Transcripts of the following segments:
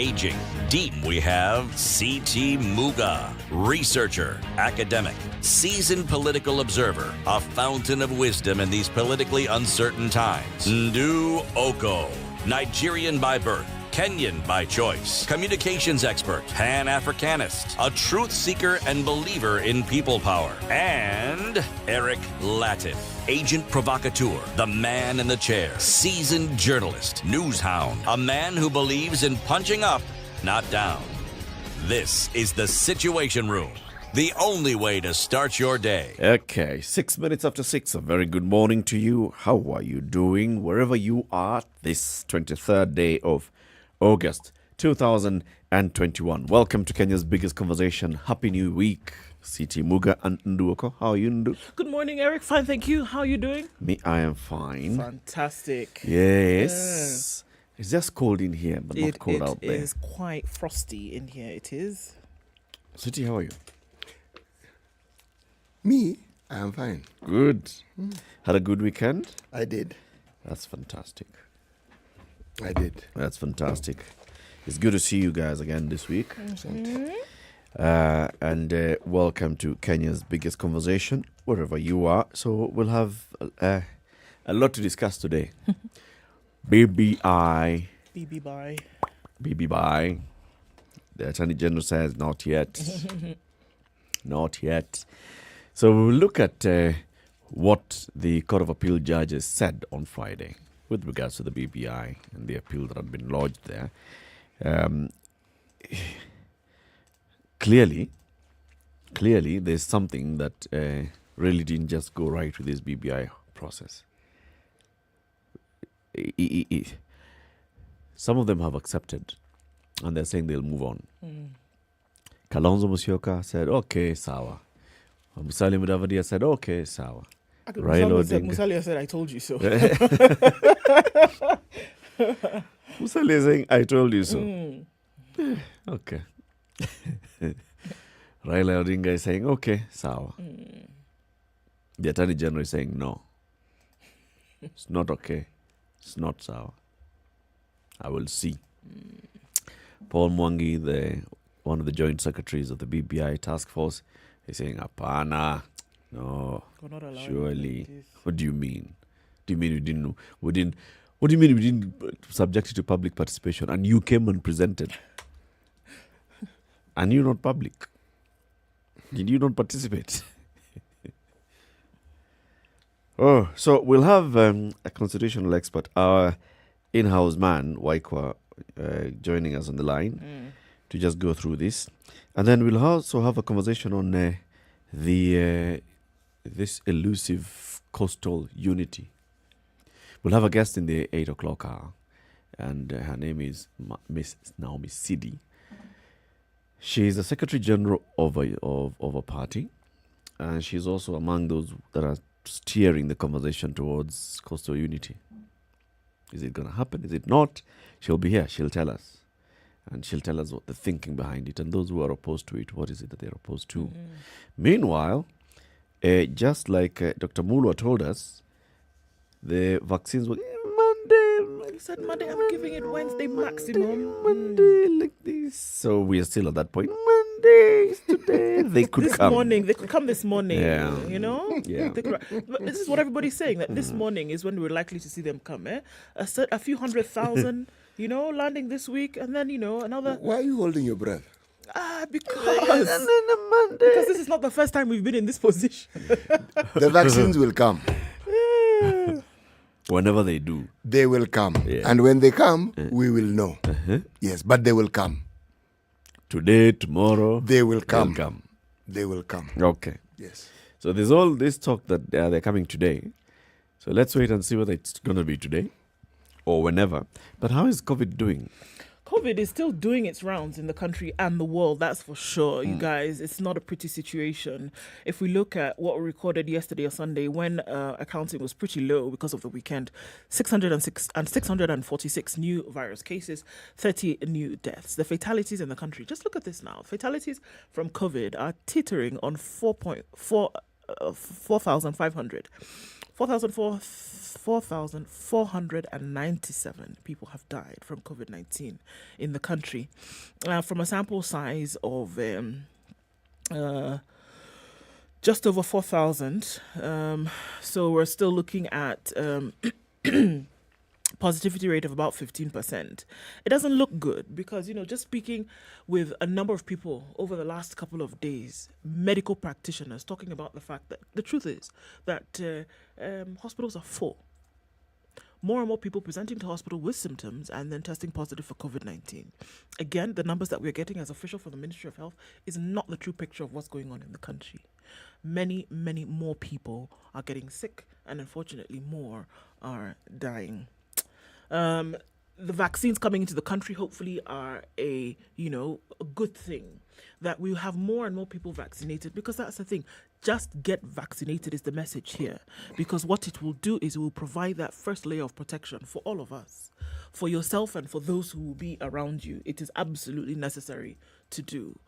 aging. Deep we have C.T. Muga, researcher, academic, seasoned political observer, a fountain of wisdom in these politically uncertain times. Ndu Oko, Nigerian by birth, Kenyan by choice, communications expert, Pan-Africanist, a truth seeker and believer in people power, and Eric Latif, agent provocateur, the man in the chair, seasoned journalist, news hound, a man who believes in punching up, not down. This is the Situation Room, the only way to start your day. Okay, 6 minutes after 6. A very good morning to you. How are you doing? Wherever you are, this 23rd day of August 2021. Welcome to Kenya's biggest conversation. Happy New Week. CT Muga and Nduoko. How are you, Ndu? Good morning, Eric. Fine, thank you. How are you doing? Me, I am fine. Fantastic. Yes. It's just cold in here, but not cold out there. It is quite frosty in here. It is. CT, how are you? Me, I am fine. Good. Had a good weekend? I did. That's fantastic. I did. That's fantastic. It's good to see you guys again this week. And welcome to Kenya's biggest conversation, wherever you are. So we'll have a lot to discuss today. BBI. BBI. The Attorney General says not yet. Not yet. So we'll look at what the Court of Appeal judges said on Friday with regards to the BBI and the appeal that had been lodged there. Clearly, there's something that really didn't just go right with this BBI process. Some of them have accepted, and they're saying they'll move on. Kalonzo Musyoka said, okay, sawa. Musalia Mudavadi said, okay, sawa. Musalia said, I told you so. Musalia saying, I told you so. Okay. Raila Odinga is saying, okay, sawa. The Attorney General is saying, no. It's not okay. It's not sawa. I will see. Paul Mwangi, one of the joint secretaries of the BBI task force, is saying, apana. No, surely. What do you mean? Do you mean we didn't know? What do you mean we didn't subject it to public participation and you came and presented? And you're not public. Did you not participate? So we'll have a constitutional expert, our in-house man, Waikwa, joining us on the line to just go through this. And then we'll also have a conversation on this elusive coastal unity. We'll have a guest in the 8 o'clock hour, and her name is Miss Naomi Sidi. She is the Secretary General of a party, and she's also among those that are steering the conversation towards coastal unity. Is it going to happen? Is it not? She'll be here. She'll tell us. And she'll tell us what the thinking behind it, and those who are opposed to it, what is it that they're opposed to. Meanwhile, just like Dr. Mulwa told us, the vaccines were Monday. He said Monday, I'm giving it Wednesday maximum. Monday, like this. So we are still at that point. Monday, today. They could come. They could come this morning. Yeah. You know? Yeah. But this is what everybody's saying, that this morning is when we're likely to see them come. A few 100,000, landing this week, and then, another. Why are you holding your breath? Because this is not the first time we've been in this position. The vaccines will come. Whenever they do. They will come. Yeah. And when they come, we will know. Yes, but they will come. Today, tomorrow. They will come. They'll come. They will come. Okay. Yes. So there's all this talk that they're coming today. So let's wait and see whether it's going to be today or whenever. But how is COVID doing? COVID is still doing its rounds in the country and the world, that's for sure, you guys. It's not a pretty situation. If we look at what we recorded yesterday or Sunday, when accounting was pretty low because of the weekend, 646 new virus cases, 30 new deaths. The fatalities in the country, just look at this now. Fatalities from COVID are teetering on 4,500. 4,497 people have died from COVID-19 in the country, from a sample size of just over 4,000. So we're still looking at positivity rate of about 15%. It doesn't look good because, just speaking with a number of people over the last couple of days, medical practitioners talking about the fact that the truth is that hospitals are full. More and more people presenting to hospital with symptoms and then testing positive for COVID-19. Again, the numbers that we're getting as official from the Ministry of Health is not the true picture of what's going on in the country. Many, many more people are getting sick, and unfortunately more are dying. The vaccines coming into the country hopefully are a good thing, that we have more and more people vaccinated, because that's the thing. Just get vaccinated is the message here, because what it will do is it will provide that first layer of protection for all of us, for yourself and for those who will be around you. It is absolutely necessary to do.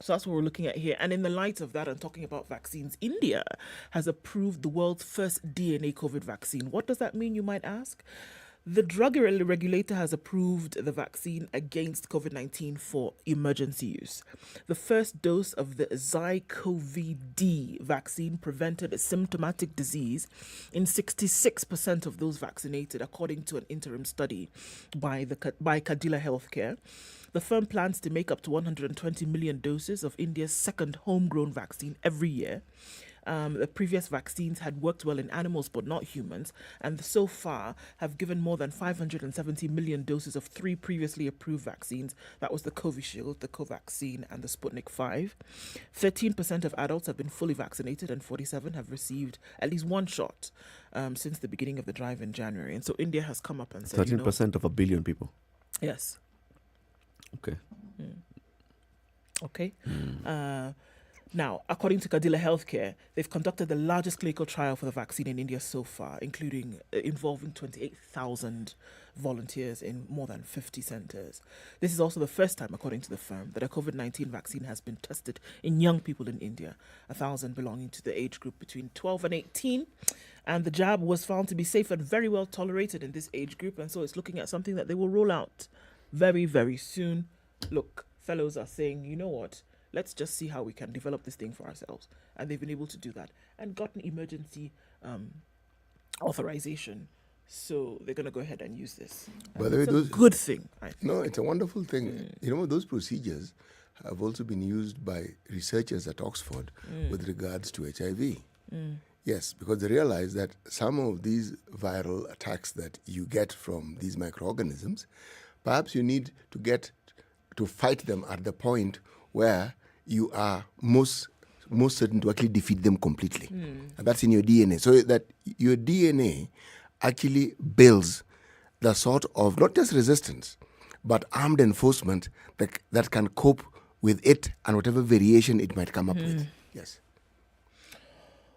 So that's what we're looking at here. And in the light of that, and talking about vaccines, India has approved the world's first DNA COVID vaccine. What does that mean, you might ask? The drug regulator has approved the vaccine against COVID-19 for emergency use. The first dose of the Zycov-D vaccine prevented a symptomatic disease in 66% of those vaccinated, according to an interim study by Cadila Healthcare. The firm plans to make up to 120 million doses of India's second homegrown vaccine every year. The previous vaccines had worked well in animals but not humans, and so far have given more than 570 million doses of 3 previously approved vaccines. That was the Covishield, the Covaxin, and the Sputnik 5. 13% of adults have been fully vaccinated, and 47 have received at least one shot since the beginning of the drive in January. And so India has come up and said, 13% of 1 billion people. Yes. Okay. Okay. Now, according to Cadila Healthcare, they've conducted the largest clinical trial for the vaccine in India so far, including involving 28,000 volunteers in more than 50 centers. This is also the first time, according to the firm, that a COVID-19 vaccine has been tested in young people in India, 1,000 belonging to the age group between 12 and 18. And the jab was found to be safe and very well tolerated in this age group. And so it's looking at something that they will roll out very, very soon. Look, fellows are saying, you know what? Let's just see how we can develop this thing for ourselves. And they've been able to do that and gotten emergency authorization. So they're going to go ahead and use this. By the way, it's a good thing, I think. No, it's a wonderful thing. Those procedures have also been used by researchers at Oxford with regards to HIV. Yes, because they realize that some of these viral attacks that you get from these microorganisms, perhaps you need to fight them at the point where you are most certain to actually defeat them completely. And that's in your DNA. So that your DNA actually builds the sort of not just resistance, but armed enforcement that can cope with it and whatever variation it might come up with. Yes.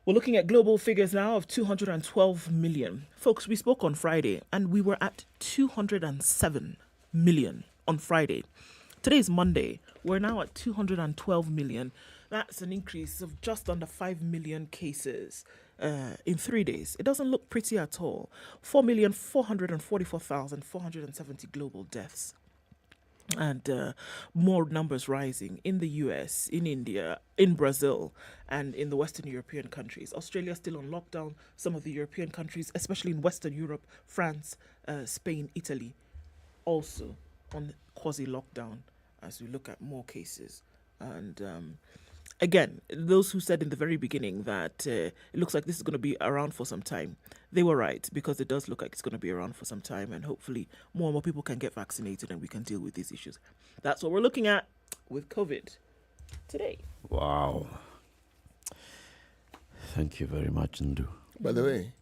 We're looking at global figures now of 212 million. Folks, we spoke on Friday and we were at 207 million on Friday. Today is Monday. We're now at 212 million. That's an increase of just under 5 million cases in 3 days. It doesn't look pretty at all. 4,444,470 global deaths. And more numbers rising in the US, in India, in Brazil, and in the Western European countries. Australia still on lockdown. Some of the European countries, especially in Western Europe, France, Spain, Italy, also on quasi-lockdown as we look at more cases. And again, those who said in the very beginning that it looks like this is going to be around for some time, they were right, because it does look like it's going to be around for some time, and hopefully more and more people can get vaccinated and we can deal with these issues. That's what we're looking at with COVID today. Wow. Thank you very much, Ndu. By the way,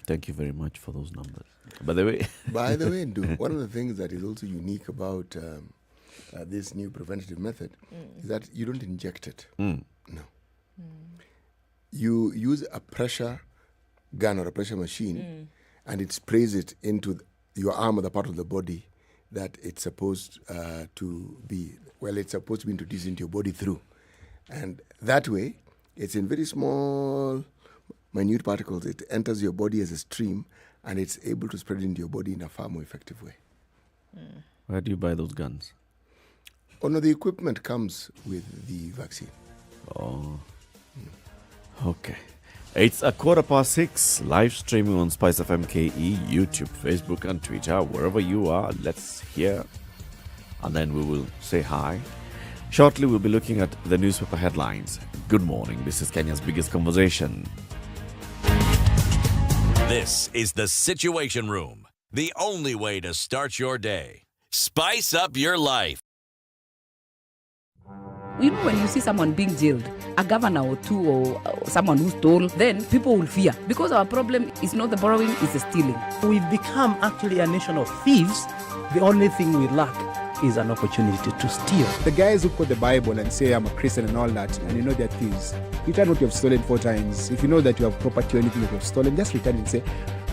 thank you very much for those numbers. By the way, Ndu, one of the things that is also unique about this new preventative method is that you don't inject it. No. You use a pressure gun or a pressure machine and it sprays it into your arm or the part of the body that it's supposed to be introduced into your body through. And that way, it's in very small minute particles, it enters your body as a stream, and it's able to spread into your body in a far more effective way. Where do you buy those guns? Oh no, the equipment comes with the vaccine. Oh. Okay. It's 6:15, live streaming on SpiceFM KE, YouTube, Facebook, and Twitter. Wherever you are, let's hear. And then we will say hi. Shortly, we'll be looking at the newspaper headlines. Good morning. This is Kenya's biggest conversation. This is the Situation Room, the only way to start your day. Spice up your life. You know, when you see someone being jailed, a governor or two or someone who stole, then people will fear. Because our problem is not the borrowing, it's the stealing. We've become actually a nation of thieves. The only thing we lack is an opportunity to steal. The guys who quote the Bible and say, I'm a Christian and all that, and you know they're thieves. Return what you have stolen 4 times. If you know that you have property or anything that you have stolen, just return and say,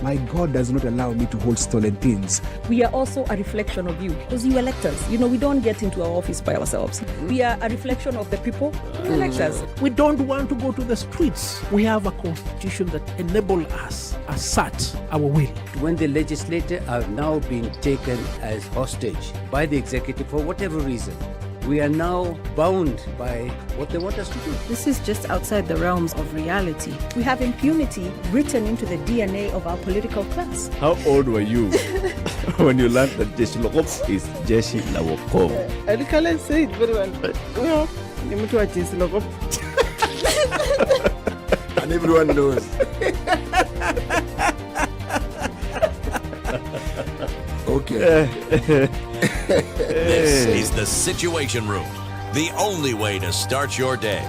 my God does not allow me to hold stolen things. We are also a reflection of you, because you elect us. You know, we don't get into our office by ourselves. We are a reflection of the people who elect us. We don't want to go to the streets. We have a constitution that enables us, assert our will. When the legislature are now being taken as hostage by the executive for whatever reason, we are now bound by what they want us to do. This is just outside the realms of reality. We have impunity written into the DNA of our political class. How old were you when you learned that Jeshi Lokop is Jeshi Lawoko? I can't say it very well. You know, Jeshi Lokop. And everyone knows. Okay. This is the Situation Room, the only way to start your day.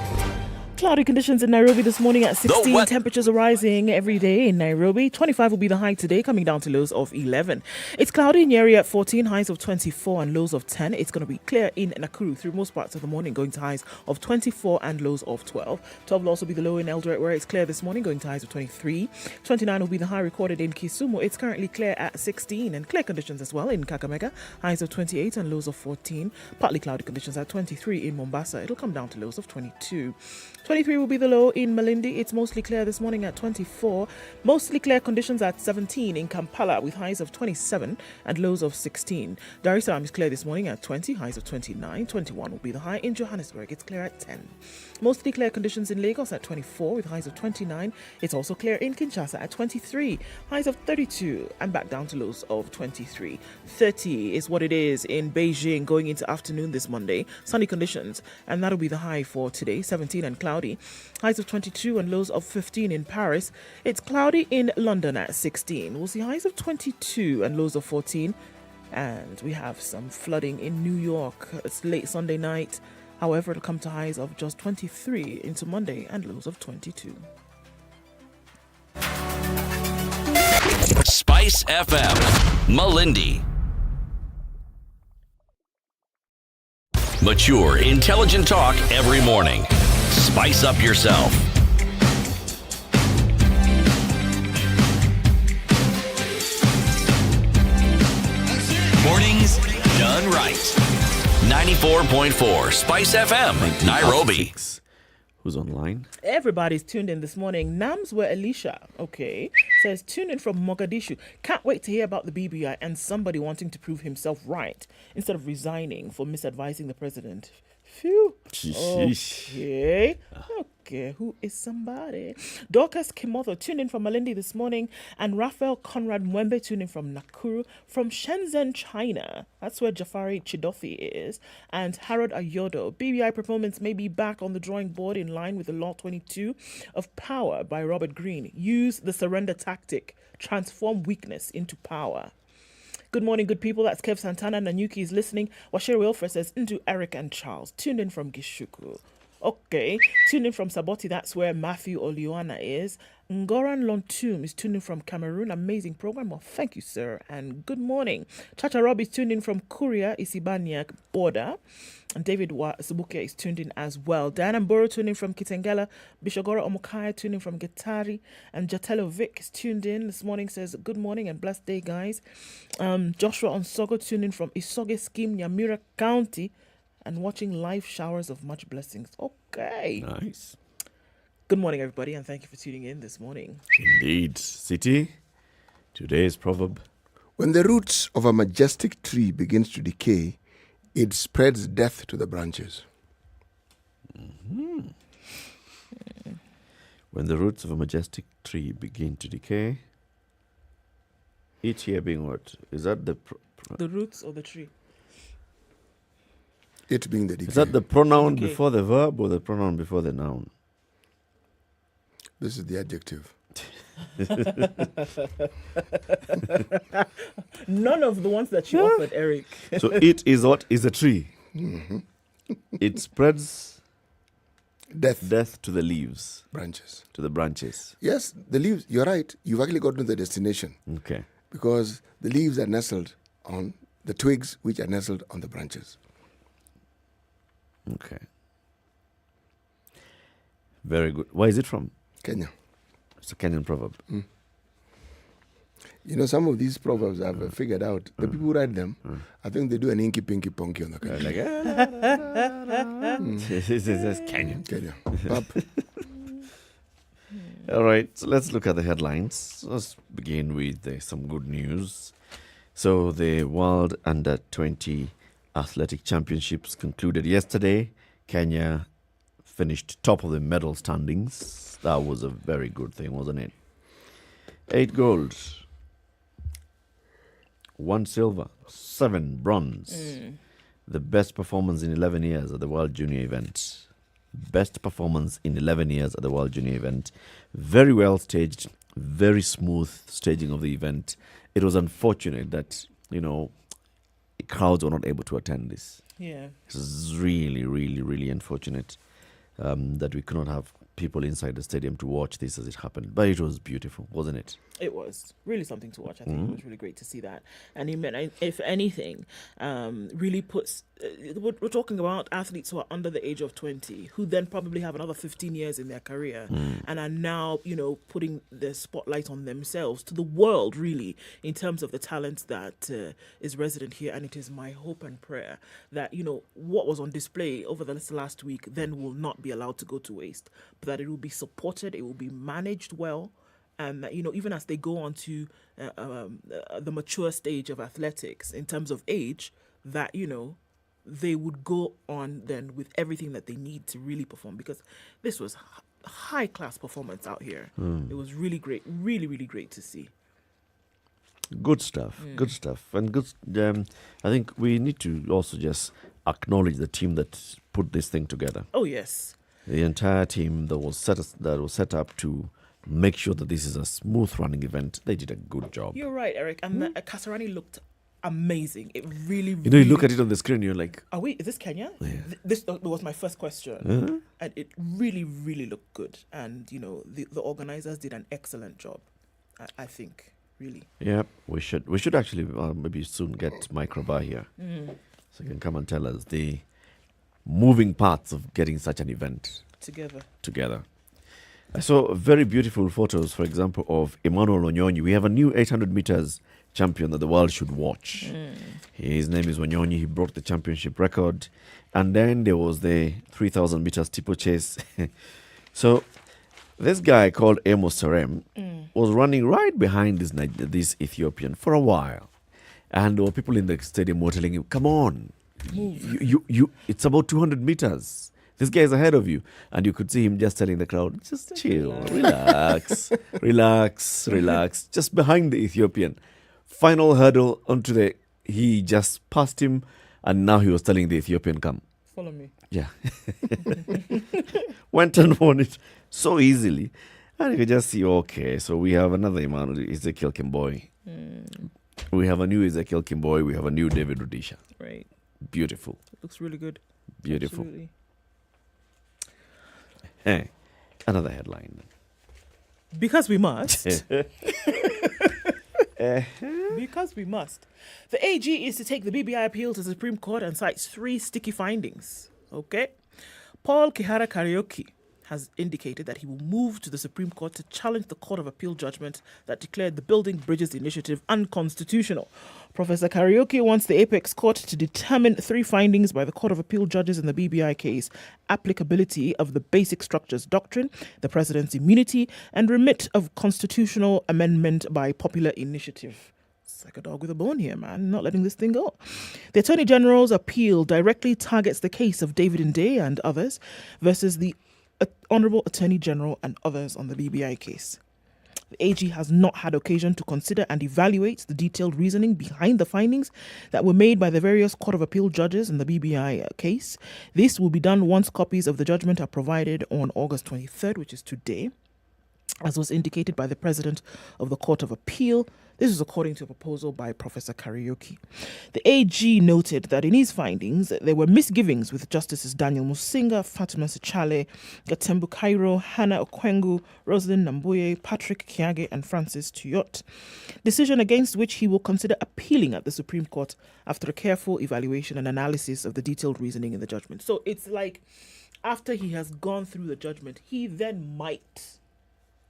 Cloudy conditions in Nairobi this morning at 16. what? Temperatures are rising every day in Nairobi. 25 will be the high today, coming down to lows of 11. It's cloudy in Nyeri at 14, highs of 24 and lows of 10. It's going to be clear in Nakuru through most parts of the morning, going to highs of 24 and lows of 12. 12 will also be the low in Eldoret, where it's clear this morning, going to highs of 23. 29 will be the high recorded in Kisumu. It's currently clear at 16, and clear conditions as well in Kakamega, highs of 28 and lows of 14. Partly cloudy conditions at 23 in Mombasa. It'll come down to lows of 22. 23 will be the low in Malindi. It's mostly clear this morning at 24. Mostly clear conditions at 17 in Kampala, with highs of 27 and lows of 16. Dar es Salaam is clear this morning at 20, highs of 29. 21 will be the high in Johannesburg. It's clear at 10. Mostly clear conditions in Lagos at 24, with highs of 29. It's also clear in Kinshasa at 23, highs of 32, and back down to lows of 23. 30 is what it is in Beijing going into afternoon this Monday. Sunny conditions, and that'll be the high for today, 17 and cloudy. Highs of 22 and lows of 15 in Paris. It's cloudy in London at 16. We'll see highs of 22 and lows of 14. And we have some flooding in New York. It's late Sunday night. However, it'll come to highs of just 23 into Monday and lows of 22. Spice FM, Malindi. Mature, intelligent talk every morning. Spice up yourself. Mornings done right. 94.4 Spice FM, Nairobi. Who's online? Everybody's tuned in this morning. Nams where Alicia, okay, says tuned in from Mogadishu. Can't wait to hear about the BBI and somebody wanting to prove himself right instead of resigning for misadvising the president. Phew. Okay, who is somebody? Dorcas Kimotho tuned in from Malindi this morning, and Raphael Conrad Mwembe tuned in from Nakuru, from Shenzhen, China. That's where Jafari Chidothi is. And Harold Ayodo. BBI performance may be back on the drawing board in line with the Law 22 of Power by Robert Greene. Use the surrender tactic. Transform weakness into power. Good morning, good people. That's Kev Santana. Nanyuki is listening. Washiri Wilfred says, into Eric and Charles. Tuned in from Gishuku. Okay. Tuned in from Saboti. That's where Matthew Oliwana is. Ngoran Lontum is tuned in from Cameroon. Amazing program. Well, thank you, sir. And good morning. Chacha Rob is tuned in from Kuria, Isibania border. And David Subuke is tuned in as well. Diana Mboro tuned in from Kitengela. Bishogoro Omokaya tuned in from Getari. And Jatelo Vic is tuned in this morning, says, good morning and blessed day, guys. Joshua Onsogo tuned in from Isoge Scheme, Nyamira County. And watching live showers of much blessings. Okay. Nice. Good morning, everybody, and thank you for tuning in this morning. Indeed. City, today's proverb. When the roots of a majestic tree begins to decay, it spreads death to the branches. When the roots of a majestic tree begin to decay, it here being what? Is that the The roots of the tree. It being the decay. is that the pronoun Decay. before the verb or the pronoun before the noun? This is the adjective. None of the ones that you offered, Eric. So it is what is a tree. It spreads Death to the leaves, branches. to the branches. Yes, the leaves, you're right. You've actually gotten to the destination Okay. because the leaves are nestled on the twigs, which are nestled on the branches. Okay. Very good. Where is it from? Kenya. It's a Kenyan proverb. You know, some of these proverbs I've figured out. The people who write them, I think they do an inky pinky ponky on the Kenya. Like, this is Kenyan. Kenya. Pap. All right, so let's look at the headlines. Let's begin with some good news. So the World Under-20 Athletic Championships concluded yesterday. Kenya finished top of the medal standings. That was a very good thing, wasn't it? 8 gold, 1 silver, 7 bronze. The best performance in 11 years at the World Junior event. Best performance in 11 years at the World Junior event. Very well staged, very smooth staging of the event. It was unfortunate that, crowds were not able to attend this. Yeah. It was really, really, really unfortunate that we could not have people inside the stadium to watch this as it happened. But it was beautiful, wasn't it? It was really something to watch. I think it was really great to see that. And if anything, really puts... we're talking about athletes who are under the age of 20, who then probably have another 15 years in their career and are now, putting the spotlight on themselves to the world, really, in terms of the talent that is resident here. And it is my hope and prayer that, what was on display over the last week then will not be allowed to go to waste, but that it will be supported, it will be managed well, and that, even as they go on to the mature stage of athletics in terms of age, that, they would go on then with everything that they need to really perform, because this was high-class performance out here. It was really great, really, really great to see. Good stuff, good stuff. And good. I think we need to also just acknowledge the team that put this thing together. Oh, yes. The entire team that was set up to make sure that this is a smooth running event. They did a good job. You're right, Eric. And Kasarani looked amazing. It really, You look at it on the screen, you're like, is this Kenya? Yeah. This was my first question. And it really, really looked good. And, the organizers did an excellent job, I think, really. yeah, we should actually maybe soon get Microbar here. So he can come and tell us the moving parts of getting such an event together. I saw very beautiful photos, for example, of Emmanuel Onyonyi. We have a new 800 meters champion that the world should watch. His name is Onyonyi. He broke the championship record. And then there was the 3,000 meters steeplechase. So this guy called Amos Serem was running right behind this Ethiopian for a while. And there were people in the stadium were telling him, come on, you it's about 200 meters. This guy is ahead of you. And you could see him just telling the crowd, just chill, relax, relax. Just behind the Ethiopian. Final hurdle he just passed him, and now he was telling the Ethiopian, come. Follow me. Yeah. Went and won it so easily. And you could just see, okay, so we have another Emmanuel Ezekiel Kimboi. We have a new Ezekiel Kimboi. We have a new David Rudisha. Right. Beautiful. It looks really good. Beautiful. Absolutely. Hey, another headline. Because we must. Because we must. The AG is to take the BBI appeal to the Supreme Court and cites 3 sticky findings. Okay? Paul Kihara Karaoke has indicated that he will move to the Supreme Court to challenge the Court of Appeal judgment that declared the Building Bridges Initiative unconstitutional. Professor Karaoke wants the Apex Court to determine 3 findings by the Court of Appeal judges in the BBI case: applicability of the Basic Structures Doctrine, the President's immunity, and remit of constitutional amendment by popular initiative. It's like a dog with a bone here, man. Not letting this thing go. The Attorney General's appeal directly targets the case of David Ndeye and others versus the Honourable Attorney General and others on the BBI case. The AG has not had occasion to consider and evaluate the detailed reasoning behind the findings that were made by the various Court of Appeal judges in the BBI case. This will be done once copies of the judgment are provided on August 23rd, which is today, as was indicated by the President of the Court of Appeal. This is according to a proposal by Professor Karaoke. The AG noted that in his findings, there were misgivings with Justices Daniel Musinga, Fatima Sichale, Gatembu Cairo, Hannah Okwengu, Rosalind Namboye, Patrick Kiage, and Francis Tuyot. Decision against which he will consider appealing at the Supreme Court after a careful evaluation and analysis of the detailed reasoning in the judgment. So it's like after he has gone through the judgment, he then might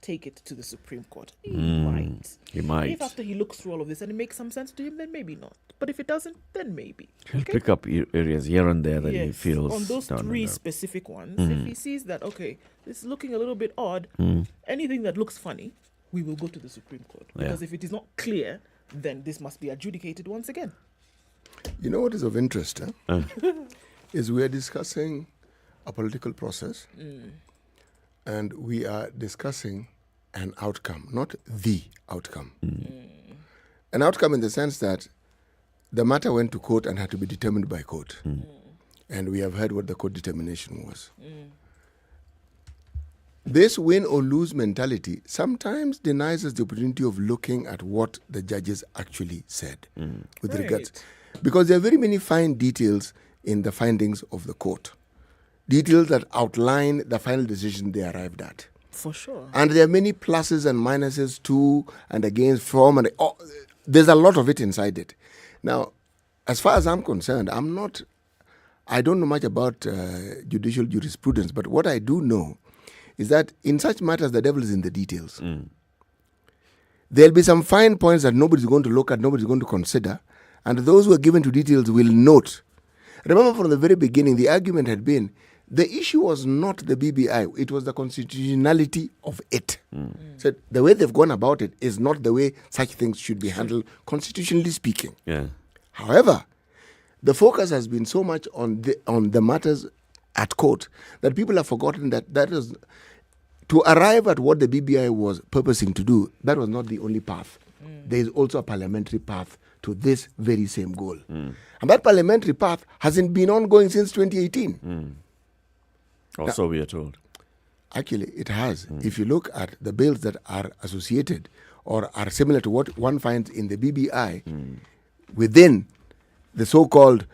take it to the Supreme Court. He might. If after he looks through all of this and it makes some sense to him, then maybe not. But if it doesn't, then maybe. He'll pick up areas here and there that he feels on those 3 specific ones. If he sees that, okay, this is looking a little bit odd, anything that looks funny, we will go to the Supreme Court. Because if it is not clear, then this must be adjudicated once again. You know what is of interest, is we are discussing a political process. And we are discussing an outcome, not the outcome. An outcome in the sense that the matter went to court and had to be determined by court. And we have heard what the court determination was. This win or lose mentality sometimes denies us the opportunity of looking at what the judges actually said with regards. Because there are very many fine details in the findings of the court. Details that outline the final decision they arrived at. For sure. And there are many pluses and minuses to and against, from and there's a lot of it inside it. Now, as far as I'm concerned, I don't know much about judicial jurisprudence, but what I do know is that in such matters, the devil is in the details. There'll be some fine points that nobody's going to look at, nobody's going to consider, and those who are given to details will note. Remember from the very beginning, the argument had been, the issue was not the BBI, it was the constitutionality of it. So the way they've gone about it is not the way such things should be handled, constitutionally speaking. However, the focus has been so much on the matters at court that people have forgotten that is to arrive at what the BBI was purposing to do. That was not the only path. There is also a parliamentary path to this very same goal. And that parliamentary path hasn't been ongoing since 2018. Also, we are told. Actually, it has. If you look at the bills that are associated or are similar to what one finds in the BBI within the so-called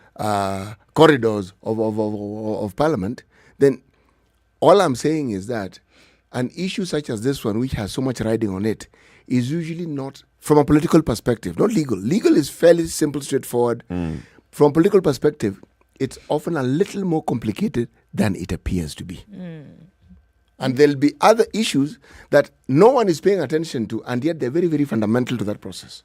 corridors of Parliament, then all I'm saying is that an issue such as this one, which has so much riding on it, is usually not, from a political perspective, not legal. Legal is fairly simple, straightforward. From a political perspective, it's often a little more complicated than it appears to be. And there'll be other issues that no one is paying attention to, and yet they're very, very fundamental to that process.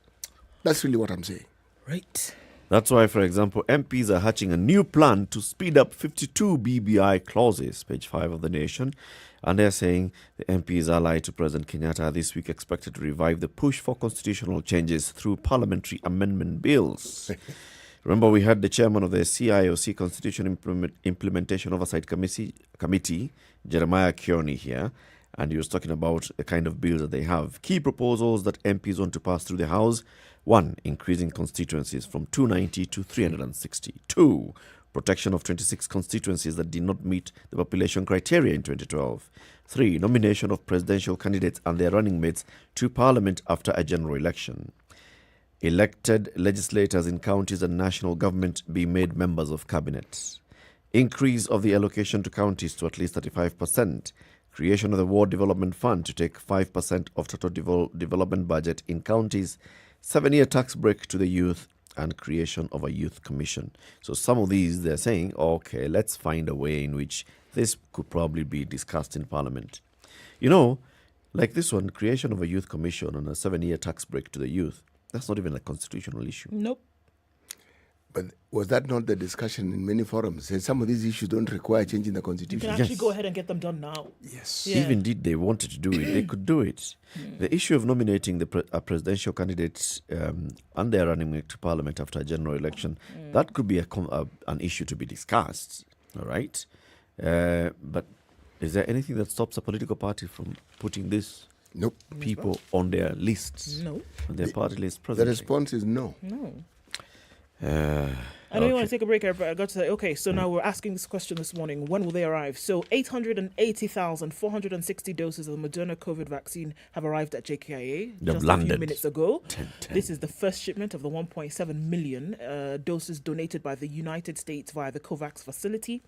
That's really what I'm saying. Right. That's why, for example, MPs are hatching a new plan to speed up 52 BBI clauses, page 5 of The Nation. And they're saying the MPs allied to President Kenyatta this week expected to revive the push for constitutional changes through parliamentary amendment bills. Remember, we had the chairman of the CIOC Constitution Implementation Oversight Committee, Jeremiah Kioni, here, and he was talking about the kind of bills that they have. Key proposals that MPs want to pass through the House. 1. Increasing constituencies from 290 to 360. 2. Protection of 26 constituencies that did not meet the population criteria in 2012. 3. Nomination of presidential candidates and their running mates to Parliament after a general election. Elected legislators in counties and national government be made members of cabinet. Increase of the allocation to counties to at least 35%. Creation of the Ward Development Fund to take 5% of total development budget in counties. 7-year tax break to the youth and creation of a youth commission. So some of these, they're saying, okay, let's find a way in which this could probably be discussed in Parliament. You know, like this one, creation of a youth commission and a 7-year tax break to the youth, that's not even a constitutional issue. Nope. But was that not the discussion in many forums? Said some of these issues don't require changing the You constitution. can actually go ahead and get them done now. Yes. Yeah. If indeed they wanted to do it, they could do it. The issue of nominating a presidential candidate and their running mate to Parliament after a general election, that could be an issue to be discussed, all right? But is there anything that stops a political party from putting these Nope. people on their lists, No. on their party list The presently? response is no. No. I know you want okay. to take a break, but I got to say, okay, so now we're asking this question this morning. When will they arrive? So 880,460 doses of the Moderna COVID vaccine have arrived at JKIA They've just a landed. few minutes ago. 10. This is the first shipment of the 1.7 million doses donated by the United States via the COVAX facility.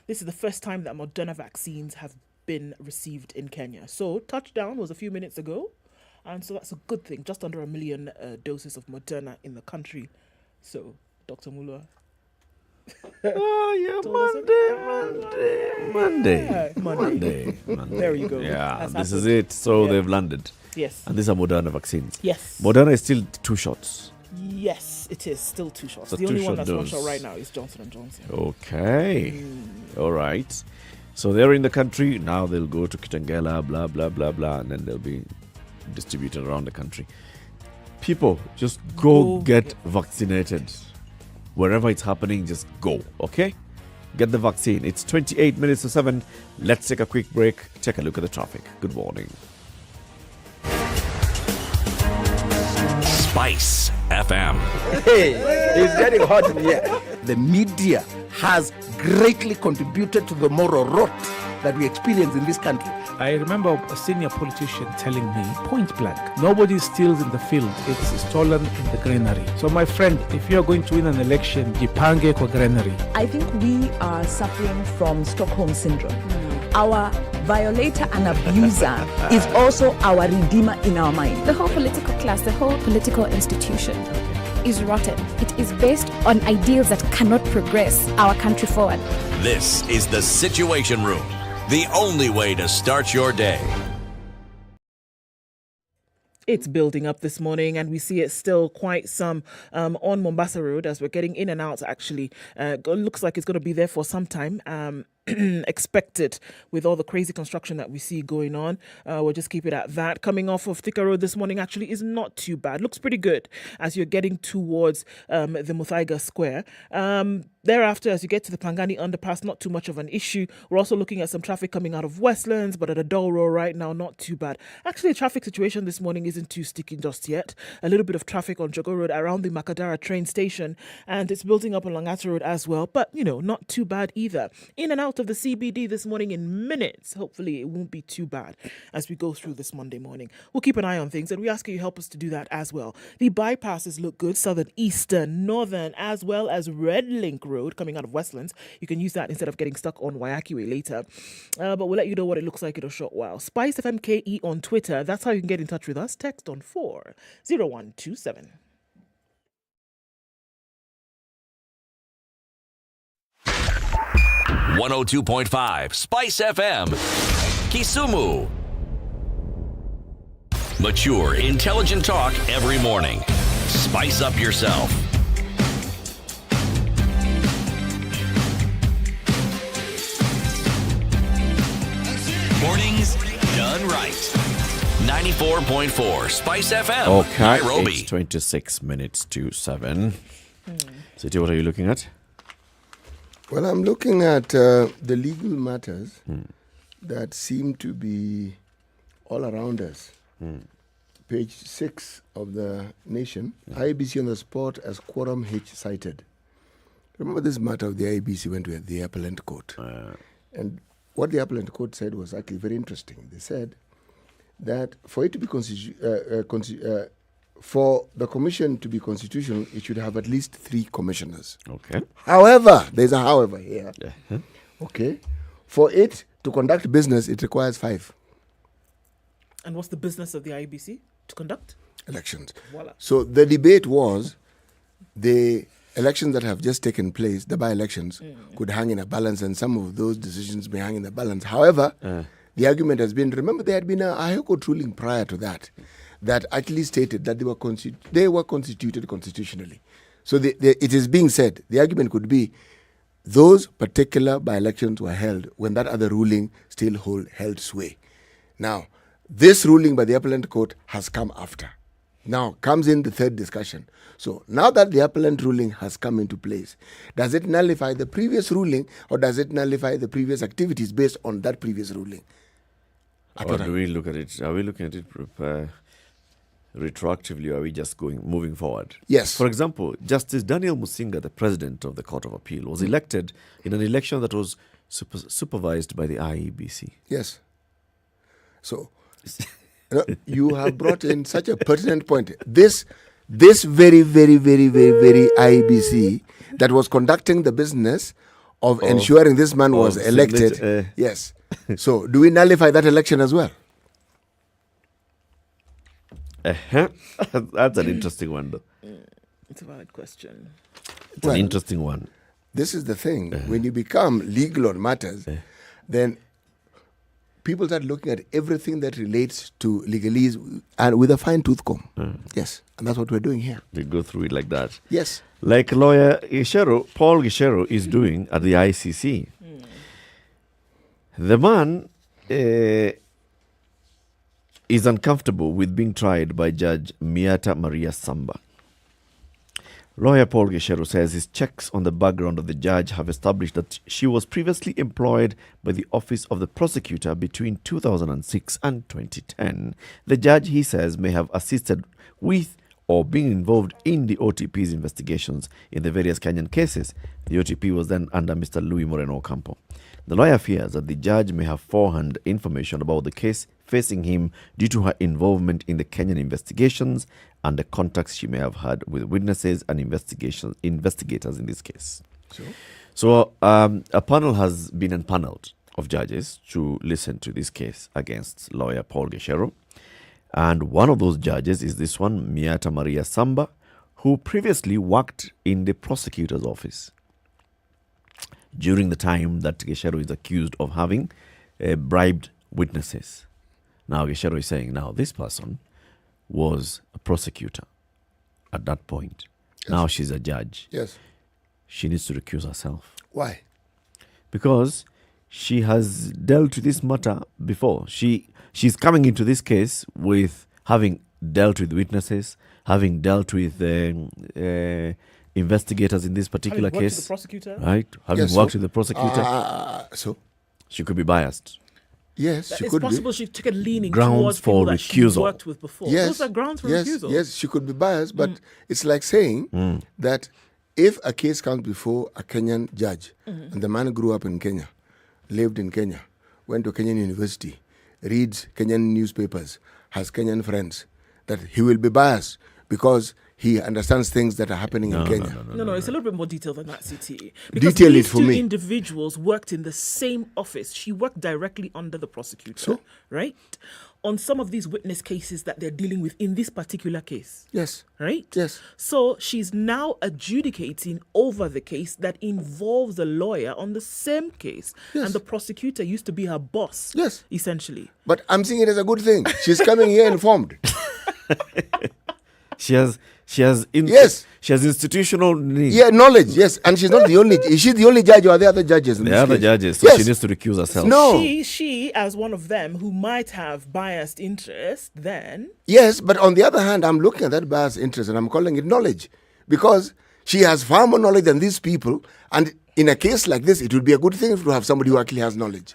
This is the first time that Moderna vaccines have been received in Kenya. So touchdown was a few minutes ago. And so that's a good thing. Just under 1 million doses of Moderna in the country. So, Dr. Mulwa. Oh, yeah, Monday. There you go. Yeah, That's this is happened. it. So Yeah. they've landed. Yes. And these are Moderna vaccines. Yes. Moderna is still 2 shots. Yes, it is still 2 shots. So The only one 2-shot that's 1 dose. shot right now is Johnson & Johnson. Okay. All right. So they're in the country. Now they'll go to Kitengela, blah, blah, blah, blah, and then they'll be distributed around the country. People, just go get vaccinated. Wherever it's happening, just go, okay? Get the vaccine. It's 28 minutes to 7. Let's take a quick break. Take a look at the traffic. Good morning. Spice FM. Hey, it's getting hot in here. The media has greatly contributed to the moral rot that we experience in this country. I remember a senior politician telling me, point blank, nobody steals in the field, it's stolen in the granary. So my friend, if you're going to win an election, jipange kwa granary. I think we are suffering from Stockholm syndrome. Our violator and abuser is also our redeemer in our mind. The whole political class, the whole political institution is rotten. It is based on ideals that cannot progress our country forward. This is the Situation Room, the only way to start your day. It's building up this morning, and we see it still quite some on Mombasa Road as we're getting in and out, actually. Looks like it's going to be there for some time. Expected with all the crazy construction that we see going on. We'll just keep it at that. Coming off of Thika Road this morning actually is not too bad. Looks pretty good as you're getting towards the Muthui Square. Thereafter, as you get to the Pangani underpass, not too much of an issue. We're also looking at some traffic coming out of Westlands, but at a dull row right now, not too bad. Actually, the traffic situation this morning isn't too sticky just yet. A little bit of traffic on Jogo Road around the Makadara train station, and it's building up on Langata Road as well, but, you know, not too bad either. In and out of the CBD this morning in minutes. Hopefully, it won't be too bad as we go through this Monday morning. We'll keep an eye on things, and we ask you to help us to do that as well. The bypasses look good, southern, eastern, northern, as well as Red Link Road coming out of Westlands. You can use that instead of getting stuck on Wayaki Way later. But we'll let you know what it looks like in a short while. SpiceFMKE on Twitter. That's how you can get in touch with us. Text on 40127. .5 Spice FM. Kisumu. Mature, intelligent talk every morning. Spice up yourself. Mornings done right. 94.4 Spice FM. Okay, Nairobi. it's 26 minutes to 7. City, what are you looking at? Well, I'm looking at the legal matters that seem to be all around us. Page 6 of the Nation, IEBC on the spot as quorum H cited. Remember this matter of the IEBC went to the appellant court. And what the appellant court said was actually very interesting. They said that for it to be for the commission to be constitutional, it should have at least 3 commissioners. Okay. However, there's a however here. Okay. For it to conduct business, it requires 5 And what's the business of the IEBC? To conduct elections. Voila. So the debate was, they elections that have just taken place, the by-elections, could hang in a balance, and some of those decisions may hang in a balance. However, the argument has been, remember, there had been a High Court ruling prior to that actually stated that they were constituted constitutionally. So it is being said, the argument could be, those particular by-elections were held when that other ruling still held sway. Now, this ruling by the appellate court has come after. Now comes in the third discussion. So now that the appellate ruling has come into place, does it nullify the previous ruling, or does it nullify the previous activities based on that previous ruling? Or do we look at it? Are we looking at it retroactively, or are we just moving forward? Yes. For example, Justice Daniel Musinga, the president of the Court of Appeal, was elected in an election that was supervised by the IEBC. Yes. So you have brought in such a pertinent point. This very, very, very, very, very IEBC that was conducting the business of ensuring this man was elected. Yes. So do we nullify that election as well? That's an interesting one, though. It's a valid question. It's an interesting one. This is the thing. When you become legal on matters, then people start looking at everything that relates to legalese and with a fine-tooth comb. Yes, and that's what we're doing here. They go through it like that. Yes. Like lawyer Paul Gishero is doing at the ICC. The man is uncomfortable with being tried by Judge Miata Maria Samba. Lawyer Paul Gishero says his checks on the background of the judge have established that she was previously employed by the Office of the Prosecutor between 2006 and 2010. The judge, he says, may have assisted with or been involved in the OTP's investigations in the various Kenyan cases. The OTP was then under Mr. Louis Moreno Ocampo. The lawyer fears that the judge may have forehand information about the case facing him due to her involvement in the Kenyan investigations and the contacts she may have had with witnesses and investigators in this case. So a panel has been empaneled of judges to listen to this case against lawyer Paul Gishero. And one of those judges is this one, Miata Maria Samba, who previously worked in the prosecutor's office during the time that Gishero is accused of having bribed witnesses. Now Gishero is saying, now this person was a prosecutor at that point. Yes. Now she's a judge. Yes. She needs to recuse herself. Why? Because she has dealt with this matter before. She's coming into this case with having dealt with witnesses, having dealt with investigators in this particular case. With the prosecutor? Right? Having worked with the prosecutor. So? She could be biased. Yes, she could be. It's possible she took a leaning grounds towards for people that recusal. she worked with before. Yes, those are grounds for recusal. Yes, she could be biased, but it's like saying that if a case comes before a Kenyan judge, and the man grew up in Kenya, lived in Kenya, went to Kenyan university, reads Kenyan newspapers, has Kenyan friends, that he will be biased because he understands things that are happening in Kenya. No, it's a little bit more detailed than that, CT. Detail it for me. These two individuals worked in the same office. She worked directly under the prosecutor, right? On some of these witness cases that they're dealing with in this particular case. Yes. Right? Yes. So she's now adjudicating over the case that involves a lawyer on the same case. Yes. And the prosecutor used to be her boss. Yes. Essentially. But I'm seeing it as a good thing. She's coming here informed. She has institutional needs. Yeah, knowledge, yes. And she's not the only. Is she the only judge, or are there other judges in this other case? Judges, so she needs to recuse herself. No. She, as one of them who might have biased interest, then. Yes, but on the other hand, I'm looking at that biased interest and I'm calling it knowledge. Because she has far more knowledge than these people. And in a case like this, it would be a good thing to have somebody who actually has knowledge.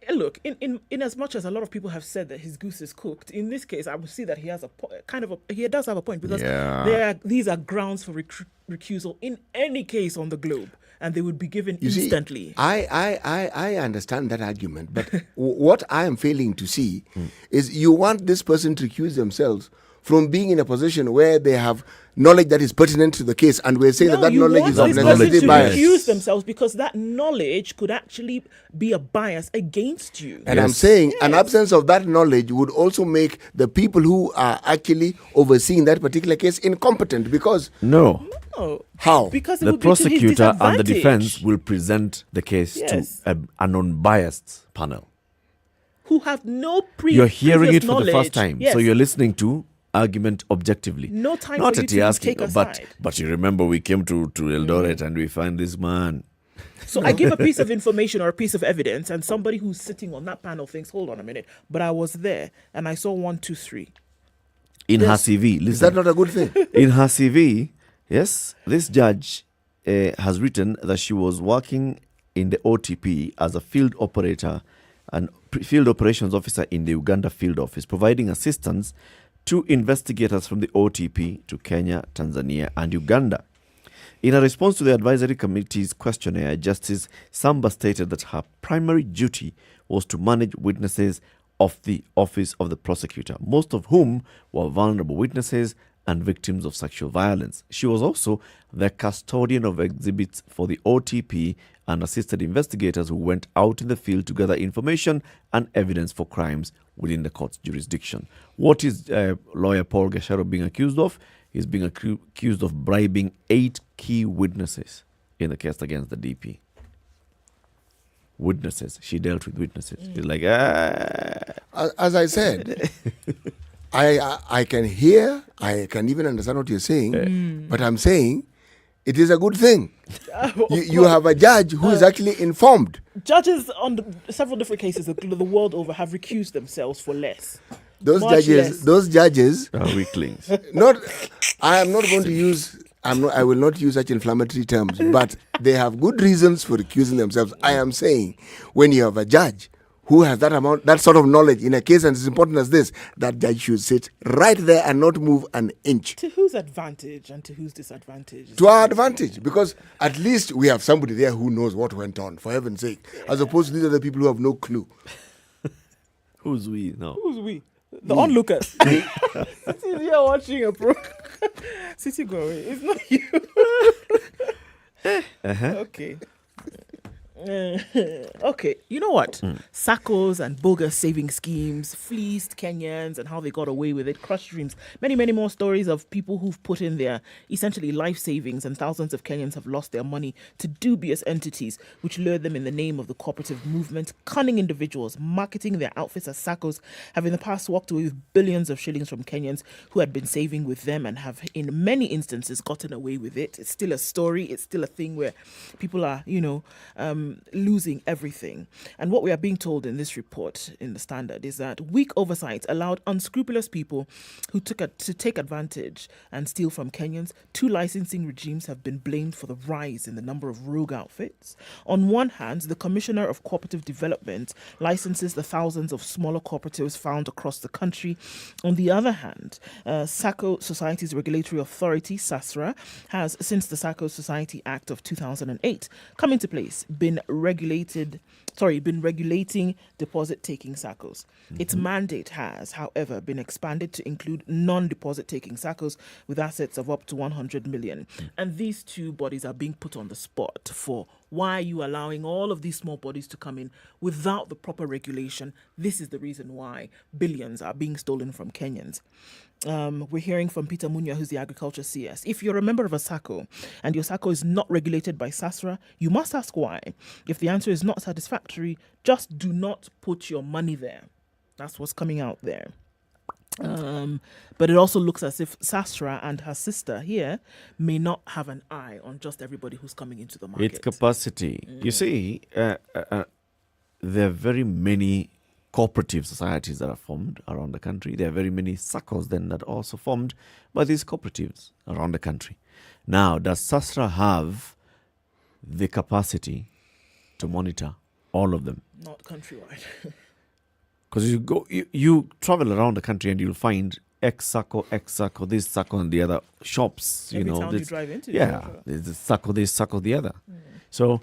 Look, in as much as a lot of people have said that his goose is cooked, in this case, I would see that he has he does have a point, because these are grounds for recusal in any case on the globe, and they would be given instantly. I understand that argument, but what I am failing to see is you want this person to recuse themselves from being in a position where they have knowledge that is pertinent to the case, and we're saying that you knowledge want is of this necessity person to bias. recuse themselves because that knowledge could actually be a bias against you. And I'm saying an absence of that knowledge would also make the people who are actually overseeing that particular case incompetent, because No. how? Because it The would be to his prosecutor and the disadvantage. defense will present the case Yes. to an unbiased panel. Who have no You're hearing previous it for the first knowledge. time, Yes. so you're listening to argument objectively. No time Not for you that to you're asking, take but aside. Mm. but you remember we came to Eldoret and we find this man. So I give a piece of information or a piece of evidence, and somebody who's sitting on that panel thinks, hold on a minute, but I was there and I saw 1, 2, 3. In her Yes. CV, listen. Is that not a good thing? In her CV, yes, this judge has written that she was working in the OTP as a field operator and field operations officer in the Uganda field office, providing assistance to investigators from the OTP to Kenya, Tanzania, and Uganda. In a response to the advisory committee's questionnaire, Justice Samba stated that her primary duty was to manage witnesses of the office of the prosecutor, most of whom were vulnerable witnesses and victims of sexual violence. She was also the custodian of exhibits for the OTP and assisted investigators who went out in the field to gather information and evidence for crimes within the court's jurisdiction. What is lawyer Paul Gasharo being accused of? He's being accused of bribing 8 key witnesses in the case against the DP. Witnesses. She dealt with witnesses. She's like, As I said, I can hear, I can even understand what you're saying, but I'm saying it is a good thing. You have a judge who is actually informed. Judges on several different cases the world over have recused themselves for less. Those judges are weaklings. I am not going to use. I will not use such inflammatory terms, but they have good reasons for recusing themselves. I am saying, when you have a judge who has that sort of knowledge in a case and as important as this, that judge should sit right there and not move an inch. To whose advantage and to whose disadvantage? To our advantage, because at least we have somebody there who knows what went on, for heaven's sake, as opposed to these other people who have no clue. Who's we now? Who's we? The onlookers. Sitting here watching a program. City going, it's not you. Okay. Okay, you know what? Saccos and bogus saving schemes fleeced Kenyans and how they got away with it, crushed dreams. Many, many more stories of people who've put in their essentially life savings, and thousands of Kenyans have lost their money to dubious entities which lured them in the name of the cooperative movement. Cunning individuals marketing their outfits as Saccos have in the past walked away with billions of shillings from Kenyans who had been saving with them and have in many instances gotten away with it. It's still a story. It's still a thing where people are, losing everything. And what we are being told in this report in the Standard is that weak oversight allowed unscrupulous people who to take advantage and steal from Kenyans. 2 licensing regimes have been blamed for the rise in the number of rogue outfits. On one hand, the Commissioner of Cooperative Development licenses the thousands of smaller cooperatives found across the country. On the other hand, Sacco Societies Regulatory Authority, SASRA, has, since the Sacco Society Act of 2008 come into place, been regulating deposit-taking SACCOs. Its mandate has, however, been expanded to include non-deposit-taking SACCOs with assets of up to 100 million. And these 2 bodies are being put on the spot for why are you allowing all of these small bodies to come in without the proper regulation? This is the reason why billions are being stolen from Kenyans. We're hearing from Peter Munya, who's the Agriculture CS. If you're a member of a SACCO and your SACCO is not regulated by SASRA, you must ask why. If the answer is not satisfactory, just do not put your money there. That's what's coming out there. But it also looks as if SASRA and her sister here may not have an eye on just everybody who's coming into the market. It's capacity. You see, there are very many cooperative societies that are formed around the country. There are very many SACCOs then that are also formed by these cooperatives around the country. Now, does SASRA have the capacity to monitor all of them? Not countrywide. Because you travel around the country and you'll find X SACCO, this SACCO and the other shops. Every town you drive into. There's a SACCO, this SACCO, the other. So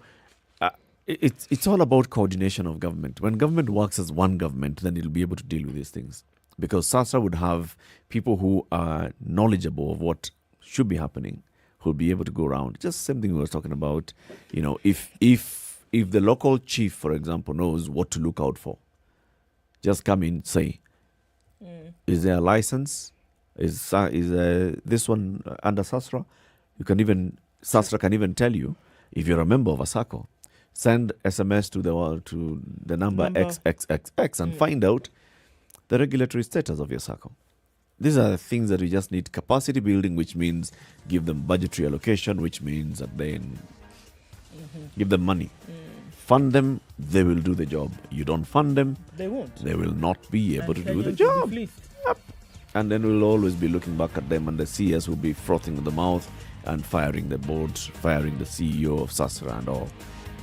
it's all about coordination of government. When government works as one government, then it'll be able to deal with these things. because SASRA would have people who are knowledgeable of what should be happening, who'll be able to go around. Just something we were talking about, if the local chief, for example, knows what to look out for, just come in, say, is there a license? Is this one under SASRA? SASRA can even tell you if you're a member of a Sacco. Send SMS to the number XXXX and find out the regulatory status of your Sacco. These are the things that we just need. Capacity building, which means give them budgetary allocation, which means that then give them money. Fund them, they will do the job. You don't fund them, they won't. They will not be able to do the job. Yep. And then we'll always be looking back at them, and the CS will be frothing in the mouth and firing the board, firing the CEO of SASRA and all.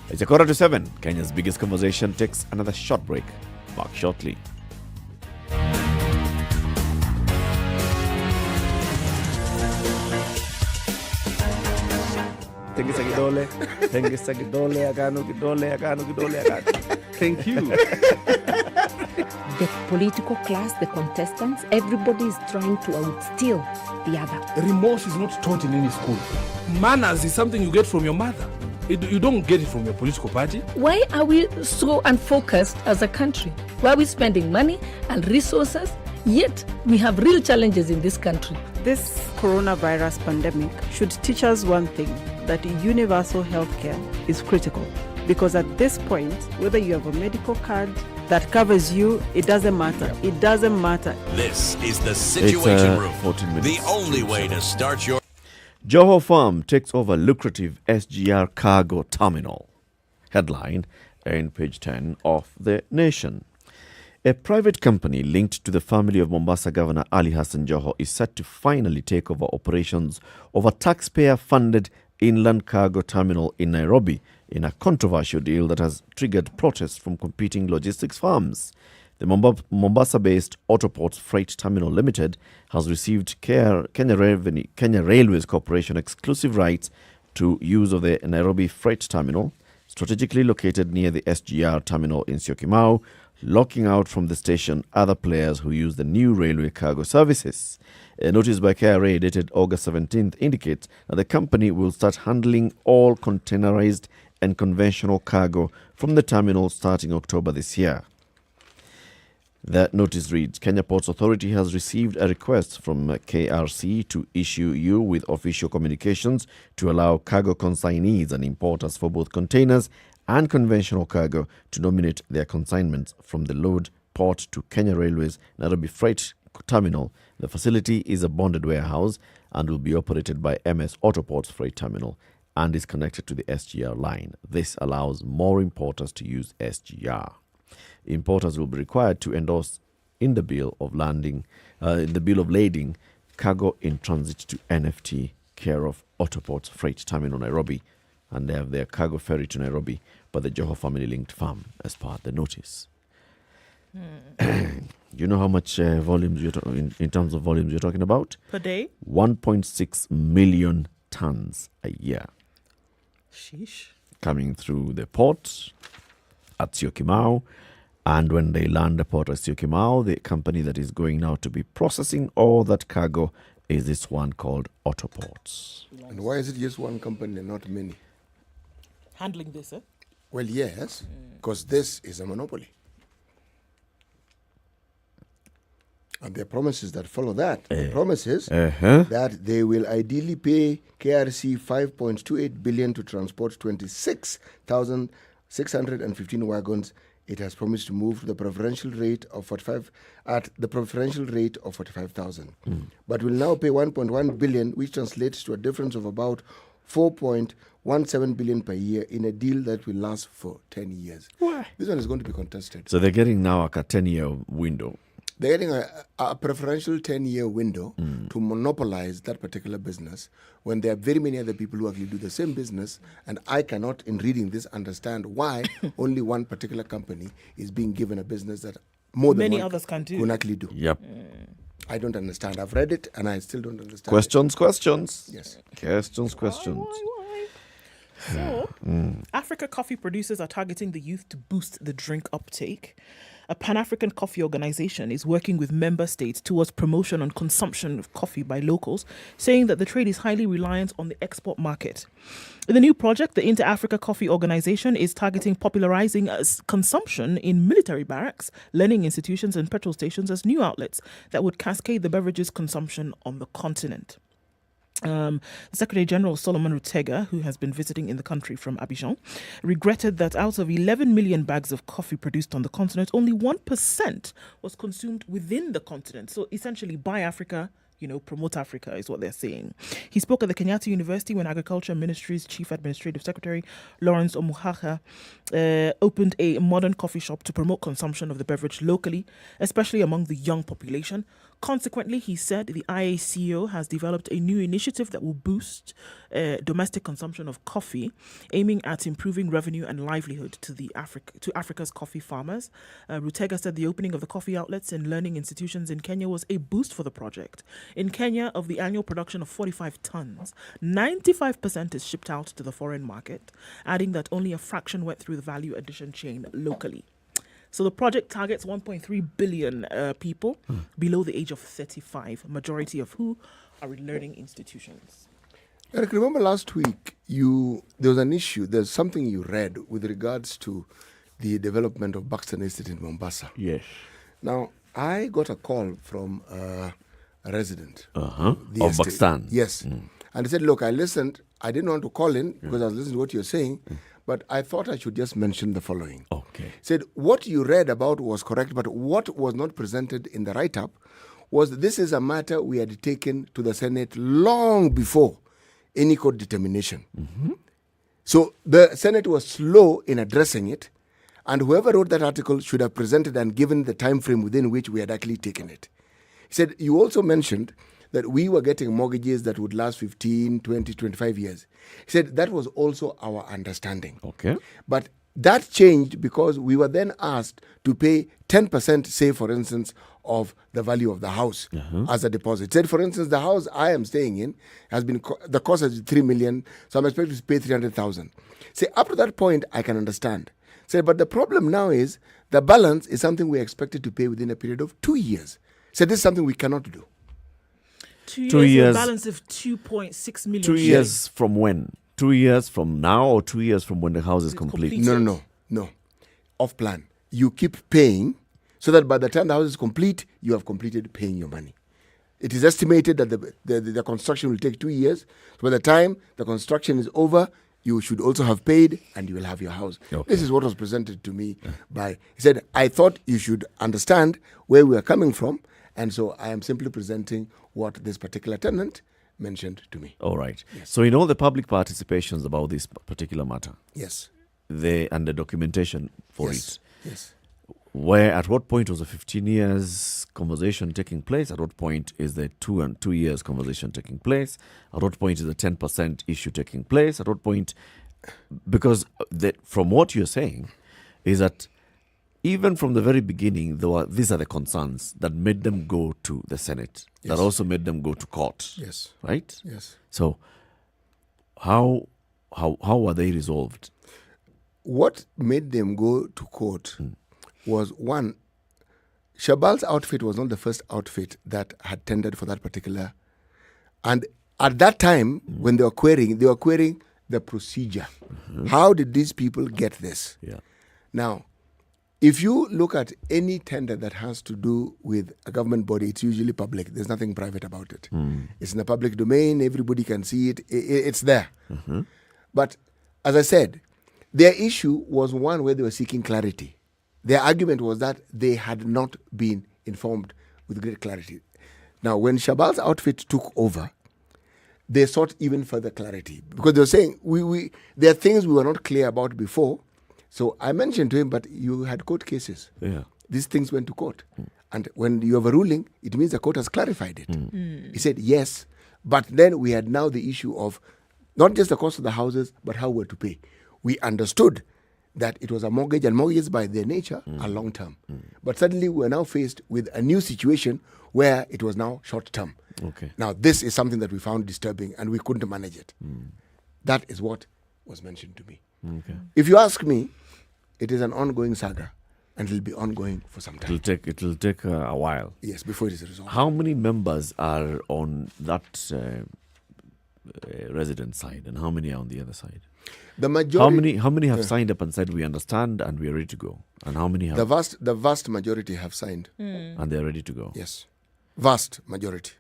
It's 7:15. Kenya's biggest conversation takes another short break. Back shortly. Thank you. The political class, the contestants, everybody is trying to outsteal the other. Remorse is not taught in any school. Manners is something you get from your mother. You don't get it from your political party. Why are we so unfocused as a country? Why are we spending money and resources, yet we have real challenges in this country? This coronavirus pandemic should teach us one thing, that universal healthcare is critical. Because at this point, whether you have a medical card that covers you, it doesn't matter. It doesn't matter. This is the Situation Room, 14 minutes. the only way to start your... Johor Farm takes over lucrative SGR cargo terminal. Headline in page 10 of The Nation. A private company linked to the family of Mombasa Governor Ali Hassan Joho is set to finally take over operations of a taxpayer-funded inland cargo terminal in Nairobi in a controversial deal that has triggered protests from competing logistics firms. The Mombasa-based Autoports Freight Terminal Limited has received Kenya Railways Corporation exclusive rights to use of the Nairobi Freight Terminal, strategically located near the SGR terminal in Syokimau, locking out from the station other players who use the new railway cargo services. A notice by KRA dated August 17th indicates that the company will start handling all containerized and conventional cargo from the terminal starting October this year. The notice reads, Kenya Ports Authority has received a request from KRC to issue you with official communications to allow cargo consignees and importers for both containers and conventional cargo to nominate their consignments from the load port to Kenya Railways Nairobi Freight Terminal. The facility is a bonded warehouse and will be operated by MS Autoports Freight Terminal and is connected to the SGR line. This allows more importers to use SGR. Importers will be required to endorse in the bill of lading cargo in transit to NFT, care of Autoports Freight Terminal Nairobi, and they have their cargo ferry to Nairobi by the Johor family linked farm as part of the notice. You know how much volumes in terms of volumes you're talking about? Per day? 1.6 million tons a year. Sheesh. Coming through the port at Syokimau. And when they land the port at Syokimau, the company that is going now to be processing all that cargo is this one called Autoports. And why is it just one company and not many? Handling this, eh? Well, yes, because this is a monopoly. And there are promises that follow that. The promises that they will ideally pay KRC 5.28 billion to transport 26,615 wagons. It has promised to move to the preferential rate of 45,000. But will now pay 1.1 billion, which translates to a difference of about 4.17 billion per year in a deal that will last for 10 years. Why? This one is going to be contested. So they're getting now like a 10-year window. They're getting a preferential 10-year window to monopolize that particular business when there are very many other people who actually do the same business, and I cannot, in reading this, understand why only one particular company is being given a business that more than many one others can actually do. Yep. I don't understand. I've read it, and I still don't understand. Questions. Yes. Questions. Why? So, Africa coffee producers are targeting the youth to boost the drink uptake. a Pan-African coffee organization is working with member states towards promotion and consumption of coffee by locals, saying that the trade is highly reliant on the export market. In the new project, the Inter-Africa Coffee Organization is targeting popularizing consumption in military barracks, learning institutions and petrol stations as new outlets that would cascade the beverages consumption on the continent. The Secretary General Solomon Rutega, who has been visiting in the country from Abidjan, regretted that out of 11 million bags of coffee produced on the continent, only 1% was consumed within the continent. So essentially, buy Africa, promote Africa is what they're saying. He spoke at the Kenyatta University when Agriculture Ministry's Chief Administrative Secretary, Lawrence Omuhaha, opened a modern coffee shop to promote consumption of the beverage locally, especially among the young population. Consequently, he said the IACO has developed a new initiative that will boost domestic consumption of coffee, aiming at improving revenue and livelihood to Africa's coffee farmers. Rutega said the opening of the coffee outlets and learning institutions in Kenya was a boost for the project. In Kenya, of the annual production of 45 tons, 95% is shipped out to the foreign market, adding that only a fraction went through the value addition chain locally. So the project targets 1.3 billion people below the age of 35, majority of who are in learning institutions. Eric, remember last week there was an issue, there's something you read with regards to the development of Buxton Estate in Mombasa. Yes. Now, I got a call from a resident Of estate. Buxton. Yes. And he said, look, I listened. I didn't want to call in because I was listening to what you're saying. But I thought I should just mention the following. Okay. Said what you read about was correct, but what was not presented in the write-up was this is a matter we had taken to the Senate long before any court determination. So the Senate was slow in addressing it, and whoever wrote that article should have presented and given the time frame within which we had actually taken it. He said, you also mentioned that we were getting mortgages that would last 15, 20, 25 years. He said that was also our understanding. Okay. But that changed because we were then asked to pay 10%, say, for instance, of the value of the house as a deposit. Said, for instance, the house I am staying in has been, the cost is 3 million, so I'm expected to pay 300,000. Say, up to that point, I can understand. Say, but the problem now is the balance is something we're expected to pay within a period of 2 years. So this is something we cannot do. 2 years, a balance of 2.6 million. 2 years from when? 2 years from now or 2 years from when the house is complete? No. Off plan. You keep paying so that by the time the house is complete, you have completed paying your money. It is estimated that the construction will take 2 years. So by the time the construction is over, you should also have paid and you will have your house. Okay. This is what was presented to me by, he said, I thought you should understand where we are coming from. And so I am simply presenting what this particular tenant mentioned to me. All right. Yes. So in all the public participations about this particular matter, yes, and the documentation for it, yes, where at what point was the 15 years conversation taking place? At what point is the 2 years conversation taking place? At what point is the 10% issue taking place? At what point? Because from what you're saying is that even from the very beginning, these are the concerns that made them go to the Senate, that also made them go to court. Yes. Right? Yes. So how were they resolved? What made them go to court was, one, Shabal's outfit was not the first outfit that had tendered for that particular. And at that time, when they were querying the procedure. How did these people get this? Yeah. Now, if you look at any tender that has to do with a government body, it's usually public. There's nothing private about it. It's in the public domain. Everybody can see it. It's there. But as I said, their issue was one where they were seeking clarity. Their argument was that they had not been informed with great clarity. Now, when Shabal's outfit took over, they sought even further clarity because they were saying, there are things we were not clear about before. So I mentioned to him, but you had court cases. Yeah. These things went to court. And when you have a ruling, it means the court has clarified it. He said, yes. But then we had now the issue of not just the cost of the houses, but how we're to pay. We understood that it was a mortgage, and mortgages by their nature are long-term. But suddenly we're now faced with a new situation where it was now short-term. Okay. Now, this is something that we found disturbing, and we couldn't manage it. That is what was mentioned to me. Okay. If you ask me, it is an ongoing saga. and it'll be ongoing for some time. It'll take a while. Yes, before it is resolved. How many members are on that resident side, and how many are on the other side? The majority. How many have signed up and said we understand and we are ready to go? And how many have? The vast majority have signed, and they are ready to go. Yes, vast majority.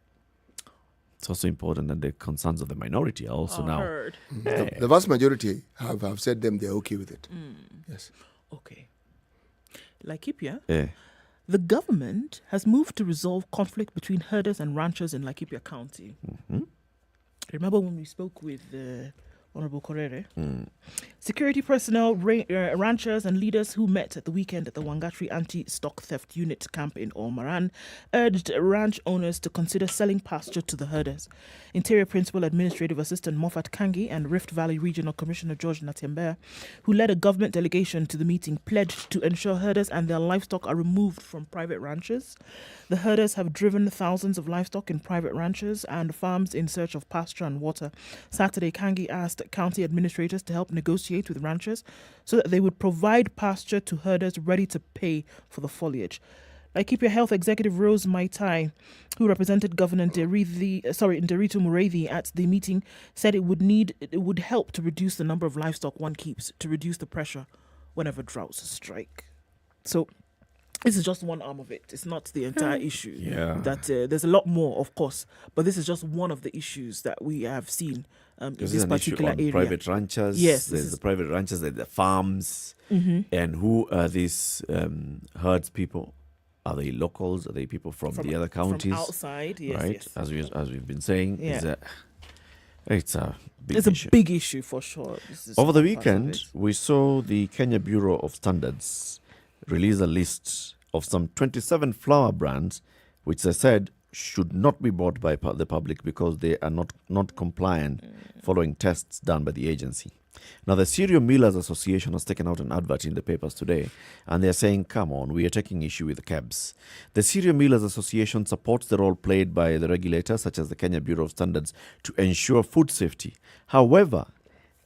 It's also important that the concerns of the minority are also now heard. The vast majority have said them they're okay with it. Yes. Okay. Laikipia, Yeah. the government has moved to resolve conflict between herders and ranchers in Laikipia County. Remember when we spoke with Honorable Korere? Security personnel, ranchers and leaders who met at the weekend at the Wangatri Anti-Stock Theft Unit camp in Omaran urged ranch owners to consider selling pasture to the herders. Interior Principal Administrative Assistant Moffat Kangi and Rift Valley Regional Commissioner George Natembea, who led a government delegation to the meeting, pledged to ensure herders and their livestock are removed from private ranches. The herders have driven thousands of livestock in private ranches and farms in search of pasture and water. Saturday, Kangi asked county administrators to help negotiate with ranchers so that they would provide pasture to herders ready to pay for the foliage. Laikipia Health Executive Rose Maitai, who represented Governor Nderitu Mureithi at the meeting, said it would help to reduce the number of livestock one keeps, to reduce the pressure whenever droughts strike. So this is just one arm of it. It's not the entire issue. Yeah. That there's a lot more, of course, but this is just one of the issues that we have seen in this particular area. Private ranchers. Yes, there's the private ranchers, there's the farms, and who are these herds people? Are they locals? Are they people from the other counties? From outside, yes, right? yes. As we've been saying, Yeah. it's a big It's issue. a big issue for sure. This is Over the part of weekend, it. we saw the Kenya Bureau of Standards release a list of some 27 flower brands which they said should not be bought by the public because they are not compliant following tests done by the agency. Now, the Cereal Millers Association has taken out an advert in the papers today, and they're saying, come on, we are taking issue with the KEBS. The Cereal Millers Association supports the role played by the regulators, such as the Kenya Bureau of Standards, to ensure food safety. However,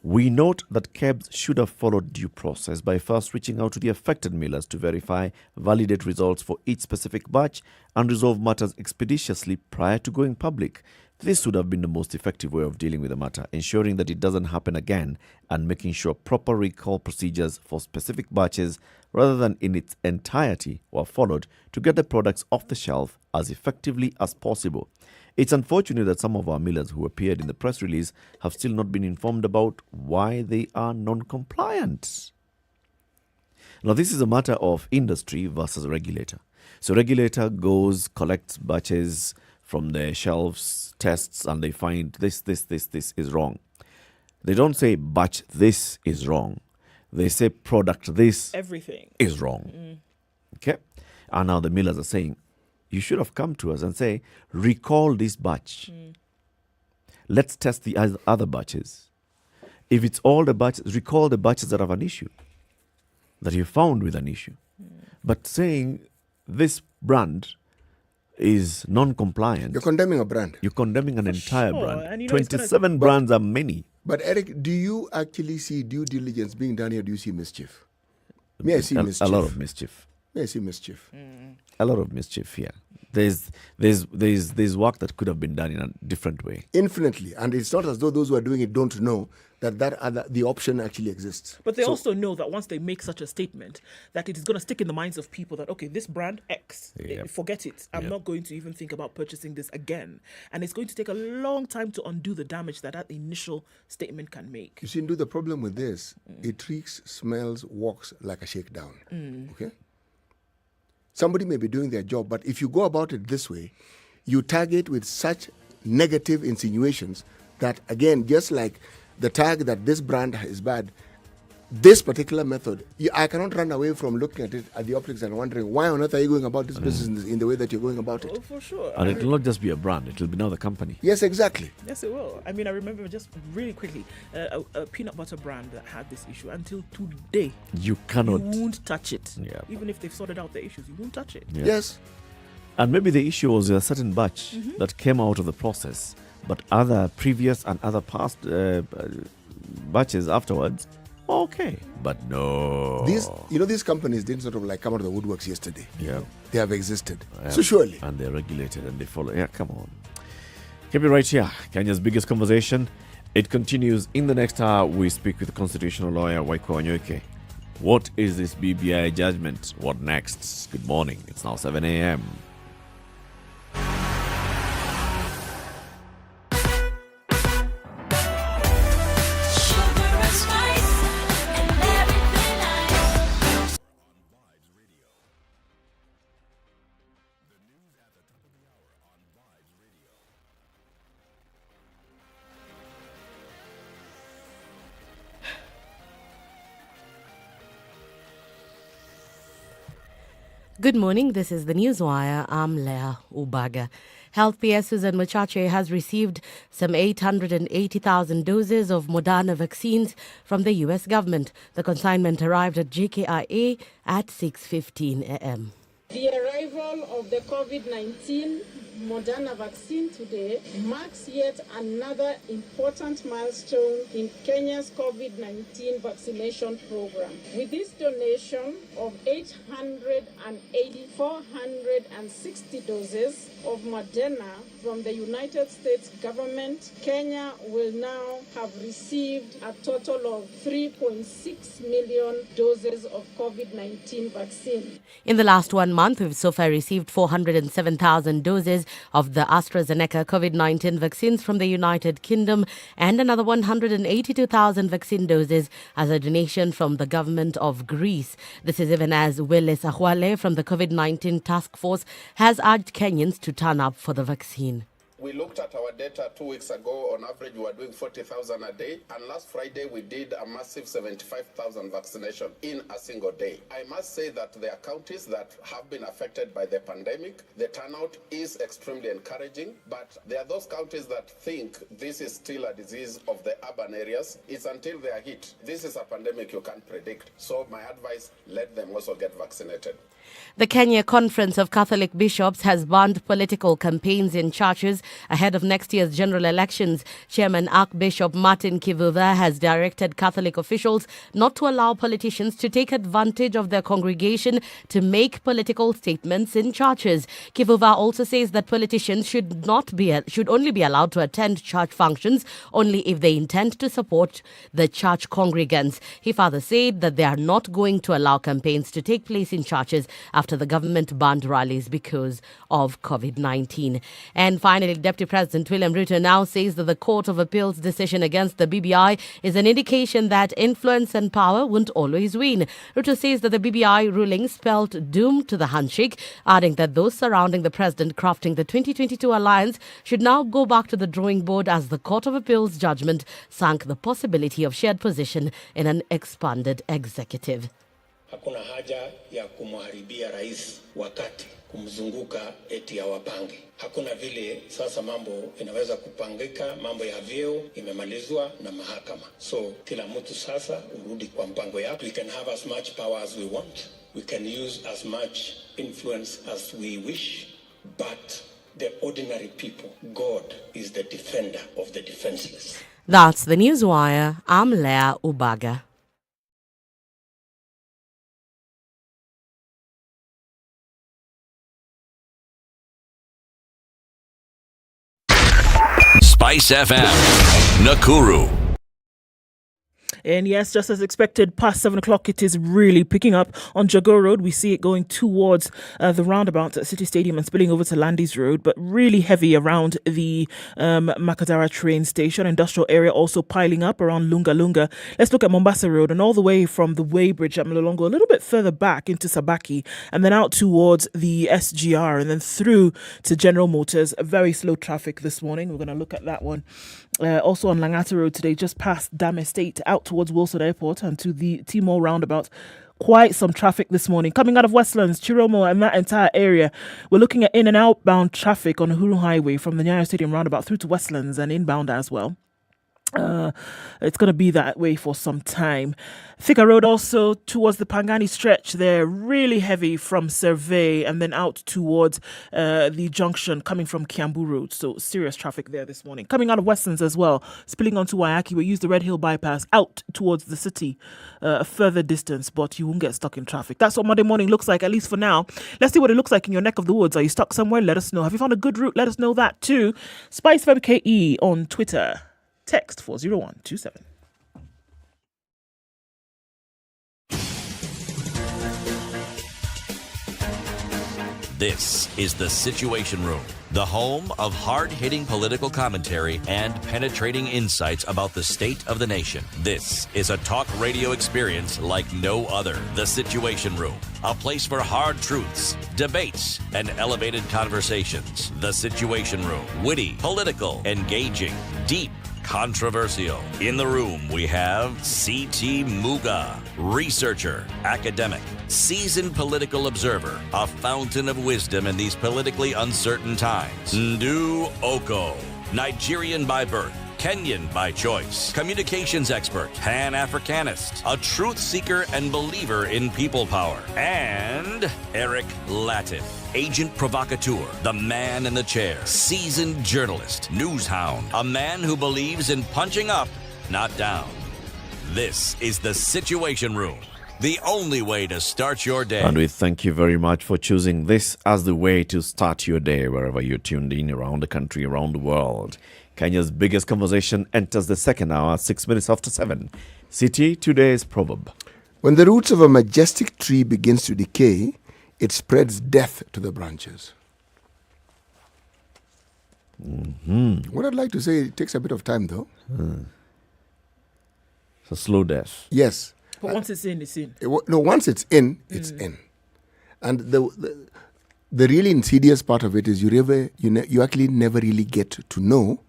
we note that KEBS should have followed due process by first reaching out to the affected millers to verify, validate results for each specific batch, and resolve matters expeditiously prior to going public. This would have been the most effective way of dealing with the matter, ensuring that it doesn't happen again and making sure proper recall procedures for specific batches rather than in its entirety were followed to get the products off the shelf as effectively as possible. It's unfortunate that some of our millers who appeared in the press release have still not been informed about why they are non-compliant. Now, this is a matter of industry versus regulator. So regulator goes, collects batches from the shelves, tests, and they find this is wrong. They don't say batch this is wrong. They say product this everything is wrong. Okay? And now the millers are saying, you should have come to us and say, recall this batch. Let's test the other batches. If it's all the batches, recall the batches that have an issue, that you found with an issue. But saying this brand is non-compliant. You're condemning a brand. You're condemning an entire brand. And 27 brands are many. But Eric, do you actually see due diligence being done here? Do you see mischief? May I see mischief? A lot of mischief. May I see mischief? A lot of mischief here. There's work that could have been done in a different way. Infinitely. And it's not as though those who are doing it don't know that the option actually exists. But they also know that once they make such a statement, that it is going to stick in the minds of people that, okay, this brand X, forget it. I'm not going to even think about purchasing this again. And it's going to take a long time to undo the damage that initial statement can make. You see, the problem with this, it reeks, smells, walks like a shakedown. Okay? Somebody may be doing their job, but if you go about it this way, you target with such negative insinuations that, again, just like the tag that this brand is bad, this particular method, I cannot run away from looking at it at the optics and wondering, why on earth are you going about this business in the way that you're going about it? Oh, for sure. And it will not just be a brand, it will be now the company. Yes, exactly. Yes, it will. I mean, I remember just really quickly, a peanut butter brand that had this issue. Until today, you won't touch it. Yeah. Even if they've sorted out the issues, you won't touch it. Yeah. Yes. And maybe the issue was a certain batch that came out of the process, but other previous and other past batches afterwards Okay, but no. These companies didn't sort of like come out of the woodworks yesterday. Yeah. They have existed. So surely. And they're regulated and they follow. Yeah, come on. Keep it right here. Kenya's biggest conversation. It continues in the next hour. We speak with constitutional lawyer Waiko Wanyoike. What is this BBI judgment? What next? Good morning. It's now 7 a.m. Good morning, this is the Newswire. I'm Leah Ubaga. Health PS Susan Muchache has received some 880,000 doses of Moderna vaccines from the U.S. government. The consignment arrived at JKIA at 6:15 a.m. The arrival of the COVID-19 Moderna vaccine today marks yet another important milestone in Kenya's COVID-19 vaccination program. With this donation of 460 doses of Moderna from the United States government, Kenya will now have received a total of 3.6 million doses of COVID-19 vaccine. In the last 1 month, we've so far received 407,000 doses of the AstraZeneca COVID-19 vaccines from the United Kingdom and another 182,000 vaccine doses as a donation from the government of Greece. This is even as Willis Ahwale from the COVID-19 task force has urged Kenyans to turn up for the vaccine. We looked at our data 2 weeks ago. On average, we were doing 40,000 a day. And last Friday, we did a massive 75,000 vaccination in a single day. I must say that there are counties that have been affected by the pandemic. The turnout is extremely encouraging. But there are those counties that think this is still a disease of the urban areas. It's until they are hit. This is a pandemic you can't predict. So my advice, let them also get vaccinated. The Kenya Conference of Catholic Bishops has banned political campaigns in churches ahead of next year's general elections. Chairman Archbishop Martin Kivuva has directed Catholic officials not to allow politicians to take advantage of their congregation to make political statements in churches. Kivuva also says that politicians should only be allowed to attend church functions only if they intend to support the church congregants. He further said that they are not going to allow campaigns to take place in churches after the government banned rallies because of COVID-19. And finally, Deputy President William Ruto now says that the Court of Appeal's decision against the BBI is an indication that influence and power won't always win. Ruto says that the BBI ruling spelled doom to the handshake, adding that those surrounding the president crafting the 2022 alliance should now go back to the drawing board as the Court of Appeal's judgment sank the possibility of shared position in an expanded executive. Hakuna haja ya kumharibia rais wakati kumzunguka eti ya wapange. Hakuna vile sasa mambo inaweza kupangika, mambo ya vyeo imemalizwa na mahakama. So kila mtu sasa urudi kwa mpango yako. We can have as much power as we want. We can use as much influence as we wish, but the ordinary people, God is the defender of the defenseless. That's the Newswire. I'm Leah Ubaga. SpiceFM, Nakuru. And yes, just as expected, past 7 o'clock, it is really picking up on Jago Road. We see it going towards the roundabout at City Stadium and spilling over to Landis Road, but really heavy around the Makadara train station. Industrial area also piling up around Lunga Lunga. Let's look at Mombasa Road and all the way from the Weybridge at Mlolongo, a little bit further back into Sabaki, and then out towards the SGR and then through to General Motors. Very slow traffic this morning. We're going to look at that one. Also on Langata Road today, just past Dam Estate, out towards Wilson Airport and to the Timor roundabout. Quite some traffic this morning. Coming out of Westlands, Chiromo and that entire area. We're looking at in and outbound traffic on Uhuru Highway from the Nyeri Stadium roundabout through to Westlands and inbound as well. It's going to be that way for some time. Thika Road also towards the Pangani stretch there, really heavy from Survey and then out towards the junction coming from Kiambu Road. So serious traffic there this morning. Coming out of Westlands as well, spilling onto Waiaki, we use the Red Hill bypass out towards the city, a further distance, but you won't get stuck in traffic. That's what Monday morning looks like, at least for now. Let's see what it looks like in your neck of the woods. Are you stuck somewhere? Let us know. Have you found a good route? Let us know that too. SpiceFM KE on Twitter. Text 40127. This is The Situation Room, the home of hard-hitting political commentary and penetrating insights about the state of the nation. This is a talk radio experience like no other. The Situation Room, a place for hard truths, debates, and elevated conversations. The Situation Room, witty, political, engaging, deep, controversial. In the room, we have C.T. Muga, researcher, academic, seasoned political observer, a fountain of wisdom in these politically uncertain times. Ndu Oko, Nigerian by birth, Kenyan by choice, communications expert, Pan-Africanist, a truth seeker and believer in people power, and Eric Latin, agent provocateur, the man in the chair, seasoned journalist, news hound, a man who believes in punching up, not down. This is The Situation Room, the only way to start your day. And we thank you very much for choosing this as the way to start your day wherever you're tuned in around the country, around the world. Kenya's biggest conversation enters the second hour, 6 minutes after 7. City, today's proverb. When the roots of a majestic tree begins to decay, it spreads death to the branches. Mm-hmm. What I'd like to say, it takes a bit of time though. It's a slow death. Yes. But once it's in, it's in. No, once it's in, it's in. And the really insidious part of it is you actually never really get to know.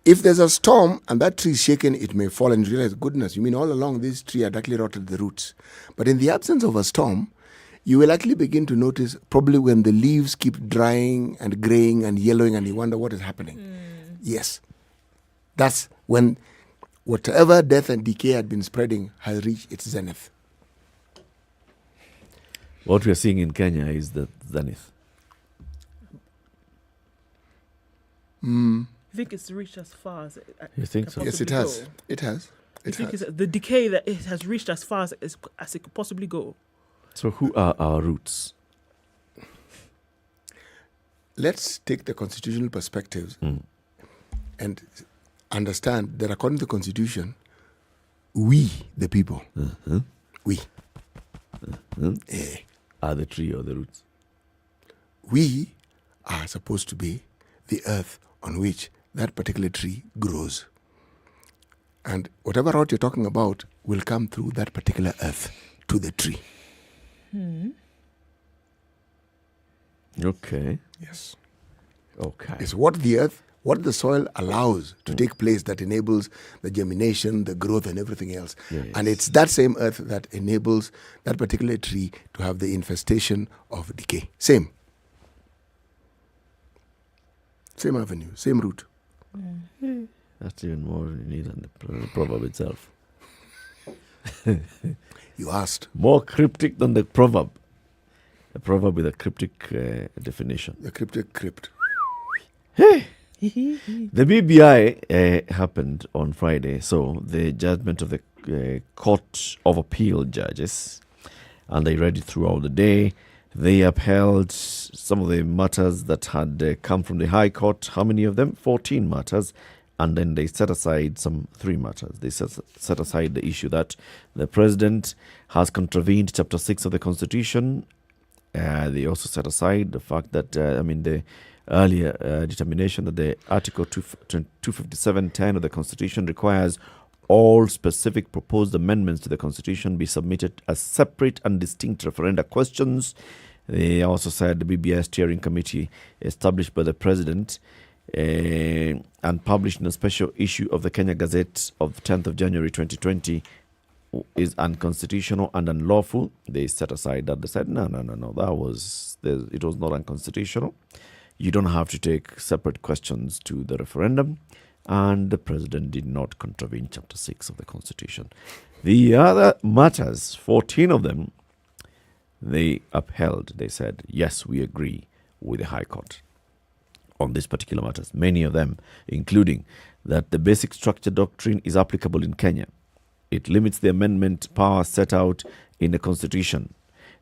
If there's a storm and that tree is shaken, it may fall and you realize, goodness, you mean all along this tree had actually rotted the roots. But in the absence of a storm, you will actually begin to notice probably when the leaves keep drying and graying and yellowing and you wonder what is happening. Yes. That's when whatever death and decay had been spreading has reached its zenith. What we are seeing in Kenya is the zenith. I think it's reached as far as it You think so? Yes, it has. Go. It has. I think it's the decay that it has reached as far as it could possibly go. So who are our roots? Let's take the constitutional perspectives and understand that according to the Constitution, we, the people, we are the tree or the roots. We are supposed to be the earth on which that particular tree grows. And whatever route you're talking about will come through that particular earth to the tree. Okay. Yes. Okay. It's what the soil allows to take place that enables the germination, the growth, and everything else. Yes. And it's that same earth that enables that particular tree to have the infestation of decay. Same avenue, same route. That's even more neat than the proverb itself. You asked. More cryptic than the proverb. A proverb with a cryptic definition. The cryptic crypt. Hey! The BBI happened on Friday, so the judgment of the Court of Appeal judges, and they read it throughout the day. They upheld some of the matters that had come from the High Court. How many of them? 14 matters. And then they set aside 3 matters. They set aside the issue that the president has contravened Chapter 6 of the Constitution. They also set aside the fact that, the earlier determination that the Article 257.10 of the Constitution requires all specific proposed amendments to the Constitution be submitted as separate and distinct referenda questions. They also said the BBI steering committee established by the president and published in a special issue of the Kenya Gazette of 10th of January 2020 is unconstitutional and unlawful. They set aside that. They said, no, it was not unconstitutional. You don't have to take separate questions to the referendum. and the president did not contravene Chapter 6 of the Constitution. The other matters, 14 of them, they upheld. They said, yes, we agree with the High Court on these particular matters. Many of them, including that the basic structure doctrine is applicable in Kenya. It limits the amendment power set out in the Constitution.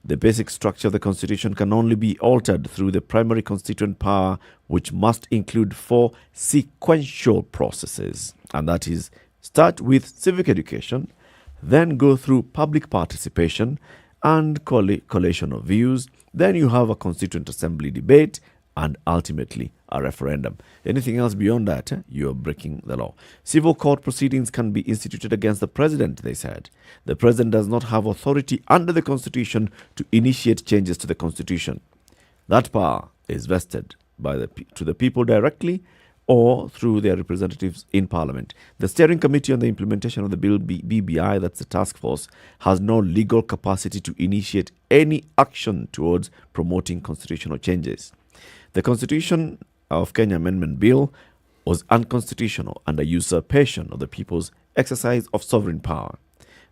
The basic structure of the Constitution can only be altered through the primary constituent power, which must include 4 sequential processes. And that is, start with civic education, then go through public participation and collation of views. Then you have a constituent assembly debate and ultimately a referendum. Anything else beyond that, you are breaking the law. Civil court proceedings can be instituted against the president, they said. The president does not have authority under the Constitution to initiate changes to the Constitution. That power is vested to the people directly or through their representatives in Parliament. The Steering Committee on the Implementation of the Bill, BBI, that's the task force, has no legal capacity to initiate any action towards promoting constitutional changes. The Constitution of Kenya Amendment Bill was unconstitutional and a usurpation of the people's exercise of sovereign power.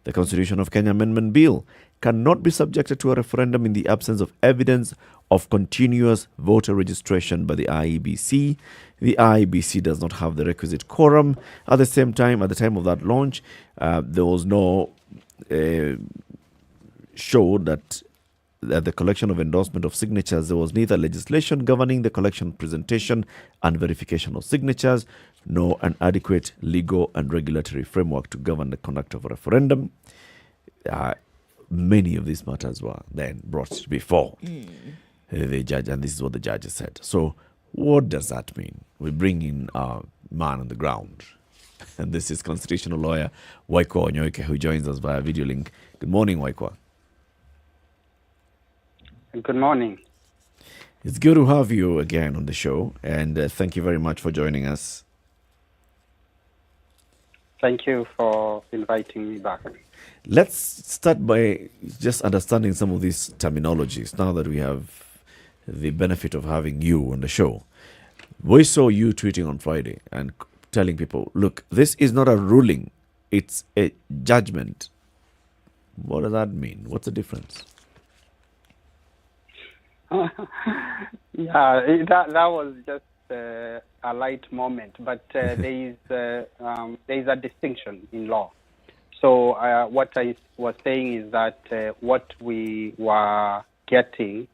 The Constitution of Kenya Amendment Bill cannot be subjected to a referendum in the absence of evidence of continuous voter registration by the IEBC. The IEBC does not have the requisite quorum. At the same time, at the time of that launch, there was no show that the collection of endorsement of signatures, there was neither legislation governing the collection, presentation, and verification of signatures, nor an adequate legal and regulatory framework to govern the conduct of a referendum. Many of these matters were then brought before the judge, and this is what the judge said. So, what does that mean? We bring in a man on the ground, and this is constitutional lawyer Waikwa Onyoike, who joins us via video link. Good morning, Waikwa. Good morning. It's good to have you again on the show, and thank you very much for joining us. Thank you for inviting me back. Let's start by just understanding some of these terminologies now that we have the benefit of having you on the show. We saw you tweeting on Friday and telling people, look, this is not a ruling, it's a judgment. What does that mean? What's the difference? That was just a light moment, but there is a distinction in law. So what I was saying is that what we were getting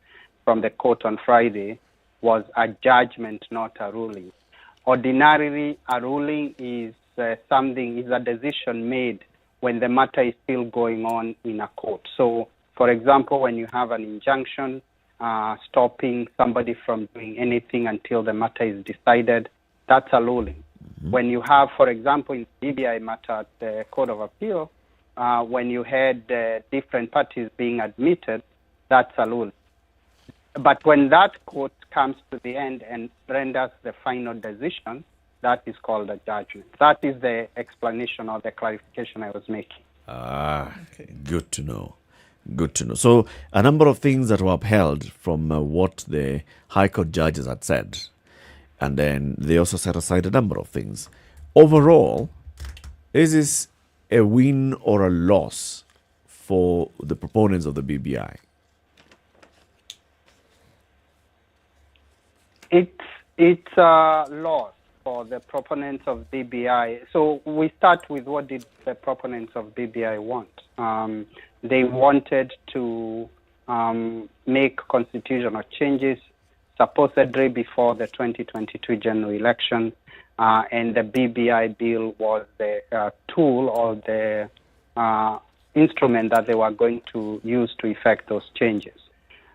from the court on Friday was a judgment, not a ruling. Ordinarily, a ruling is a decision made when the matter is still going on in a court. So, for example, when you have an injunction stopping somebody from doing anything until the matter is decided, that's a ruling. Mm-hmm. When you have, for example, in the BBI matter at the Court of Appeal, when you had different parties being admitted, that's a ruling. But when that court comes to the end and renders the final decision, that is called a judgment. That is the explanation or the clarification I was making. Okay. Good to know. Good to know. So a number of things that were upheld from what the High Court judges had said. And then they also set aside a number of things. Overall, is this a win or a loss for the proponents of the BBI? It's a loss for the proponents of BBI. So we start with what did the proponents of BBI want? They wanted to make constitutional changes supposedly before the 2022 general election, and the BBI bill was the tool or the instrument that they were going to use to effect those changes.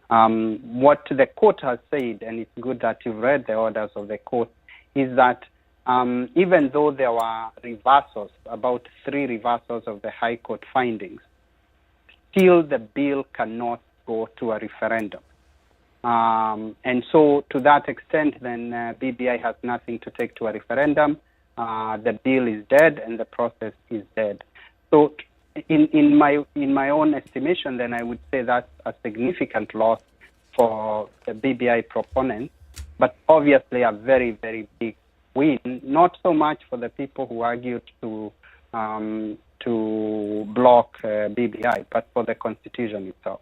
What the court has said, and it's good that you've read the orders of the court, is that even though there were reversals, about 3 reversals of the High Court findings, still the bill cannot go to a referendum. And so to that extent, then BBI has nothing to take to a referendum. The bill is dead and the process is dead. So in my own estimation, then I would say that's a significant loss for the BBI proponents, but obviously a very, very big win, not so much for the people who argued to block BBI, but for the Constitution itself.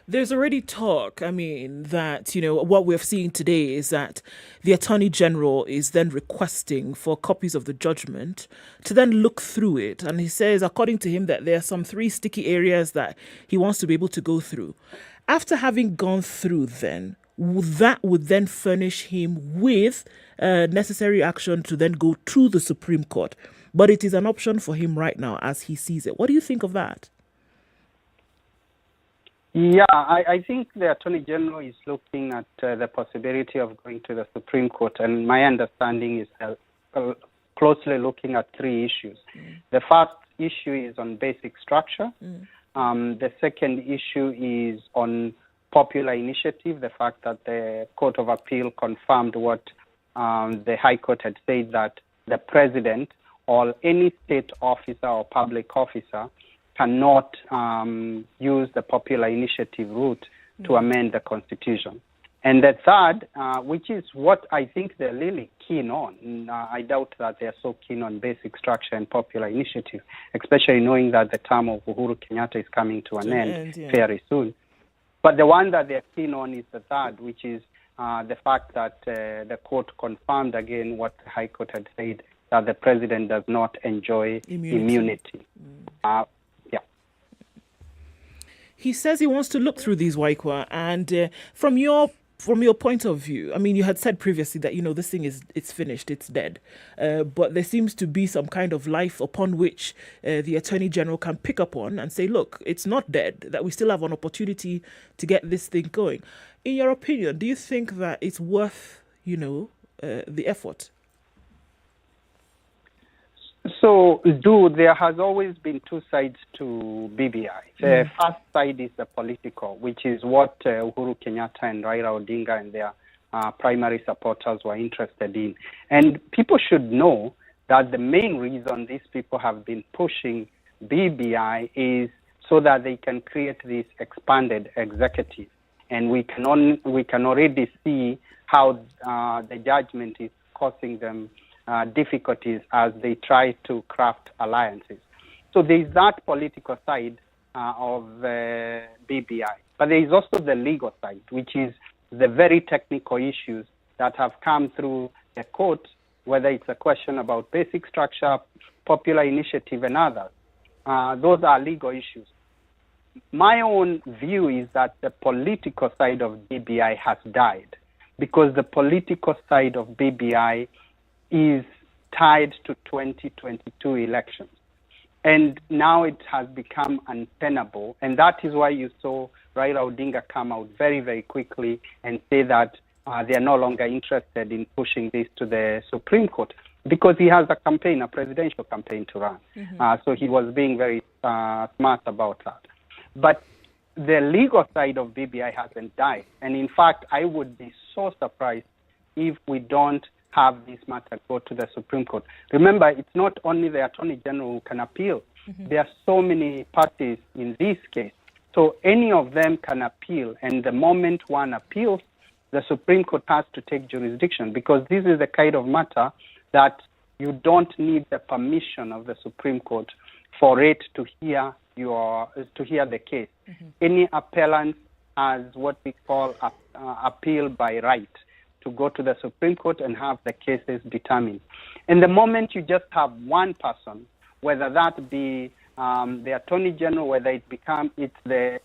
There's already talk, that, what we're seeing today is that the Attorney General is then requesting for copies of the judgment to then look through it. And he says, according to him, that there are some 3 sticky areas that he wants to be able to go through. After having gone through, then, that would then furnish him with necessary action to then go to the Supreme Court. But it is an option for him right now as he sees it. What do you think of that? Yeah, I think the Attorney General is looking at the possibility of going to the Supreme Court, and my understanding is closely looking at 3 issues. The first issue is on basic structure. The second issue is on popular initiative, the fact that the Court of Appeal confirmed what the High Court had said, that the President or any state officer or public officer cannot use the popular initiative route to amend the Constitution. And the third, which is what I think they're really keen on, I doubt that they're so keen on basic structure and popular initiative, especially knowing that the term of Uhuru Kenyatta is coming to an end very soon. But the one that they're keen on is the third, which is the fact that the court confirmed again what the High Court had said, that the President does not enjoy immunity. He says he wants to look through these, Waikwa, and from your point of view, you had said previously that, this thing it's finished, it's dead. But there seems to be some kind of life upon which the Attorney General can pick up on and say, look, it's not dead, that we still have an opportunity to get this thing going. In your opinion, do you think that it's worth, the effort? So, there has always been 2 sides to BBI. The first side is the political, which is what Uhuru Kenyatta and Raila Odinga and their primary supporters were interested in. And people should know that the main reason these people have been pushing BBI is so that they can create this expanded executive. And we can already see how the judgment is causing them difficulties as they try to craft alliances. So there is that political side of BBI. But there is also the legal side, which is the very technical issues that have come through the court, whether it's a question about basic structure, popular initiative, and others. Those are legal issues. My own view is that the political side of BBI has died, because the political side of BBI is tied to 2022 elections. And now it has become untenable. And that is why you saw Raila Odinga come out very, very quickly and say that they are no longer interested in pushing this to the Supreme Court, because he has a presidential campaign to run. So he was being very smart about that. But the legal side of BBI hasn't died. And in fact, I would be so surprised if we don't have this matter go to the Supreme Court. Remember, it's not only the Attorney General who can appeal. There are so many parties in this case. So any of them can appeal. And the moment one appeals, the Supreme Court has to take jurisdiction, because this is the kind of matter that you don't need the permission of the Supreme Court for it to hear the case. Any appellant has what we call appeal by right, to go to the Supreme Court and have the cases determined. And the moment you just have one person, whether that be the Attorney General, whether it's the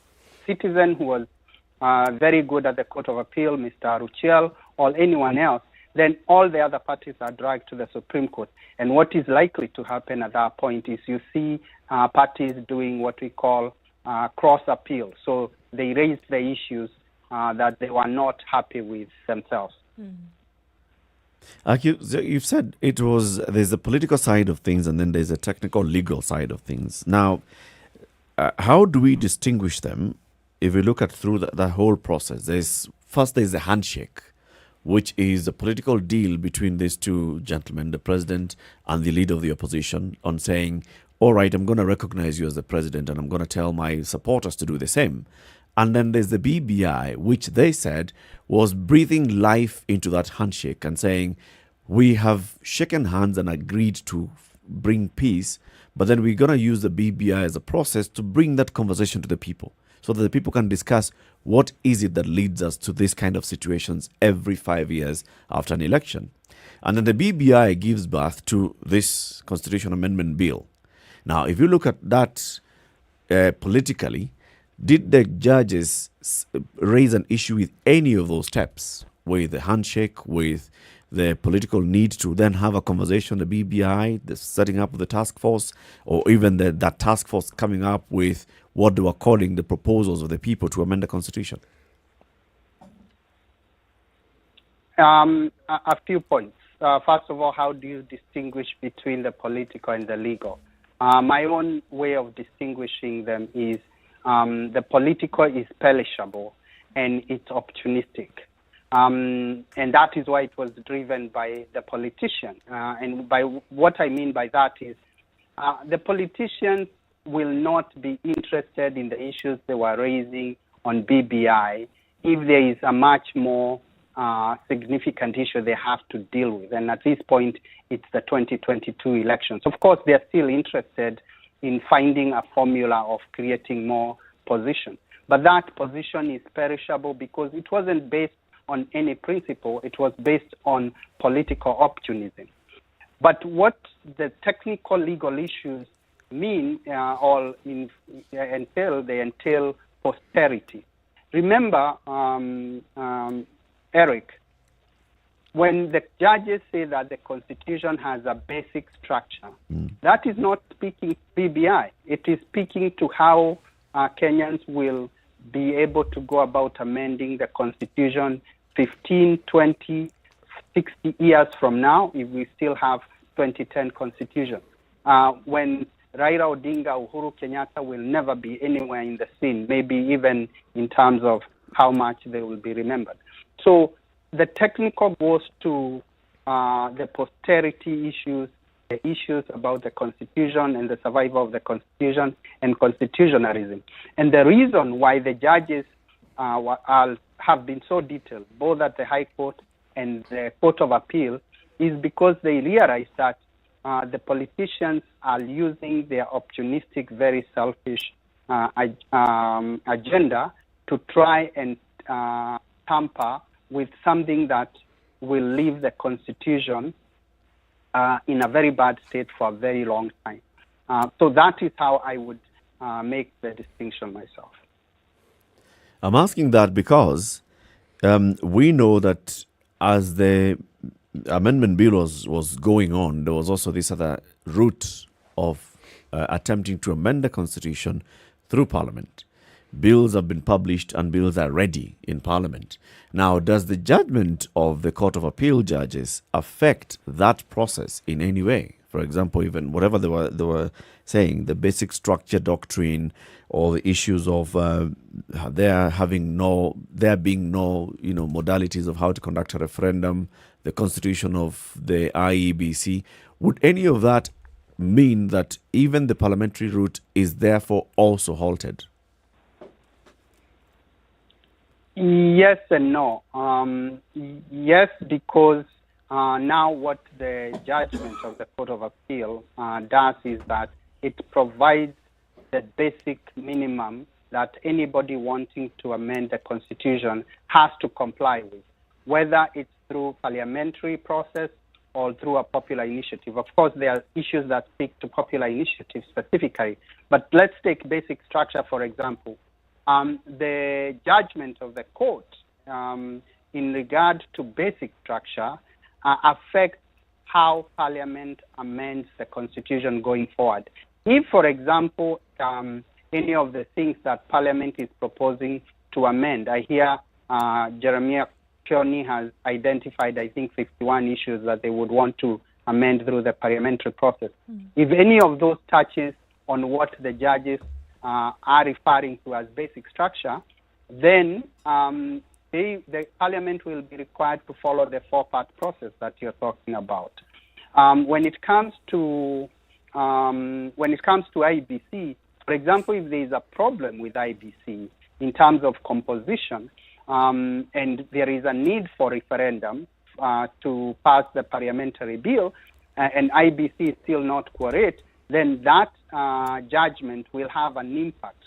citizen who was very good at the Court of Appeal, Mr. Aruchiel, or anyone else, then all the other parties are dragged to the Supreme Court. And what is likely to happen at that point is you see parties doing what we call cross-appeal. So they raise the issues that they were not happy with themselves. You've said there's a political side of things and then there's a technical legal side of things. Now, how do we distinguish them if we look at through the whole process? There's a handshake, which is a political deal between these 2 gentlemen, the president and the leader of the opposition, on saying, all right, I'm going to recognize you as the president and I'm going to tell my supporters to do the same. And then there's the BBI, which they said was breathing life into that handshake and saying, we have shaken hands and agreed to bring peace, but then we're going to use the BBI as a process to bring that conversation to the people so that the people can discuss what is it that leads us to this kind of situations every 5 years after an election. And then the BBI gives birth to this Constitution Amendment Bill. Now, if you look at that politically, did the judges raise an issue with any of those steps, with the handshake, with the political need to then have a conversation, the BBI, the setting up of the task force, or even that task force coming up with what they were calling the proposals of the people to amend the Constitution? A few points. First of all, how do you distinguish between the political and the legal? My own way of distinguishing them is the political is perishable and it's opportunistic. And that is why it was driven by the politician. And by what I mean by that is the politicians will not be interested in the issues they were raising on BBI if there is a much more significant issue they have to deal with. And at this point, it's the 2022 elections. Of course, they're still interested in finding a formula of creating more position. But that position is perishable because it wasn't based on any principle. It was based on political opportunism. But what the technical legal issues mean they entail posterity. Remember, Eric, when the judges say that the Constitution has a basic structure, that is not speaking BBI. It is speaking to how Kenyans will be able to go about amending the Constitution 15, 20, 60 years from now if we still have 2010 Constitution. When Raila Odinga, Uhuru Kenyatta will never be anywhere in the scene, maybe even in terms of how much they will be remembered. So the technical goes to the posterity issues, the issues about the Constitution and the survival of the Constitution and constitutionalism. And the reason why the judges have been so detailed, both at the High Court and the Court of Appeal, is because they realize that the politicians are using their opportunistic, very selfish agenda to try and tamper with something that will leave the Constitution in a very bad state for a very long time. So that is how I would make the distinction myself. I'm asking that because we know that as the amendment bill was going on, there was also this other route of attempting to amend the Constitution through Parliament. Bills have been published and bills are ready in Parliament. Now, does the judgment of the Court of Appeal judges affect that process in any way? For example, even whatever they were saying, the basic structure doctrine, or the issues of there being no modalities of how to conduct a referendum, the constitution of the IEBC, would any of that mean that even the parliamentary route is therefore also halted? Yes and no. Yes, because now what the judgment of the Court of Appeal does is that it provides the basic minimum that anybody wanting to amend the Constitution has to comply with, whether it's through parliamentary process or through a popular initiative. Of course, there are issues that speak to popular initiative specifically, but let's take basic structure, for example. The judgment of the court in regard to basic structure affects how Parliament amends the Constitution going forward. If, for example, any of the things that Parliament is proposing to amend, I hear Jeremiah Kioni has identified, I think, 51 issues that they would want to amend through the parliamentary process. If any of those touches on what the judges are referring to as basic structure, then the Parliament will be required to follow the four-part process that you're talking about. When it comes to IEBC, for example, if there is a problem with IEBC in terms of composition, and there is a need for referendum to pass the parliamentary bill, and IBC is still not quorate, then that judgment will have an impact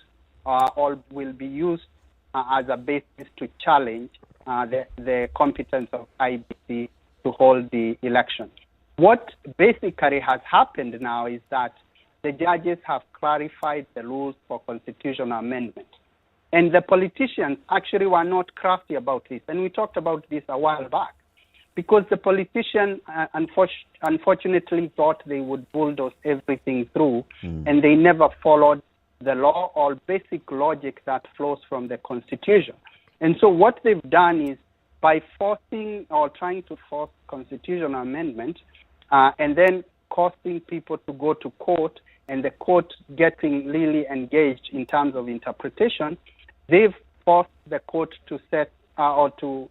or will be used as a basis to challenge the competence of IBC to hold the election. What basically has happened now is that the judges have clarified the rules for constitutional amendment. And the politicians actually were not crafty about this. And we talked about this a while back. Because the politicians unfortunately thought they would bulldoze everything through, and they never followed the law or basic logic that flows from the Constitution. And so what they've done is, by forcing or trying to force constitutional amendment, and then causing people to go to court, and the court getting really engaged in terms of interpretation, they've forced the court to set or to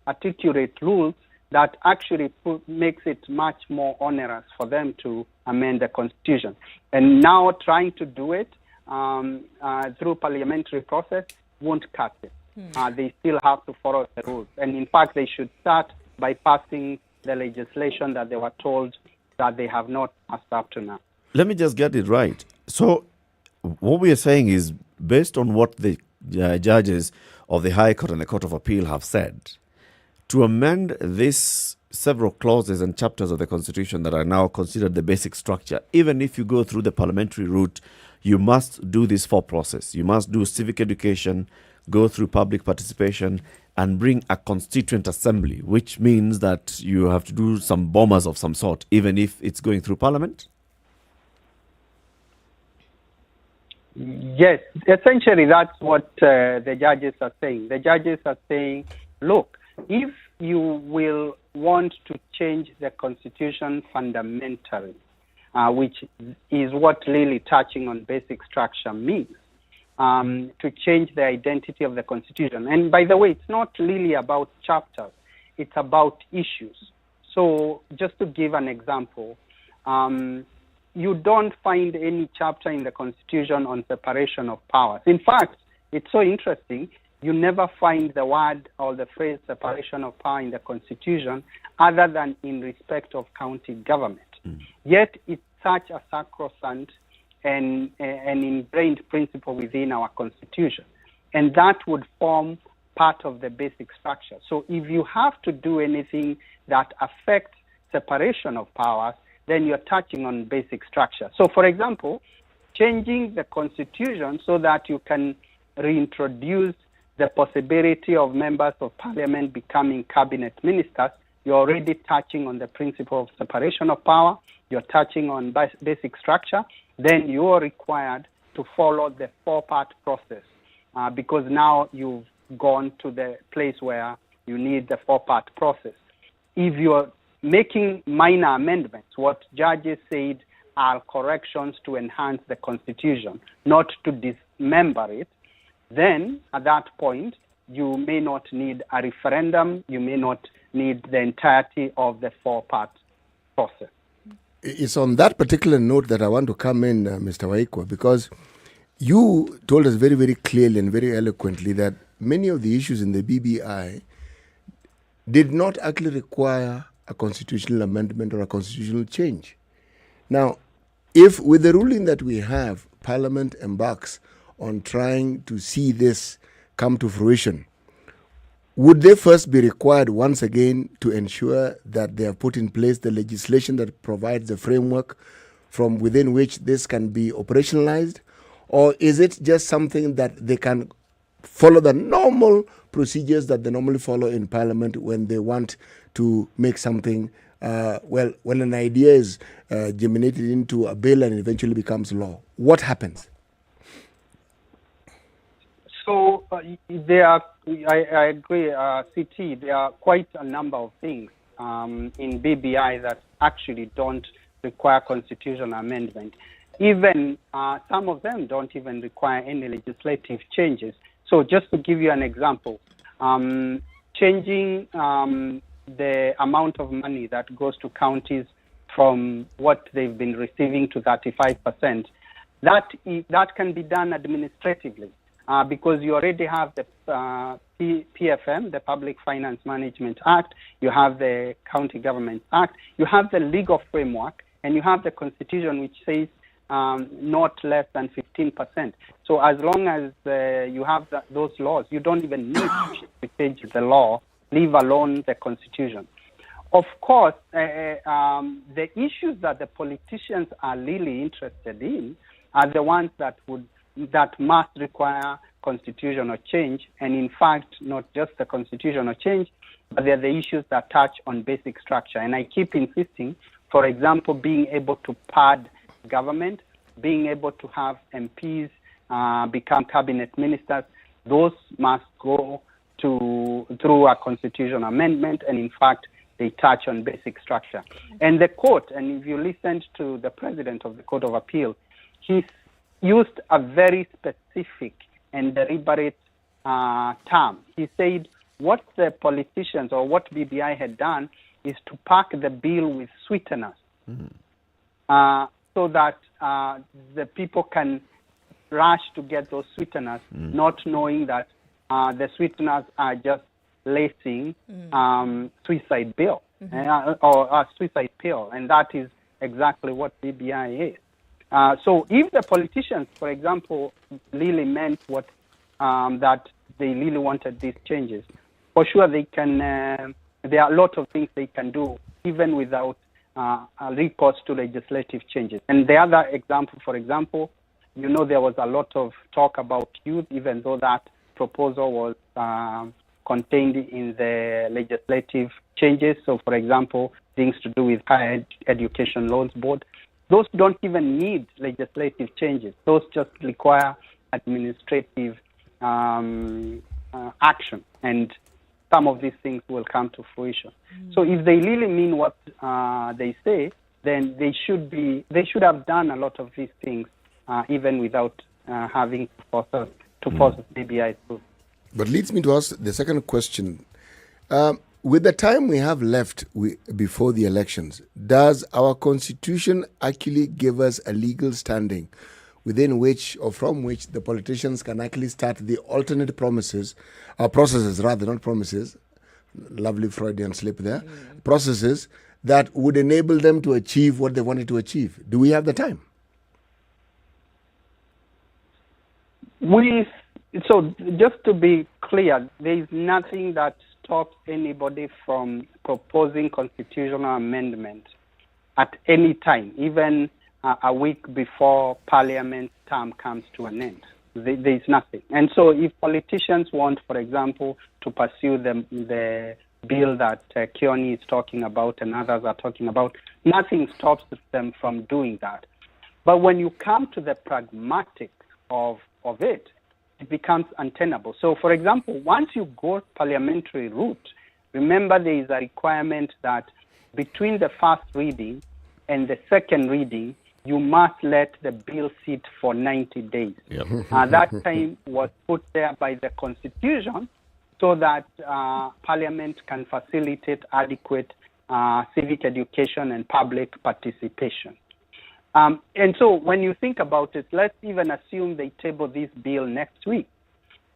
articulate rules that actually makes it much more onerous for them to amend the Constitution. And now trying to do it through parliamentary process won't cut it. They still have to follow the rules. And in fact, they should start by passing the legislation that they were told that they have not passed up to now. Let me just get it right. So what we are saying is, based on what the judges of the High Court and the Court of Appeal have said, to amend these several clauses and chapters of the Constitution that are now considered the basic structure, even if you go through the parliamentary route, you must do this full process. You must do civic education, go through public participation, and bring a constituent assembly, which means that you have to do some bombers of some sort, even if it's going through Parliament? Yes, essentially that's what the judges are saying. The judges are saying, look, if you will want to change the Constitution fundamentally, which is what really touching on basic structure means, to change the identity of the Constitution. And by the way, it's not really about chapters, it's about issues. So just to give an example, you don't find any chapter in the Constitution on separation of powers. In fact, it's so interesting, you never find the word or the phrase separation of power in the Constitution other than in respect of county government. Yet it's such a sacrosanct and an ingrained principle within our Constitution. And that would form part of the basic structure. So if you have to do anything that affects separation of powers, then you're touching on basic structure. So for example, changing the Constitution so that you can reintroduce the possibility of members of parliament becoming cabinet ministers, you're already touching on the principle of separation of power, you're touching on basic structure, then you are required to follow the four-part process because now you've gone to the place where you need the four-part process. If you're making minor amendments, what judges said are corrections to enhance the Constitution, not to dismember it, then at that point, you may not need a referendum, you may not need the entirety of the four-part process. It's on that particular note that I want to come in, Mr. Waikwa, because you told us very, very clearly and very eloquently that many of the issues in the BBI did not actually require a constitutional amendment or a constitutional change. Now, if with the ruling that we have, Parliament embarks on trying to see this come to fruition, would they first be required once again to ensure that they have put in place the legislation that provides the framework from within which this can be operationalized? Or is it just something that they can follow the normal procedures that they normally follow in Parliament when they want to make something, when an idea is germinated into a bill and eventually becomes law? What happens? So there are, I agree, CT, there are quite a number of things in BBI that actually don't require constitutional amendment. Even some of them don't even require any legislative changes. So just to give you an example, changing the amount of money that goes to counties from what they've been receiving to 35%, that can be done administratively. because you already have the PFM, the Public Finance Management Act, you have the County Government Act, you have the legal framework, and you have the Constitution, which says not less than 15%. So as long as you have those laws, you don't even need to change the law, leave alone the Constitution. Of course, the issues that the politicians are really interested in are the ones that must require constitutional change, and in fact, not just the constitutional change, but they're the issues that touch on basic structure. And I keep insisting, for example, being able to pad government, being able to have MPs become cabinet ministers, those must go through a constitutional amendment, and in fact, they touch on basic structure. And the court, and if you listened to the president of the Court of Appeal, he used a very specific and deliberate term. He said what the politicians or what BBI had done is to pack the bill with sweeteners so that the people can rush to get those sweeteners, not knowing that the sweeteners are just lacing suicide bill or a suicide pill, and that is exactly what BBI is. So if the politicians, for example, really meant what that they really wanted these changes, for sure they can. There are a lot of things they can do even without a recourse to legislative changes. And the other example, for example, there was a lot of talk about youth, even though that proposal was contained in the legislative changes. So, for example, things to do with Higher Education Loans Board, those don't even need legislative changes. Those just require administrative action, and some of these things will come to fruition. So if they really mean what they say, then they should have done a lot of these things even without having to force BBI through. But leads me to ask the second question. With the time we have left before the elections, does our constitution actually give us a legal standing within which or from which the politicians can actually start the alternate processes, rather, not promises, lovely Freudian slip there, processes that would enable them to achieve what they wanted to achieve? Do we have the time? So just to be clear, there is nothing that stops anybody from proposing constitutional amendment at any time, even a week before Parliament's term comes to an end. There is nothing. And so if politicians want, for example, to pursue the bill that Kioni is talking about and others are talking about, nothing stops them from doing that. But when you come to the pragmatic of it, it becomes untenable. So, for example, once you go parliamentary route, remember there is a requirement that between the first reading and the second reading, you must let the bill sit for 90 days. That time was put there by the Constitution so that Parliament can facilitate adequate civic education and public participation. And so when you think about it, let's even assume they table this bill next week.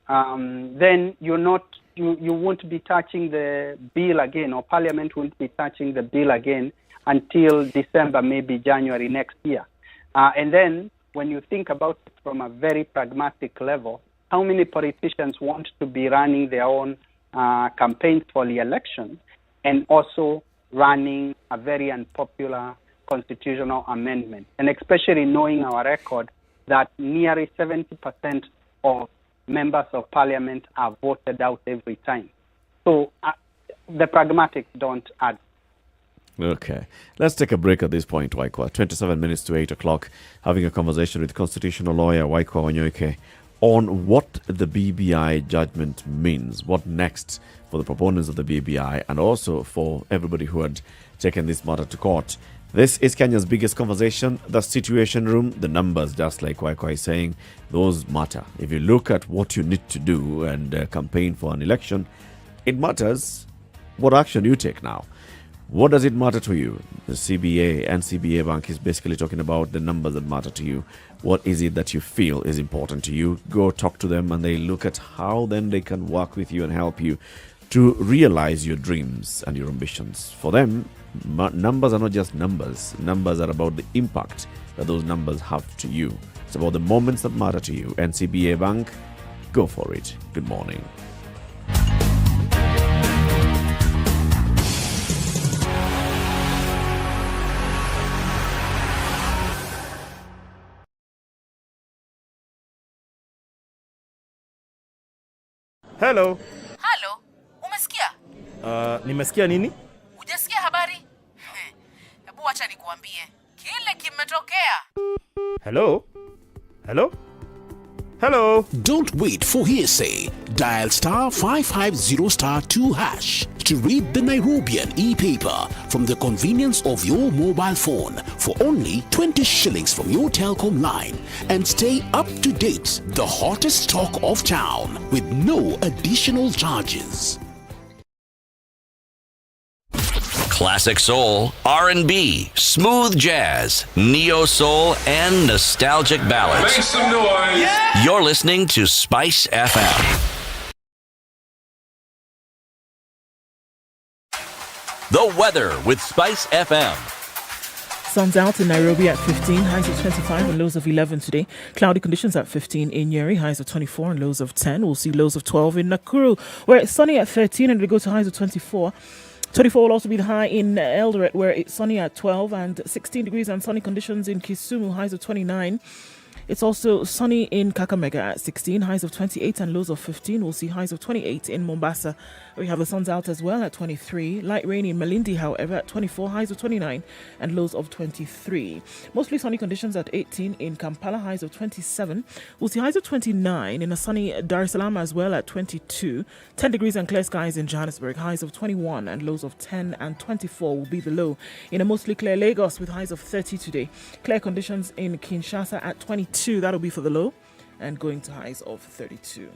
Then you won't be touching the bill again, or Parliament won't be touching the bill again until December, maybe January next year. And then when you think about it from a very pragmatic level, how many politicians want to be running their own campaigns for the election and also running a very unpopular constitutional amendment? And especially knowing our record that nearly 70% of members of Parliament are voted out every time. So the pragmatics don't add. Okay. Let's take a break at this point, Waikwa. 27 minutes to 8 o'clock, having a conversation with constitutional lawyer Waikwa Onyoike on what the BBI judgment means, what next for the proponents of the BBI, and also for everybody who had taken this matter to court. This is Kenya's biggest conversation, the Situation Room. The numbers, just like Waikwa is saying, those matter. If you look at what you need to do and campaign for an election, it matters what action you take now. What does it matter to you? The CBA and CBA Bank is basically talking about the numbers that matter to you. What is it that you feel is important to you? Go talk to them and they look at how then they can work with you and help you to realize your dreams and your ambitions. For them, numbers are not just numbers. Numbers are about the impact that those numbers have to you. It's about the moments that matter to you. NCBA Bank, go for it. Good morning. Hello. Halo, umesikia? Nimesikia nini? Hujasikia habari? Hebu acha nikuambie. Kile kimetokea. Hello? Hello? Hello? Don't wait for hearsay. Dial *550*2# to read the Nairobian e-paper from the convenience of your mobile phone for only 20 shillings from your telecom line and stay up to date. The hottest talk of town with no additional charges. Classic soul, R&B, smooth jazz, neo soul, and nostalgic ballads. Make some noise. Yeah. You're listening to Spice FM. The weather with Spice FM. Sun's out in Nairobi at 15, highs of 25 and lows of 11 today. Cloudy conditions at 15 in Nyeri, highs of 24 and lows of 10. We'll see lows of 12 in Nakuru, where it's sunny at 13 and we go to highs of 24. 24 will also be the high in Eldoret, where it's sunny at 12 and 16 degrees and sunny conditions in Kisumu, highs of 29. It's also sunny in Kakamega at 16, highs of 28 and lows of 15. We'll see highs of 28 in Mombasa. We have the sun's out as well at 23. Light rain in Malindi, however, at 24, highs of 29 and lows of 23. Mostly sunny conditions at 18 in Kampala, highs of 27. We'll see highs of 29 in a sunny Dar es Salaam as well at 22. 10 degrees and clear skies in Johannesburg, highs of 21 and lows of 10 and 24 will be the low. In a mostly clear Lagos with highs of 30 today. Clear conditions in Kinshasa at 22. That'll be for the low and going to highs of 32.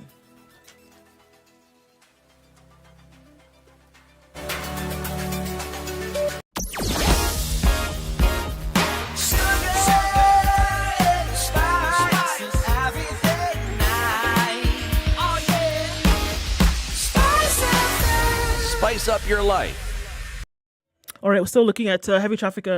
Spice up your life. All right, we're still looking at heavy traffic.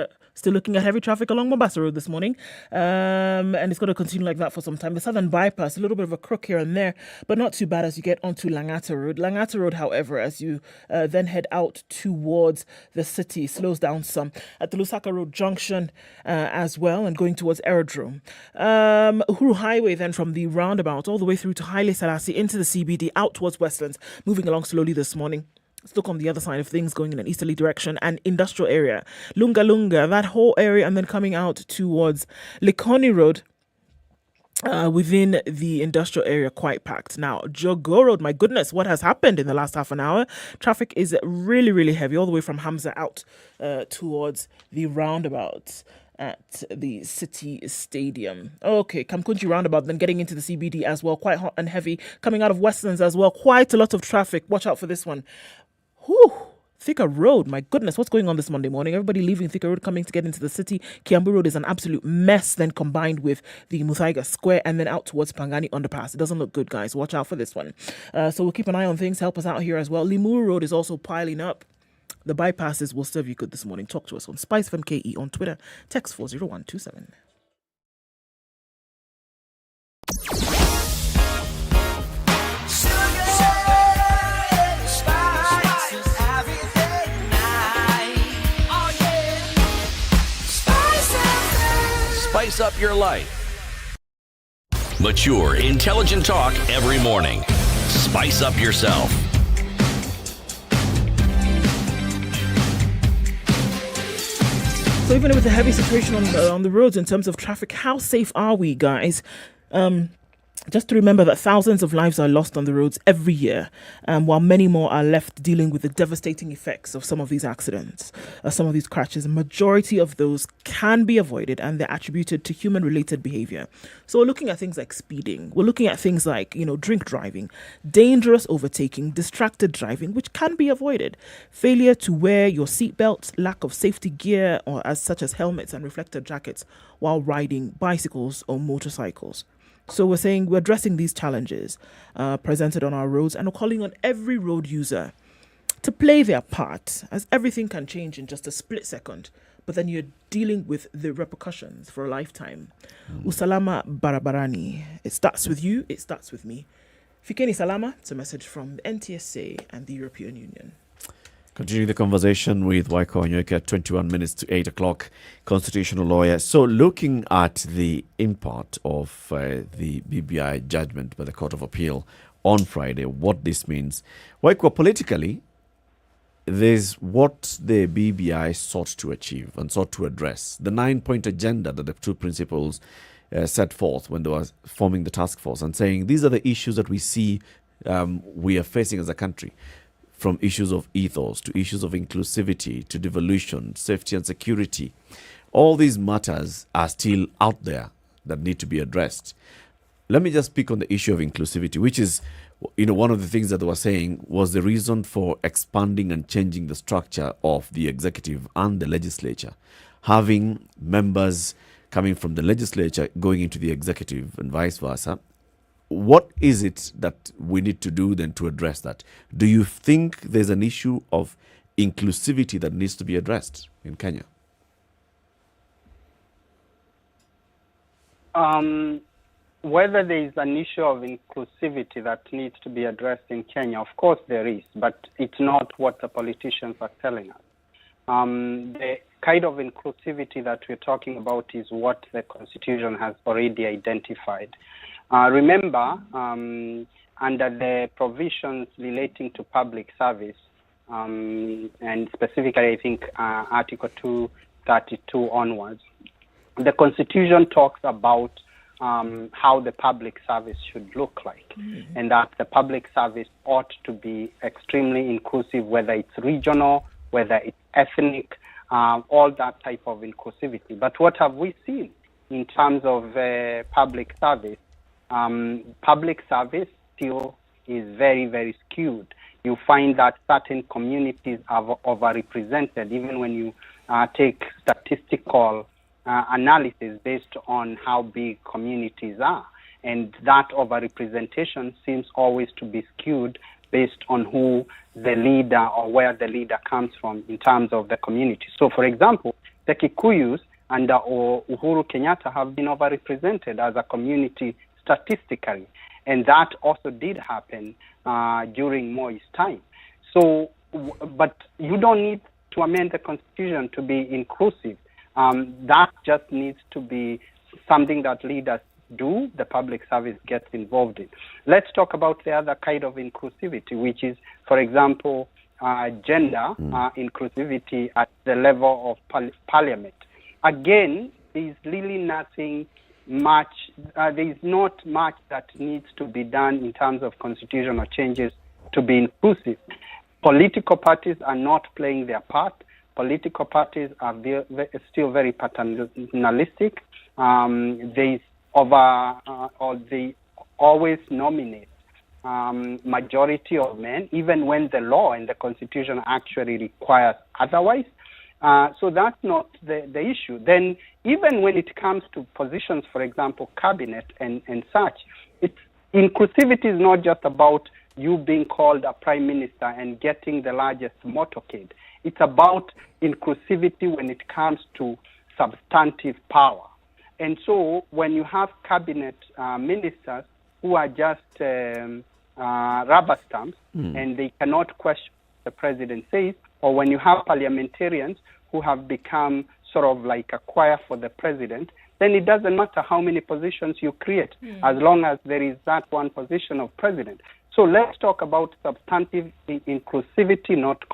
Heavy traffic along Mombasa Road this morning, and it's going to continue like that for some time. The Southern Bypass, a little bit of a crook here and there, but not too bad as you get onto Langata Road. Langata Road, however, as you then head out towards the city, slows down some at the Lusaka Road Junction as well, and going towards Aerodrome. Uhuru Highway then from the roundabout all the way through to Haile Selassie into the CBD, out towards Westlands, moving along slowly this morning. Let's look on the other side of things, going in an easterly direction and industrial area. Lunga Lunga, that whole area, and then coming out towards Likoni Road. Within the industrial area, quite packed. Now, Jogo Road, my goodness, what has happened in the last half an hour? Traffic is really, really heavy, all the way from Hamza out towards the roundabout at the City Stadium. Okay, Kamkunji roundabout, then getting into the CBD as well, quite hot and heavy. Coming out of Westlands as well, quite a lot of traffic. Watch out for this one. Whew. Thika Road, my goodness, what's going on this Monday morning? Everybody leaving Thika Road, coming to get into the city. Kiambu Road is an absolute mess, then combined with the Muthui Square and then out towards Pangani Underpass. It doesn't look good, guys. Watch out for this one. So we'll keep an eye on things. Help us out here as well. Limuru Road is also piling up. The bypasses will serve you good this morning. Talk to us on SpiceFM KE on Twitter. Text 40127. Spice up your life. Mature, intelligent talk every morning. Spice up yourself. So even with the heavy situation on the roads in terms of traffic, how safe are we, guys? Just to remember that thousands of lives are lost on the roads every year, while many more are left dealing with the devastating effects of some of these accidents, some of these crashes. A majority of those can be avoided, and they're attributed to human-related behavior. So we're looking at things like speeding. We're looking at things like, drink driving, dangerous overtaking, distracted driving, which can be avoided, failure to wear your seatbelt, lack of safety gear, such as helmets and reflector jackets while riding bicycles or motorcycles. So we're saying we're addressing these challenges presented on our roads, and we're calling on every road user to play their part, as everything can change in just a split second, but then you're dealing with the repercussions for a lifetime. Usalama barabarani. It starts with you, it starts with me. Fikeni salama, it's a message from the NTSA and the European Union. Continuing the conversation with Waiko Onyoike, 21 minutes to 8 o'clock, constitutional lawyer. So looking at the import of the BBI judgment by the Court of Appeal on Friday, what this means. Waiko, politically, there's what the BBI sought to achieve and sought to address. The 9-point agenda that the two principals set forth when they were forming the task force and saying these are the issues that we see we are facing as a country. From issues of ethos to issues of inclusivity to devolution, safety and security. All these matters are still out there that need to be addressed. Let me just speak on the issue of inclusivity, which is, one of the things that they were saying was the reason for expanding and changing the structure of the executive and the legislature. Having members coming from the legislature going into the executive and vice versa. What is it that we need to do then to address that? Do you think there's an issue of inclusivity that needs to be addressed in Kenya? Whether there is an issue of inclusivity that needs to be addressed in Kenya, of course there is, but it's not what the politicians are telling us. The kind of inclusivity that we're talking about is what the Constitution has already identified. Remember, under the provisions relating to public service, and specifically I think Article 232 onwards, the Constitution talks about how the public service should look like, and that the public service ought to be extremely inclusive, whether it's regional, whether it's ethnic, all that type of inclusivity. But what have we seen in terms of public service? Public service still is very, very skewed. You find that certain communities are overrepresented, even when you take statistical analysis based on how big communities are. And that overrepresentation seems always to be skewed based on who the leader or where the leader comes from in terms of the community. So, for example, the Kikuyus under Uhuru Kenyatta have been overrepresented as a community statistically, and that also did happen during Moi's time. So, but you don't need to amend the Constitution to be inclusive. That just needs to be something that leaders do, the public service gets involved in. Let's talk about the other kind of inclusivity, which is, for example, gender inclusivity at the level of Parliament. Again, there's really nothing much, there is not much that needs to be done in terms of constitutional changes to be inclusive. Political parties are not playing their part. Political parties are still very paternalistic. They always nominate majority of men, even when the law and the Constitution actually requires otherwise. So that's not the issue. Then even when it comes to positions, for example, cabinet and such, inclusivity is not just about you being called a prime minister and getting the largest motorcade. It's about inclusivity when it comes to substantive power. And so when you have cabinet ministers who are just rubber stamps and they cannot question what the president says, or when you have parliamentarians who have become sort of like a choir for the president, then it doesn't matter how many positions you create, as long as there is that one position of president. So let's talk about substantive inclusivity, not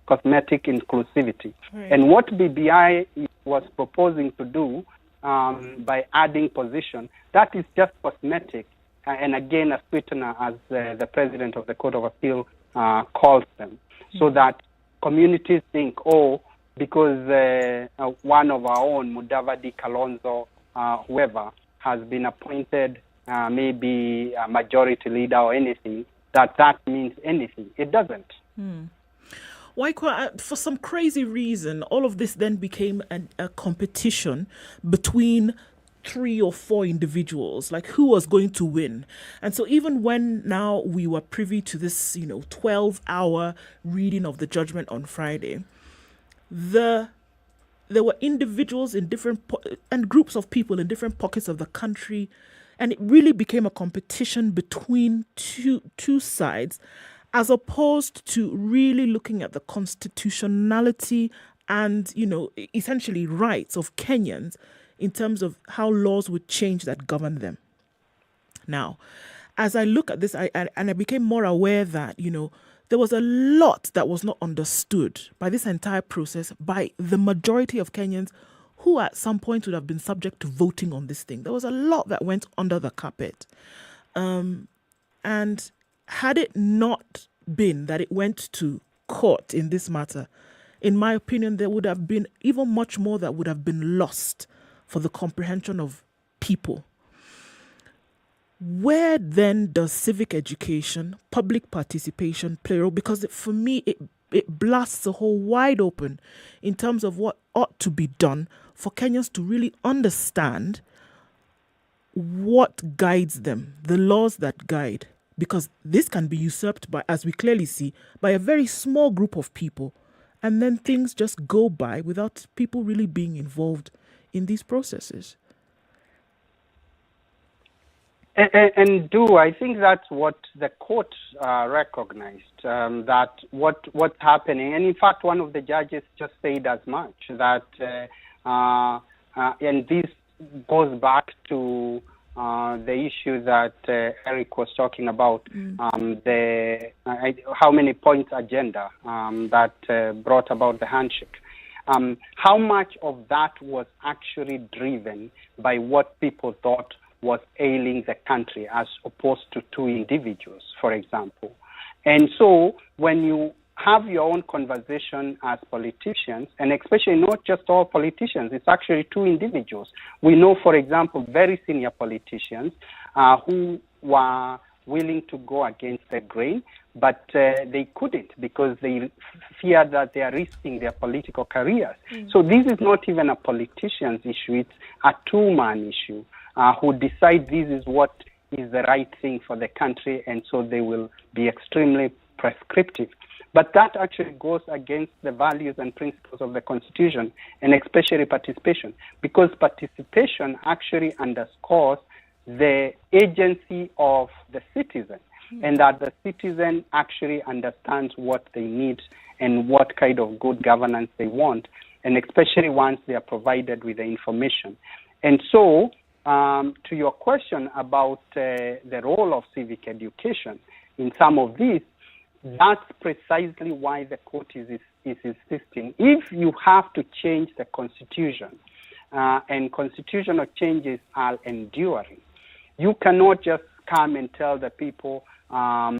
cosmetic inclusivity. Right. And what BBI was proposing to do by adding position, that is just cosmetic and again a sweetener, as the president of the Court of Appeal calls them, so that communities think, oh, because one of our own, Mudavadi, Kalonzo, whoever, has been appointed maybe a majority leader or anything, that means anything. It doesn't. Why, for some crazy reason, all of this then became a competition between 3 or 4 individuals, like who was going to win. And so even when now we were privy to this, 12-hour reading of the judgment on Friday, there were individuals in different and groups of people in different pockets of the country, and it really became a competition between two sides, as opposed to really looking at the constitutionality and, essentially rights of Kenyans in terms of how laws would change that govern them. Now, as I look at this, I became more aware that, there was a lot that was not understood by this entire process by the majority of Kenyans who at some point would have been subject to voting on this thing. There was a lot that went under the carpet. And had it not been that it went to court in this matter, in my opinion, there would have been even much more that would have been lost for the comprehension of people. Where then does civic education, public participation play a role? Because for me, it blasts a hole wide open in terms of what ought to be done for Kenyans to really understand what guides them, the laws that guide. Because this can be usurped by, as we clearly see, by a very small group of people. And then things just go by without people really being involved in these processes. And I think that's what the court recognized, that what's happening. And in fact, one of the judges just said as much, that, and this goes back to the issue that Eric was talking about, the how many points agenda that brought about the handshake. How much of that was actually driven by what people thought was ailing the country as opposed to 2 individuals, for example. And so when you have your own conversation as politicians, and especially not just all politicians, it's actually 2 individuals. We know, for example, very senior politicians who were willing to go against the grain, but they couldn't because they feared that they are risking their political careers. So this is not even a politician's issue, it's a 2-man issue. Who decide this is what is the right thing for the country, and so they will be extremely prescriptive. But that actually goes against the values and principles of the Constitution, and especially participation, because participation actually underscores the agency of the citizen, and that the citizen actually understands what they need and what kind of good governance they want, and especially once they are provided with the information. And so, to your question about the role of civic education in some of these, that's precisely why the court is insisting. If you have to change the Constitution, and constitutional changes are enduring, you cannot just come and tell the people,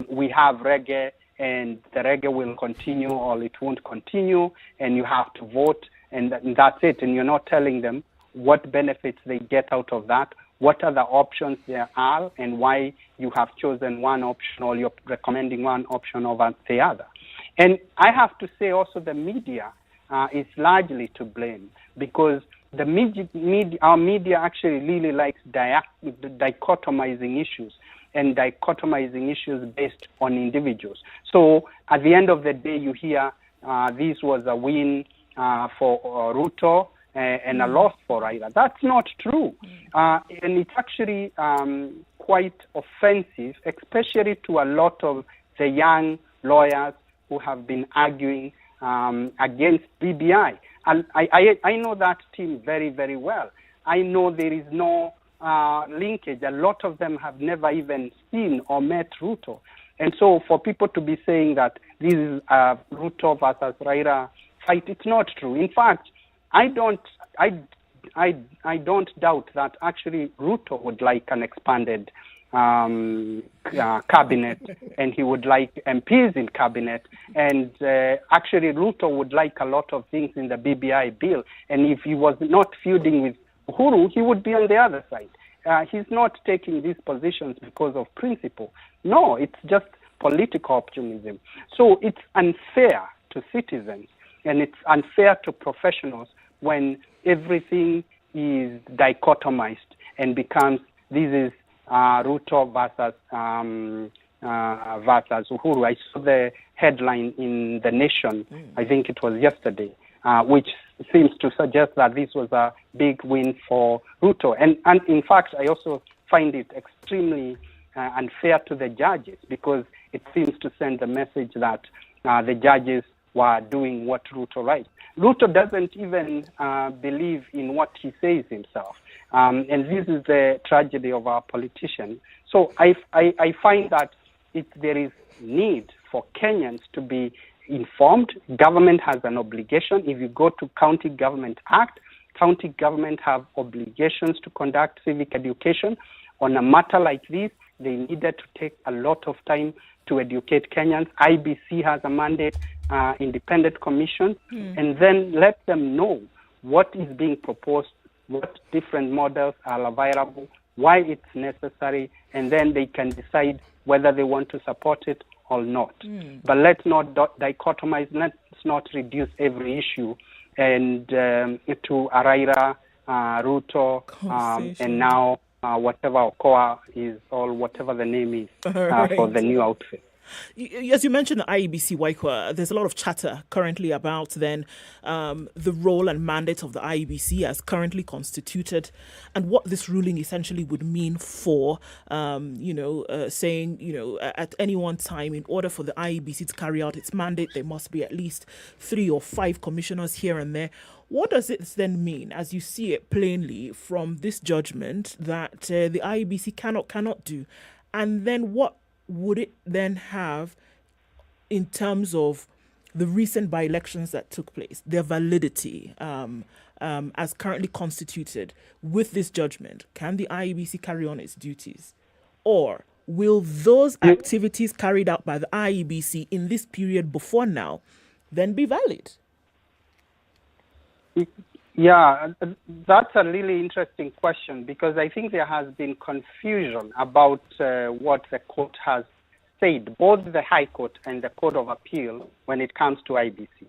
we have reggae, and the reggae will continue or it won't continue, and you have to vote, and that's it. And you're not telling them what benefits they get out of that, what are the options there are, and why you have chosen one option or you're recommending one option over the other. And I have to say also the media is largely to blame, because our media actually really likes dichotomizing issues, and dichotomizing issues based on individuals. So at the end of the day, you hear this was a win for Ruto, and a loss for Raila. That's not true. And it's actually quite offensive, especially to a lot of the young lawyers who have been arguing against BBI. And I know that team very, very well. I know there is no linkage. A lot of them have never even seen or met Ruto. And so for people to be saying that this is a Ruto versus Raila fight, it's not true. In fact, I don't doubt that actually Ruto would like an expanded cabinet, and he would like MPs in cabinet. And actually, Ruto would like a lot of things in the BBI bill. And if he was not feuding with Uhuru, he would be on the other side. He's not taking these positions because of principle. No, it's just political opportunism. So it's unfair to citizens, and it's unfair to professionals when everything is dichotomized and becomes this is Ruto versus Uhuru. I saw the headline in The Nation, I think it was yesterday, which seems to suggest that this was a big win for Ruto. And in fact, I also find it extremely unfair to the judges, because it seems to send the message that the judges were doing what Ruto writes. Ruto doesn't even believe in what he says himself. And this is the tragedy of our politicians. So I find that there is need for Kenyans to be informed. Government has an obligation. If you go to County Government Act, county government have obligations to conduct civic education. On a matter like this, they needed to take a lot of time to educate Kenyans. IEBC has a mandate, independent commission, and then let them know what is being proposed, what different models are available, why it's necessary, and then they can decide whether they want to support it or not. But let's not dichotomize, let's not reduce every issue and to Araira, Ruto, and now whatever Okoa is, or whatever the name is for the new outfit. As you mentioned, the IEBC Waikwa, there's a lot of chatter currently about then the role and mandate of the IEBC as currently constituted, and what this ruling essentially would mean for, saying, at any one time, in order for the IEBC to carry out its mandate, there must be at least 3 or 5 commissioners here and there. What does it then mean, as you see it plainly from this judgment, that the IEBC cannot do? And then what would it then have in terms of the recent by-elections that took place, their validity as currently constituted with this judgment? Can the IEBC carry on its duties? Or will those activities carried out by the IEBC in this period before now then be valid? Yeah, that's a really interesting question, because I think there has been confusion about what the court has said, both the High Court and the Court of Appeal, when it comes to IBC.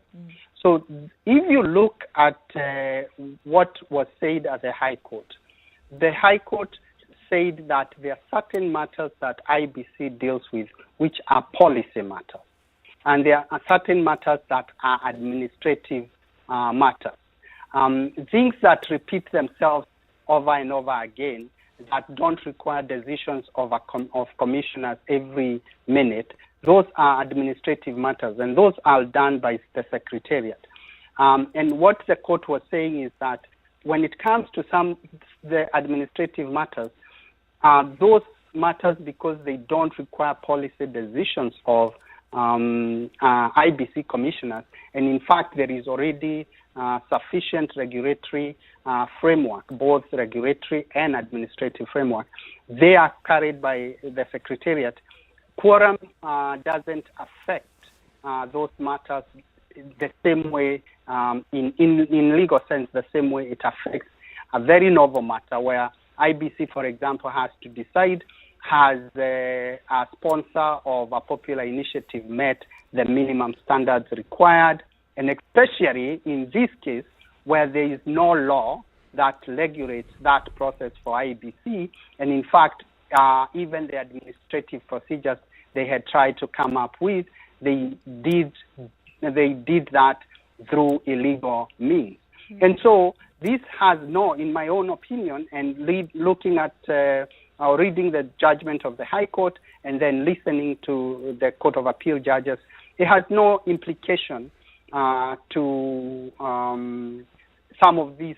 So if you look at what was said at the High Court said that there are certain matters that IBC deals with which are policy matters, and there are certain matters that are administrative matters. Things that repeat themselves over and over again, that don't require decisions of commissioners every minute, those are administrative matters, and those are done by the Secretariat. And what the court was saying is that when it comes to the administrative matters, those matters, because they don't require policy decisions of IBC commissioners, and in fact there is already sufficient regulatory framework, both regulatory and administrative framework. They are carried by the Secretariat. Quorum doesn't affect those matters the same way, in legal sense, the same way it affects a very novel matter where IBC, for example, has to decide, has a sponsor of a popular initiative met the minimum standards required, and especially in this case where there is no law that regulates that process for IEBC, and in fact, even the administrative procedures they had tried to come up with, they did that through illegal means. And so this has no, in my own opinion, and looking at reading the judgment of the High Court and then listening to the Court of Appeal judges, it has no implication to some of these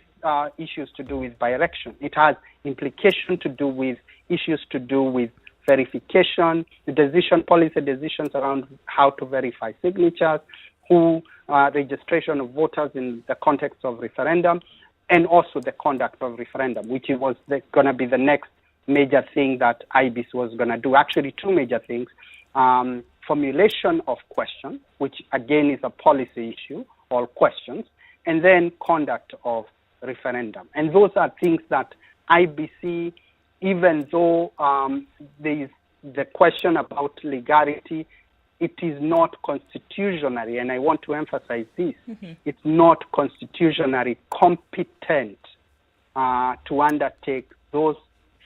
issues to do with by-election. It has implication to do with issues to do with verification, the policy decisions around how to verify signatures, registration of voters in the context of referendum, and also the conduct of referendum, which was going to be the next major thing that IEBC was going to do. Actually, two major things. Formulation of questions, which again is a policy issue, all questions, and then conduct of referendum. And those are things that IEBC, even though there is the question about legality, it is not constitutionally, and I want to emphasize this, it's not constitutionally competent to undertake those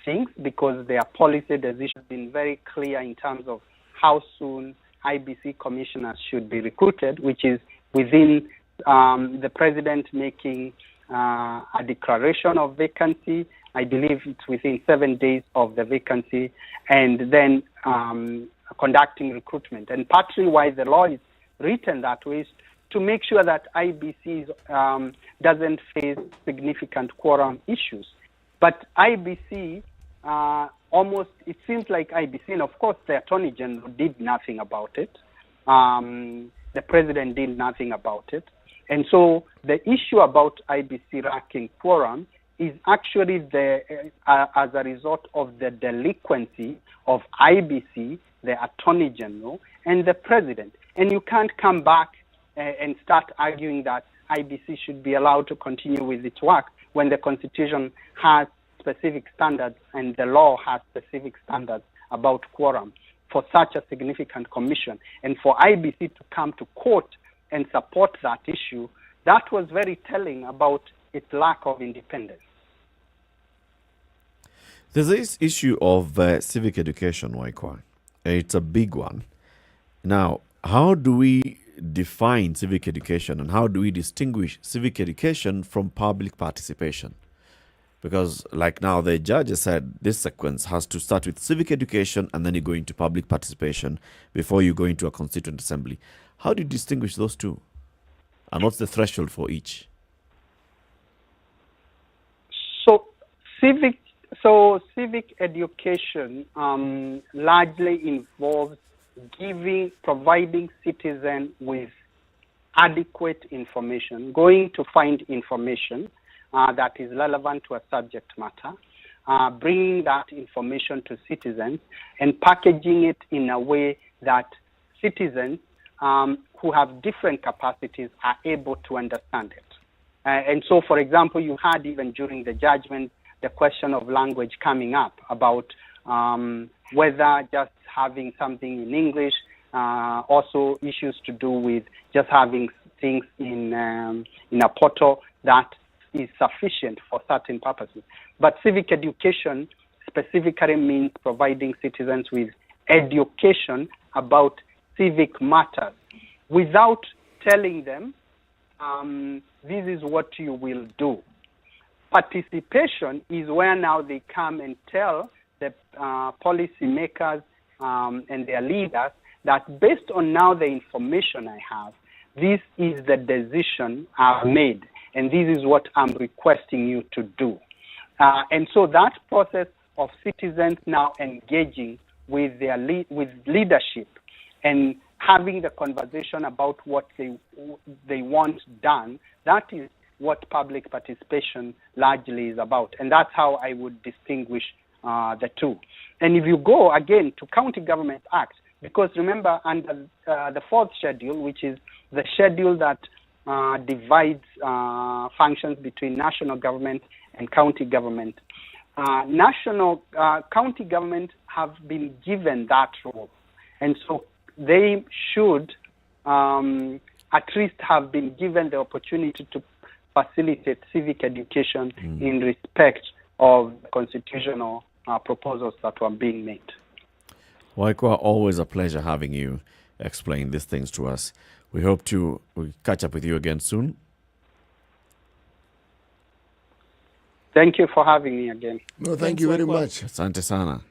things, because their policy decision has been very clear in terms of how soon IEBC commissioners should be recruited, which is within the president making a declaration of vacancy. I believe it's within 7 days of the vacancy, and then conducting recruitment. And partly why the law is written that way is to make sure that IEBC doesn't face significant quorum issues. But IEBC, almost, it seems like IEBC, and of course the Attorney General did nothing about it. The President did nothing about it. And so the issue about IEBC lacking quorum is actually as a result of the delinquency of IEBC, the Attorney General, and the President. And you can't come back and start arguing that IEBC should be allowed to continue with its work when the Constitution has specific standards and the law has specific standards about quorum for such a significant commission. And for IEBC to come to court and support that issue, that was very telling about its lack of independence. There's this issue of civic education, Waikwa. It's a big one. Now, how do we define civic education, and how do we distinguish civic education from public participation? Because like now, the judge has said this sequence has to start with civic education and then you go into public participation before you go into a constituent assembly. How do you distinguish those two? And what's the threshold for each? So civic education largely involves providing citizens with adequate information, going to find information that is relevant to a subject matter, bringing that information to citizens and packaging it in a way that citizens who have different capacities are able to understand it. And so, for example, you had even during the judgment the question of language coming up about whether just having something in English, also issues to do with just having things in a portal that is sufficient for certain purposes. But civic education specifically means providing citizens with education about civic matters without telling them this is what you will do. Participation is where now they come and tell the policy makers and their leaders that based on now the information I have, this is the decision I've made, and this is what I'm requesting you to do. And so that process of citizens now engaging with their with leadership and having the conversation about what they want done, that is what public participation largely is about. And that's how I would distinguish the two. And if you go again to County Government Act, because remember under the fourth schedule, which is the schedule that divides functions between national government and county government, county government have been given that role. And so they should at least have been given the opportunity to facilitate civic education in respect of constitutional proposals that were being made. Waikwa, always a pleasure having you explain these things to us. We hope to catch up with you again soon. Thank you for having me again. No, thank you very much. Asante sana.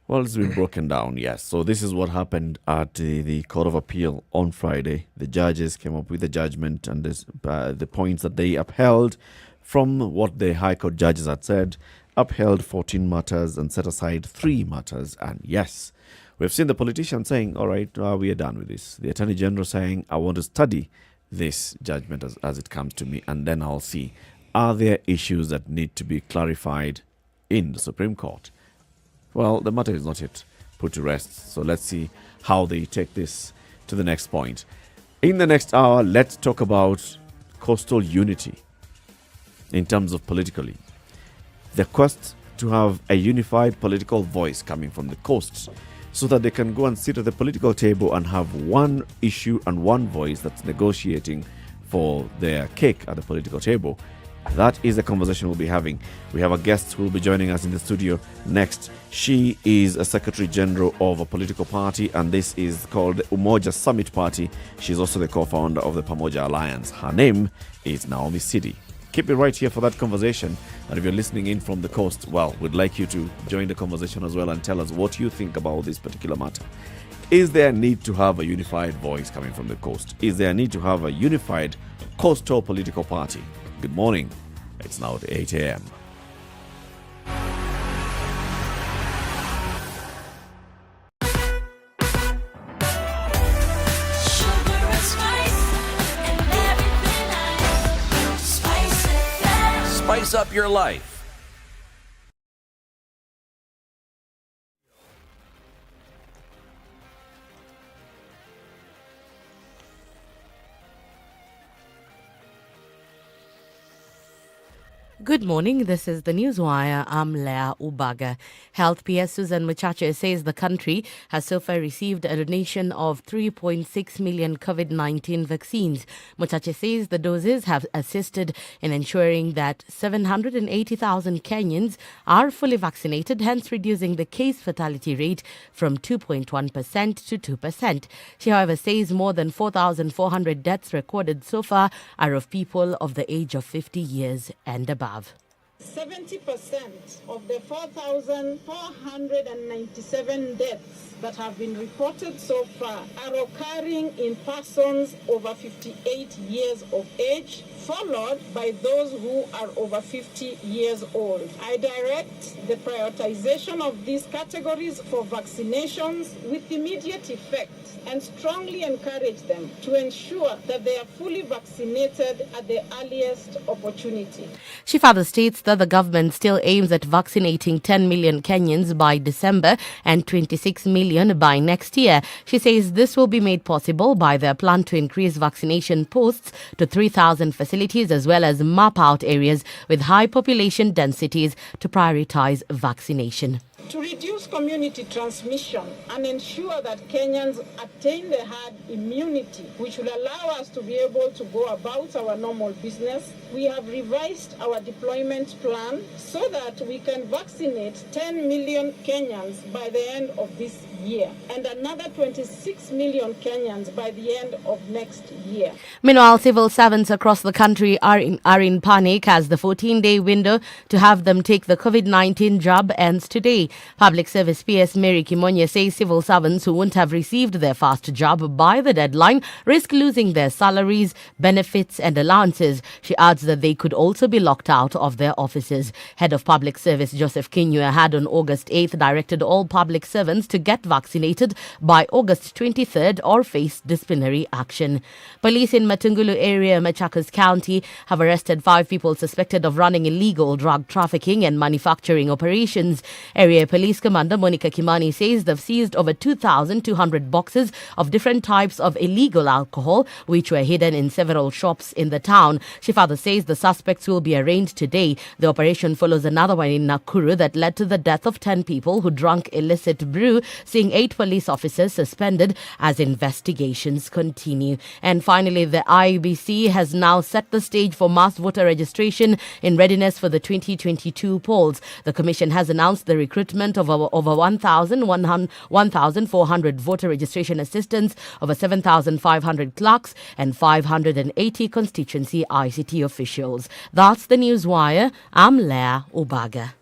Well, it's been broken down, yes. So this is what happened at the Court of Appeal on Friday. The judges came up with the judgment and the points that they upheld from what the High Court judges had said, upheld 14 matters and set aside 3 matters. And yes, we've seen the politicians saying, all right, we are done with this. The Attorney General saying, I want to study this judgment as it comes to me, and then I'll see, are there issues that need to be clarified in the Supreme Court? Well, the matter is not yet put to rest. So let's see how they take this to the next point. In the next hour, let's talk about coastal unity in terms of politically. The quest to have a unified political voice coming from the coasts so that they can go and sit at the political table and have one issue and one voice that's negotiating for their cake at the political table. That is the conversation we'll be having. We have a guest who will be joining us in the studio next. She is a Secretary General of a political party, and this is called Umoja Summit Party. She's also the co-founder of the Pamoja Alliance. Her name is Naomi Sidi. Keep it right here for that conversation. And if you're listening in from the coast, well, we'd like you to join the conversation as well and tell us what you think about this particular matter. Is there a need to have a unified voice coming from the coast? Is there a need to have a unified coastal political party? Good morning. It's now 8 a.m. Spice up your life. Good morning. This is the Newswire. I'm Leah Ubaga. Health PS Susan Muchache says the country has so far received a donation of 3.6 million COVID-19 vaccines. Muchache says the doses have assisted in ensuring that 780,000 Kenyans are fully vaccinated, hence reducing the case fatality rate from 2.1% to 2%. She, however, says more than 4,400 deaths recorded so far are of people of the age of 50 years and above. 70% of the 4,497 deaths that have been reported so far are occurring in persons over 58 years of age, followed by those who are over 50 years old. I direct the prioritization of these categories for vaccinations with immediate effect and strongly encourage them to ensure that they are fully vaccinated at the earliest opportunity. She further states that the government still aims at vaccinating 10 million Kenyans by December and 26 million by next year. She says this will be made possible by their plan to increase vaccination posts to 3,000 facilities as well as map out areas with high population densities to prioritize vaccination. To reduce community transmission and ensure that Kenyans attain the herd immunity, which will allow us to be able to go about our normal business, we have revised our deployment plan so that we can vaccinate 10 million Kenyans by the end of this year and another 26 million Kenyans by the end of next year. Meanwhile, civil servants across the country are in panic as the 14-day window to have them take the COVID-19 jab ends today. Public Service PS Mary Kimonye says civil servants who won't have received their first job by the deadline risk losing their salaries, benefits and allowances. She adds that they could also be locked out of their offices. Head of Public Service Joseph Kinyua had on August 8th directed all public servants to get vaccinated by August 23rd or face disciplinary action. Police in Matungulu area, Machakos County, have arrested 5 people suspected of running illegal drug trafficking and manufacturing operations. Area Police Commander Monica Kimani says they've seized over 2,200 boxes of different types of illegal alcohol, which were hidden in several shops in the town. She further says the suspects will be arraigned today. The operation follows another one in Nakuru that led to the death of 10 people who drank illicit brew, seeing 8 police officers suspended as investigations continue. And finally, the IEBC has now set the stage for mass voter registration in readiness for the 2022 polls. The Commission has announced the recruitment of over 1,400 voter registration assistants, over 7,500 clerks, and 580 constituency ICT officials. That's the Newswire. I'm Leah Ubaga.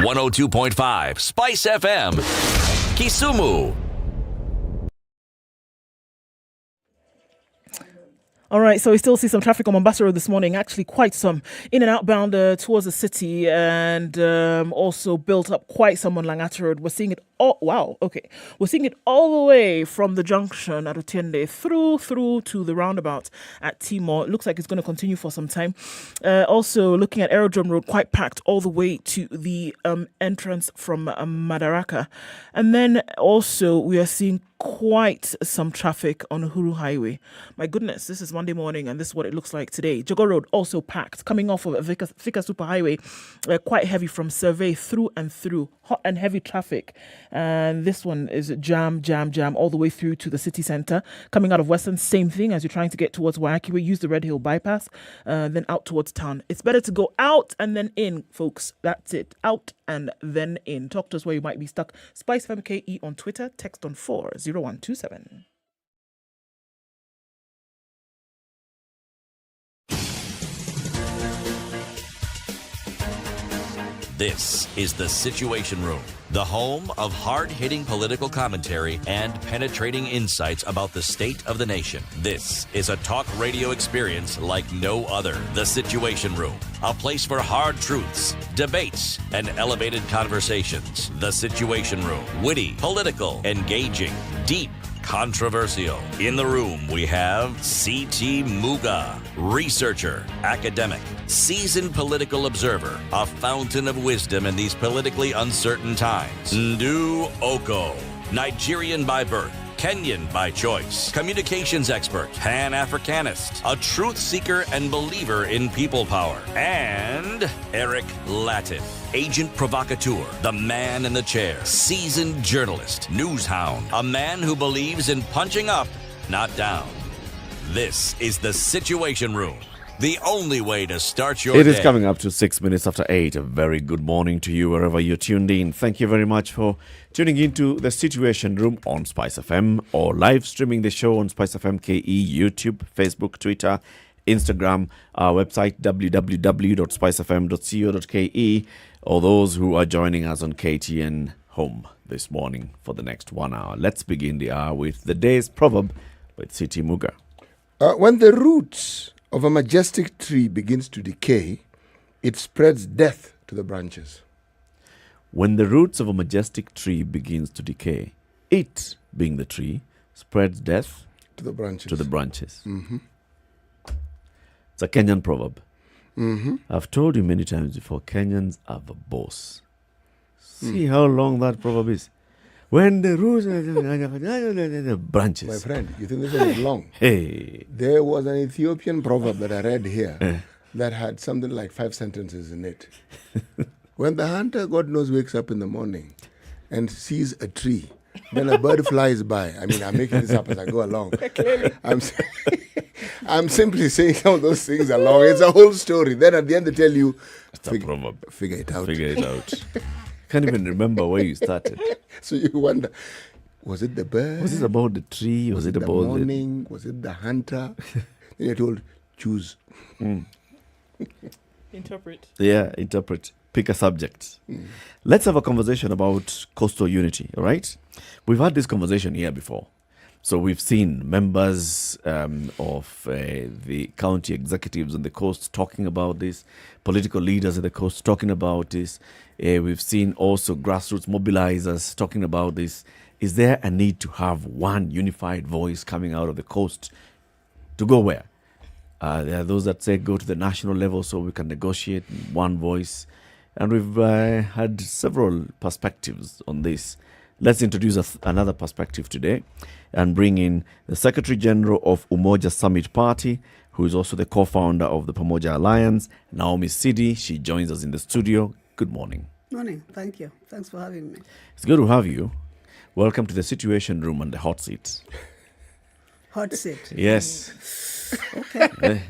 .5 Spice FM, Kisumu. All right, so we still see some traffic on Mombasa Road this morning, actually quite some in and outbound towards the city, and also built up quite some on Langata Road. We're seeing it We're seeing it all the way from the junction at Otiende through to the roundabout at Timor. It looks like it's going to continue for some time. Also looking at Aerodrome Road, quite packed all the way to the entrance from Madaraka. And then also we are seeing quite some traffic on Uhuru Highway. My goodness, this is Monday morning and this is what it looks like today. Jogo Road also packed, coming off of Thika Superhighway, quite heavy from Survey through and through. Hot and heavy traffic. And this one is jam all the way through to the city centre. Coming out of Western, same thing as you're trying to get towards Wayakiwe. Use the Red Hill bypass, then out towards town. It's better to go out and then in, folks. That's it. Out and then in. Talk to us where you might be stuck. SpiceFM KE on Twitter. Text on 40127. This is The Situation Room, the home of hard-hitting political commentary and penetrating insights about the state of the nation. This is a talk radio experience like no other. The Situation Room, a place for hard truths, debates, and elevated conversations. The Situation Room, witty, political, engaging, deep, controversial. In the room, we have C.T. Muga, researcher, academic, seasoned political observer, a fountain of wisdom in these politically uncertain times. Ndu Oko, Nigerian by birth, Kenyan by choice, communications expert, Pan-Africanist, a truth seeker and believer in people power, and Eric Latif, agent provocateur, the man in the chair, seasoned journalist, news hound, a man who believes in punching up, not down. This is The Situation Room, the only way to start your day. It is coming up to 6 minutes after 8. A very good morning to you wherever you're tuned in. Thank you very much for tuning into The Situation Room on SpiceFM or live streaming the show on SpiceFM KE, YouTube, Facebook, Twitter, Instagram, our website www.spicefm.co.ke, or those who are joining us on KTN Home this morning for the next 1 hour. Let's begin the hour with the day's proverb with C.T. Muga. When the roots of a majestic tree begins to decay, it spreads death to the branches. When the roots of a majestic tree begins to decay, it, being the tree, spreads death to the branches. Mm-hmm. It's a Kenyan proverb. Mm-hmm. I've told you many times before, Kenyans are the boss. See how long that proverb is. When the roots branches. My friend, you think this one is long? Hey. There was an Ethiopian proverb that I read here that had something like 5 sentences in it. When the hunter, God knows, wakes up in the morning and sees a tree, then a bird flies by. I mean, I'm making this up as I go along. I'm simply saying some of those things along. It's a whole story. Then at the end they tell you, figure it out. Figure it out. Can't even remember where you started. So you wonder, was it the bird? Was it about the tree? Was it the about morning? Was it the hunter? Then you're told, choose. Interpret. Yeah, interpret. Pick a subject. Let's have a conversation about coastal unity, all right? We've had this conversation here before. So we've seen members of the county executives on the coast talking about this, political leaders at the coast talking about this. We've seen also grassroots mobilizers talking about this. Is there a need to have one unified voice coming out of the coast to go where? There are those that say go to the national level so we can negotiate one voice. And we've had several perspectives on this. Let's introduce another perspective today and bring in the Secretary General of Umoja Summit Party, who is also the co-founder of the Pamoja Alliance, Naomi Sidi. She joins us in the studio. Good morning. Morning. Thank you. Thanks for having me. It's good to have you. Welcome to the Situation Room and the hot seat. Hot seat? Yes. Okay.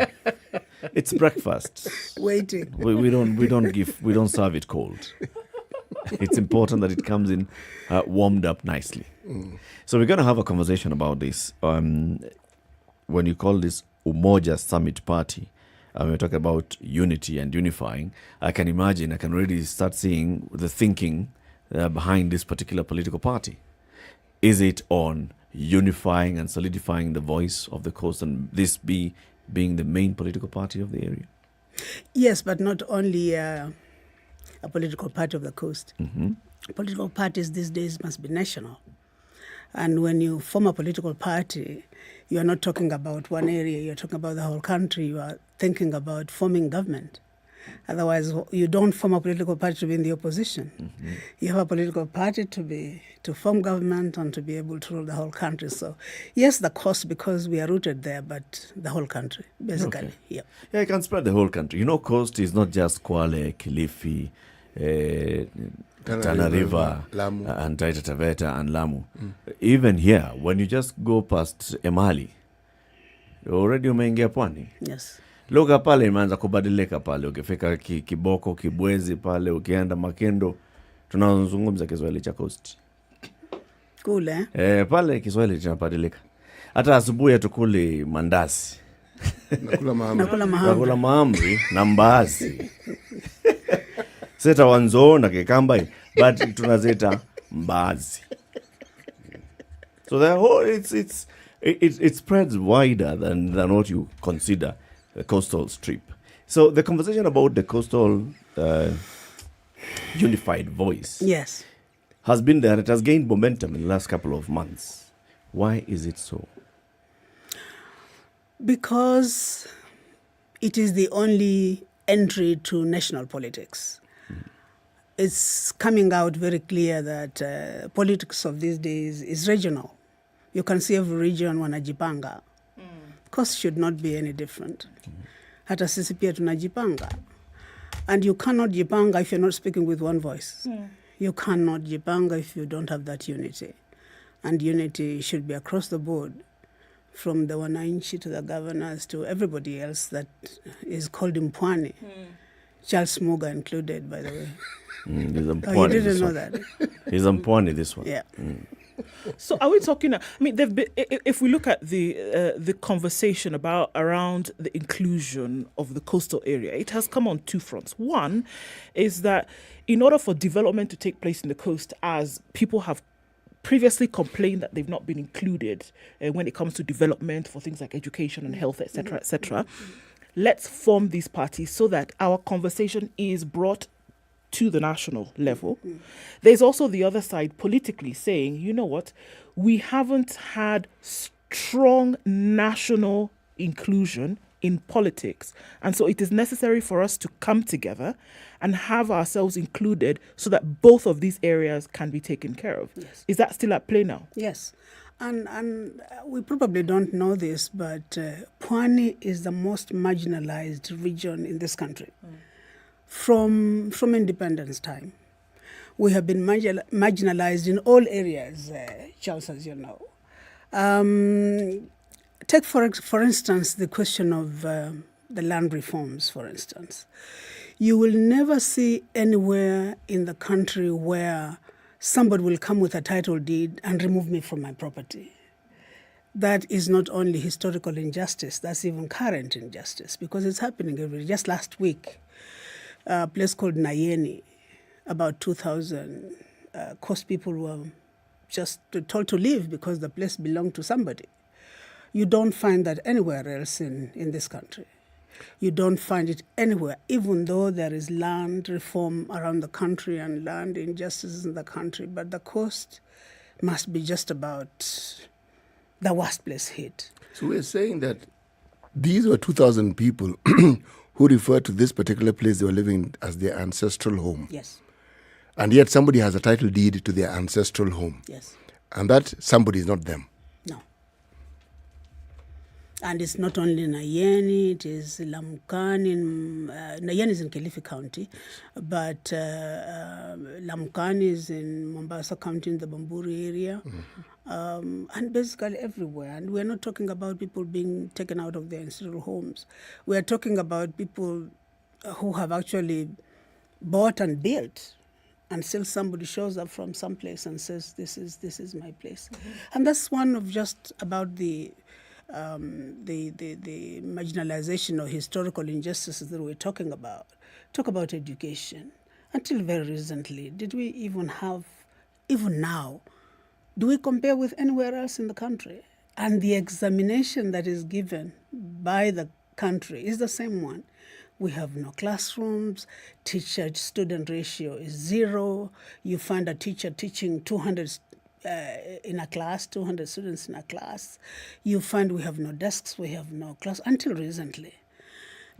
It's breakfast. Waiting. We don't serve it cold. It's important that it comes in warmed up nicely. So we're going to have a conversation about this. When you call this Umoja Summit Party, we're talking about unity and unifying. I can already start seeing the thinking behind this particular political party. Is it on unifying and solidifying the voice of the coast and this being the main political party of the area? Yes, but not only a political party of the coast. Mm-hmm. political parties these days must be national. And when you form a political party, you are not talking about one area, you're talking about the whole country. You are thinking about forming government. Otherwise, you don't form a political party to be in the opposition. Mm-hmm. You have a political party to form government and to be able to rule the whole country. So, yes, the cost because we are rooted there, but the whole country, basically. Okay. Yeah. Yeah, you can spread the whole country. You know, coast is not just Kwale, Kilifi, Tana River, Lamu. And Taita Taveta and Lamu. Even here, when you just go past Emali, already umeingia pwani. Yes. Lugha pale imeanza kubadilika pale. Ukifika Kiboko, Kibwezi pale, ukienda Makendo, tunazungumza Kiswahili cha coast. Cool, eh? Pale Kiswahili kinabadilika. Hata asubuhi tukuli mandazi. Nakula mahamri na mbaazi. Seta wanzo na Kikamba, but tunazeta mbaazi. So the whole it spreads wider than what you consider the coastal strip. So the conversation about the coastal unified voice, yes, has been there. It has gained momentum in the last couple of months. Why is it so? Because it is the only entry to national politics. It's coming out very clear that politics of these days is regional. You can see every region wanajipanga. Coast should not be any different. Hata sisi pia tunajipanga. And you cannot jipanga if you're not speaking with one voice. You cannot jipanga if you don't have that unity. And unity should be across the board, from the wananchi to the governors to everybody else that is called Mpwani. Charles Muga included, by the way. He's you didn't know that. He's Mpwani, this one. Yeah. So are we talking? I mean, if we look at the conversation around the inclusion of the coastal area, it has come on two fronts. One is that in order for development to take place in the coast, as people have previously complained that they've not been included when it comes to development for things like education and health, etc., let's form these parties so that our conversation is brought to the national level. There's also the other side politically saying, you know what, we haven't had strong national inclusion in politics. And so it is necessary for us to come together and have ourselves included so that both of these areas can be taken care of. Yes. Is that still at play now? Yes. And we probably don't know this, but Pwani is the most marginalized region in this country. From independence time. We have been marginalized in all areas, Charles, as you know. Take, for instance, the question of the land reforms, for instance. You will never see anywhere in the country where somebody will come with a title deed and remove me from my property. That is not only historical injustice, that's even current injustice, because it's happening every day. Just last week, a place called Nyeri, about 2,000 coast people were just told to leave because the place belonged to somebody. You don't find that anywhere else in this country. You don't find it anywhere, even though there is land reform around the country and land injustices in the country. But the coast must be just about the worst place hit. So we're saying that these were 2,000 people who refer to this particular place they were living as their ancestral home. Yes. And yet somebody has a title deed to their ancestral home. Yes. And that somebody is not them. No. And it's not only Nyeri, it is Lamukani. Nyeri is in Kilifi County, but Lamukani is in Mombasa County in the Bamburi area. And basically everywhere. And we're not talking about people being taken out of their ancestral homes. We're talking about people who have actually bought and built, and still somebody shows up from some place and says, this is my place. And that's one of just about the marginalization or historical injustices that we're talking about. Talk about education. Until very recently, did we even have, even now, do we compare with anywhere else in the country? And the examination that is given by the country is the same one. We have no classrooms. Teacher-student ratio is 0. You find a teacher teaching 200 in a class, 200 students in a class. You find we have no desks, we have no class, until recently.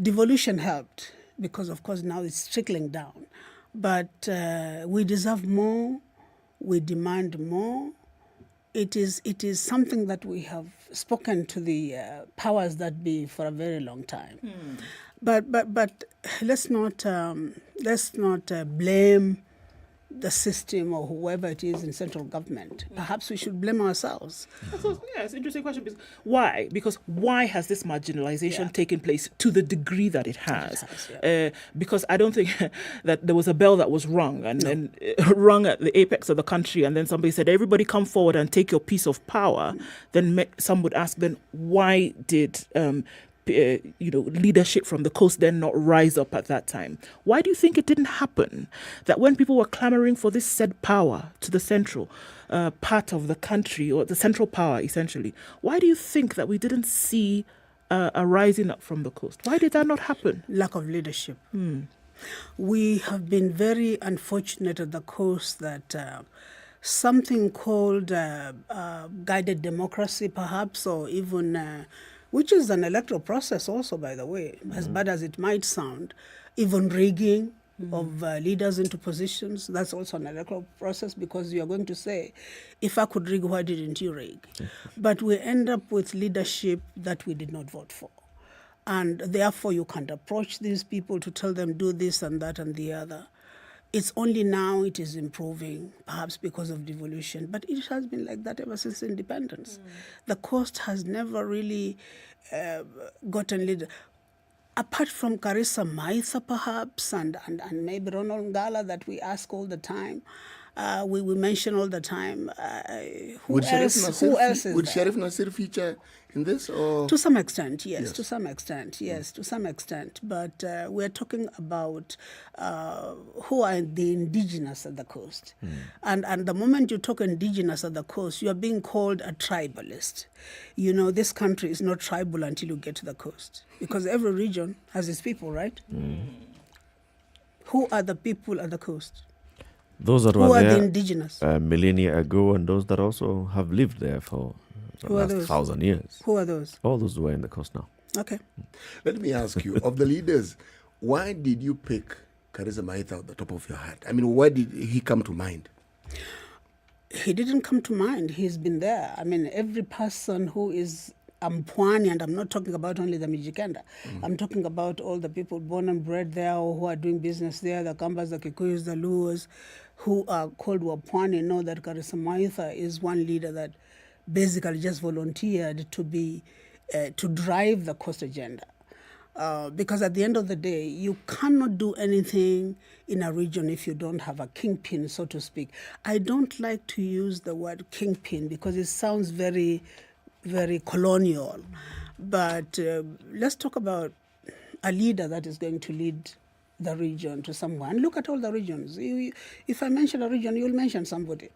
Devolution helped because, of course, now it's trickling down. But we deserve more, we demand more. It is something that we have spoken to the powers that be for a very long time. But let's not blame the system or whoever it is in central government. Perhaps we should blame ourselves. So, yeah, it's an interesting question. Why? Because why has this marginalization taken place to the degree that it has? Because I don't think that there was a bell that was rung and then rung at the apex of the country, and then somebody said, everybody come forward and take your piece of power. Then some would ask, then why did leadership from the coast then not rise up at that time? Why do you think it didn't happen? That when people were clamoring for this said power to the central part of the country, or the central power essentially, why do you think that we didn't see a rising up from the coast? Why did that not happen? Lack of leadership. We have been very unfortunate at the coast that something called guided democracy perhaps, or even which is an electoral process also, by the way, as bad as it might sound, even rigging of leaders into positions, that's also an electoral process, because you are going to say, if I could rig, why didn't you rig? But we end up with leadership that we did not vote for. And therefore you can't approach these people to tell them do this and that and the other. It's only now it is improving, perhaps because of devolution, but it has been like that ever since independence. The coast has never really gotten leader. Apart from Karisa Maitha, perhaps, and maybe Ronald Ngala that we ask all the time, we mention all the time. Who else is Would there? Sheriff Nasir feature in this? Or? To some extent, yes. To some extent. But we're talking about who are the indigenous at the coast. And the moment you talk indigenous at the coast, you're being called a tribalist. You know, this country is not tribal until you get to the coast, because every region has its people, right? Who are the people at the coast? Those that Who were are there the indigenous? millennia ago, and those that also have lived there for the last 1,000 years. Who are those? All those who are in the coast now. Okay. Let me ask you, of the leaders, why did you pick Karisa Maitha at the top of your head? I mean, why did he come to mind? He didn't come to mind. He's been there. I mean, every person who is Mpwani, and I'm not talking about only the Mijikenda. I'm talking about all the people born and bred there, or who are doing business there, the Kambas, the Kikuyus, the Luos, who are called Wapwani, know that Karisa Maitha is one leader that basically just volunteered to be to drive the coast agenda. Because at the end of the day, you cannot do anything in a region if you don't have a kingpin, so to speak. I don't like to use the word kingpin because it sounds very, very colonial. But let's talk about a leader that is going to lead the region to someone. Look at all the regions. If I mention a region, you'll mention somebody.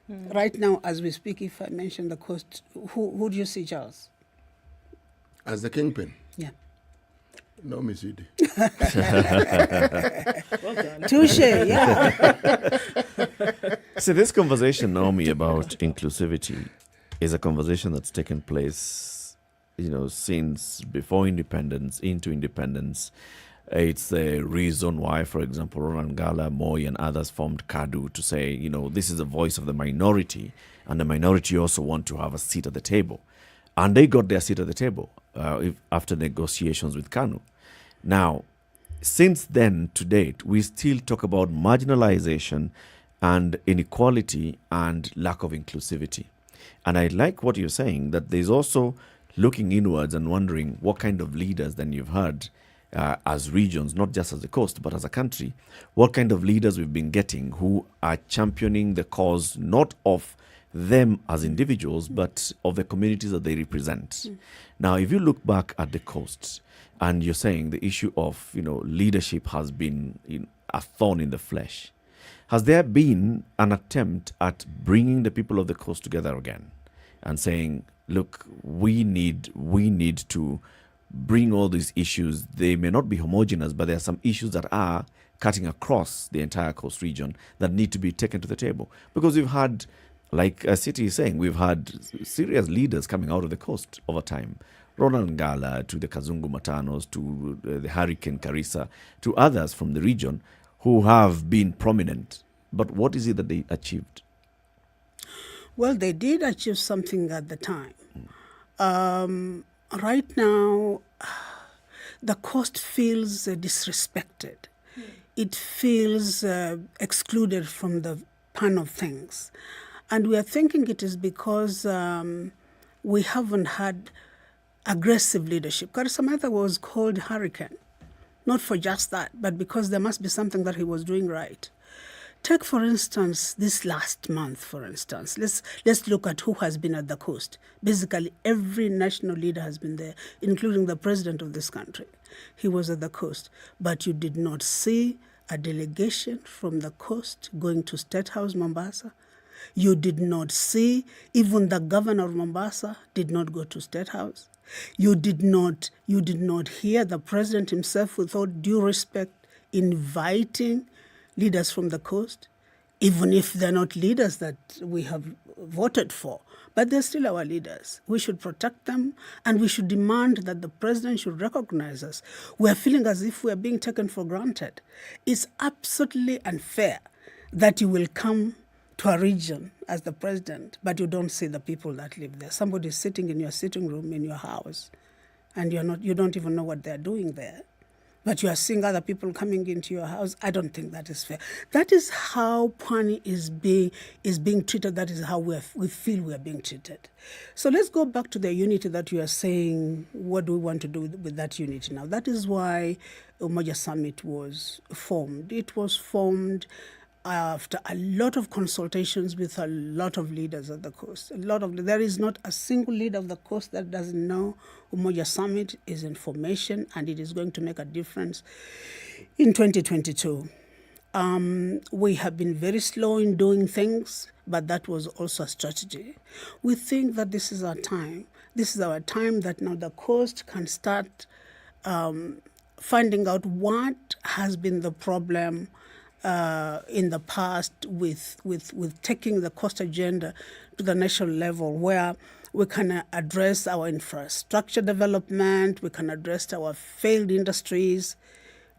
Right now, as we speak, if I mention the coast, who do you see, Charles? As the kingpin? Yeah. No, Miss Udi. Well done. Touche, yeah. See, this conversation, Naomi, about inclusivity is a conversation that's taken place, since before independence, into independence. It's the reason why, for example, Ronald Ngala, Moi, and others formed KADU to say, this is the voice of the minority, and the minority also want to have a seat at the table. And they got their seat at the table after negotiations with KANU. Now, since then to date, we still talk about marginalization and inequality and lack of inclusivity. And I like what you're saying, that there's also looking inwards and wondering what kind of leaders then you've heard as regions, not just as a coast, but as a country, what kind of leaders we've been getting who are championing the cause, not of them as individuals, but of the communities that they represent. Now, if you look back at the coast, and you're saying the issue of, leadership has been a thorn in the flesh, has there been an attempt at bringing the people of the coast together again and saying, look, we need to bring all these issues. They may not be homogeneous, but there are some issues that are cutting across the entire coast region that need to be taken to the table. Because we've had, like City is saying, we've had serious leaders coming out of the coast over time. Ronald Ngala, to the Kazungu Matanos, to the Hurricane Karisa, to others from the region who have been prominent. But what is it that they achieved? Well, they did achieve something at the time. Right now, the coast feels disrespected. It feels excluded from the pan of things. And we are thinking it is because we haven't had aggressive leadership. Karisa Matha was called Hurricane, not for just that, but because there must be something that he was doing right. Take, for instance, this last month, for instance. Let's look at who has been at the coast. Basically, every national leader has been there, including the president of this country. He was at the coast. But you did not see a delegation from the coast going to State House, Mombasa. You did not see, even the governor of Mombasa did not go to State House. You did not hear the president himself, with all due respect, inviting leaders from the coast, even if they're not leaders that we have voted for, but they're still our leaders. We should protect them, and we should demand that the president should recognize us. We're feeling as if we're being taken for granted. It's absolutely unfair that you will come to a region as the president, but you don't see the people that live there. Somebody is sitting in your sitting room in your house, and you don't even know what they're doing there. But you are seeing other people coming into your house. I don't think that is fair. That is how Pwani is being treated. That is how we feel we are being treated. So let's go back to the unity that you are saying. What do we want to do with that unity now? That is why Umoja Summit was formed. It was formed after a lot of consultations with a lot of leaders at the coast. There is not a single leader of the coast that doesn't know Umoja Summit is information, and it is going to make a difference in 2022. We have been very slow in doing things, but that was also a strategy. We think that this is our time. This is our time that now the coast can start finding out what has been the problem in the past with taking the coast agenda to the national level, where we can address our infrastructure development, we can address our failed industries.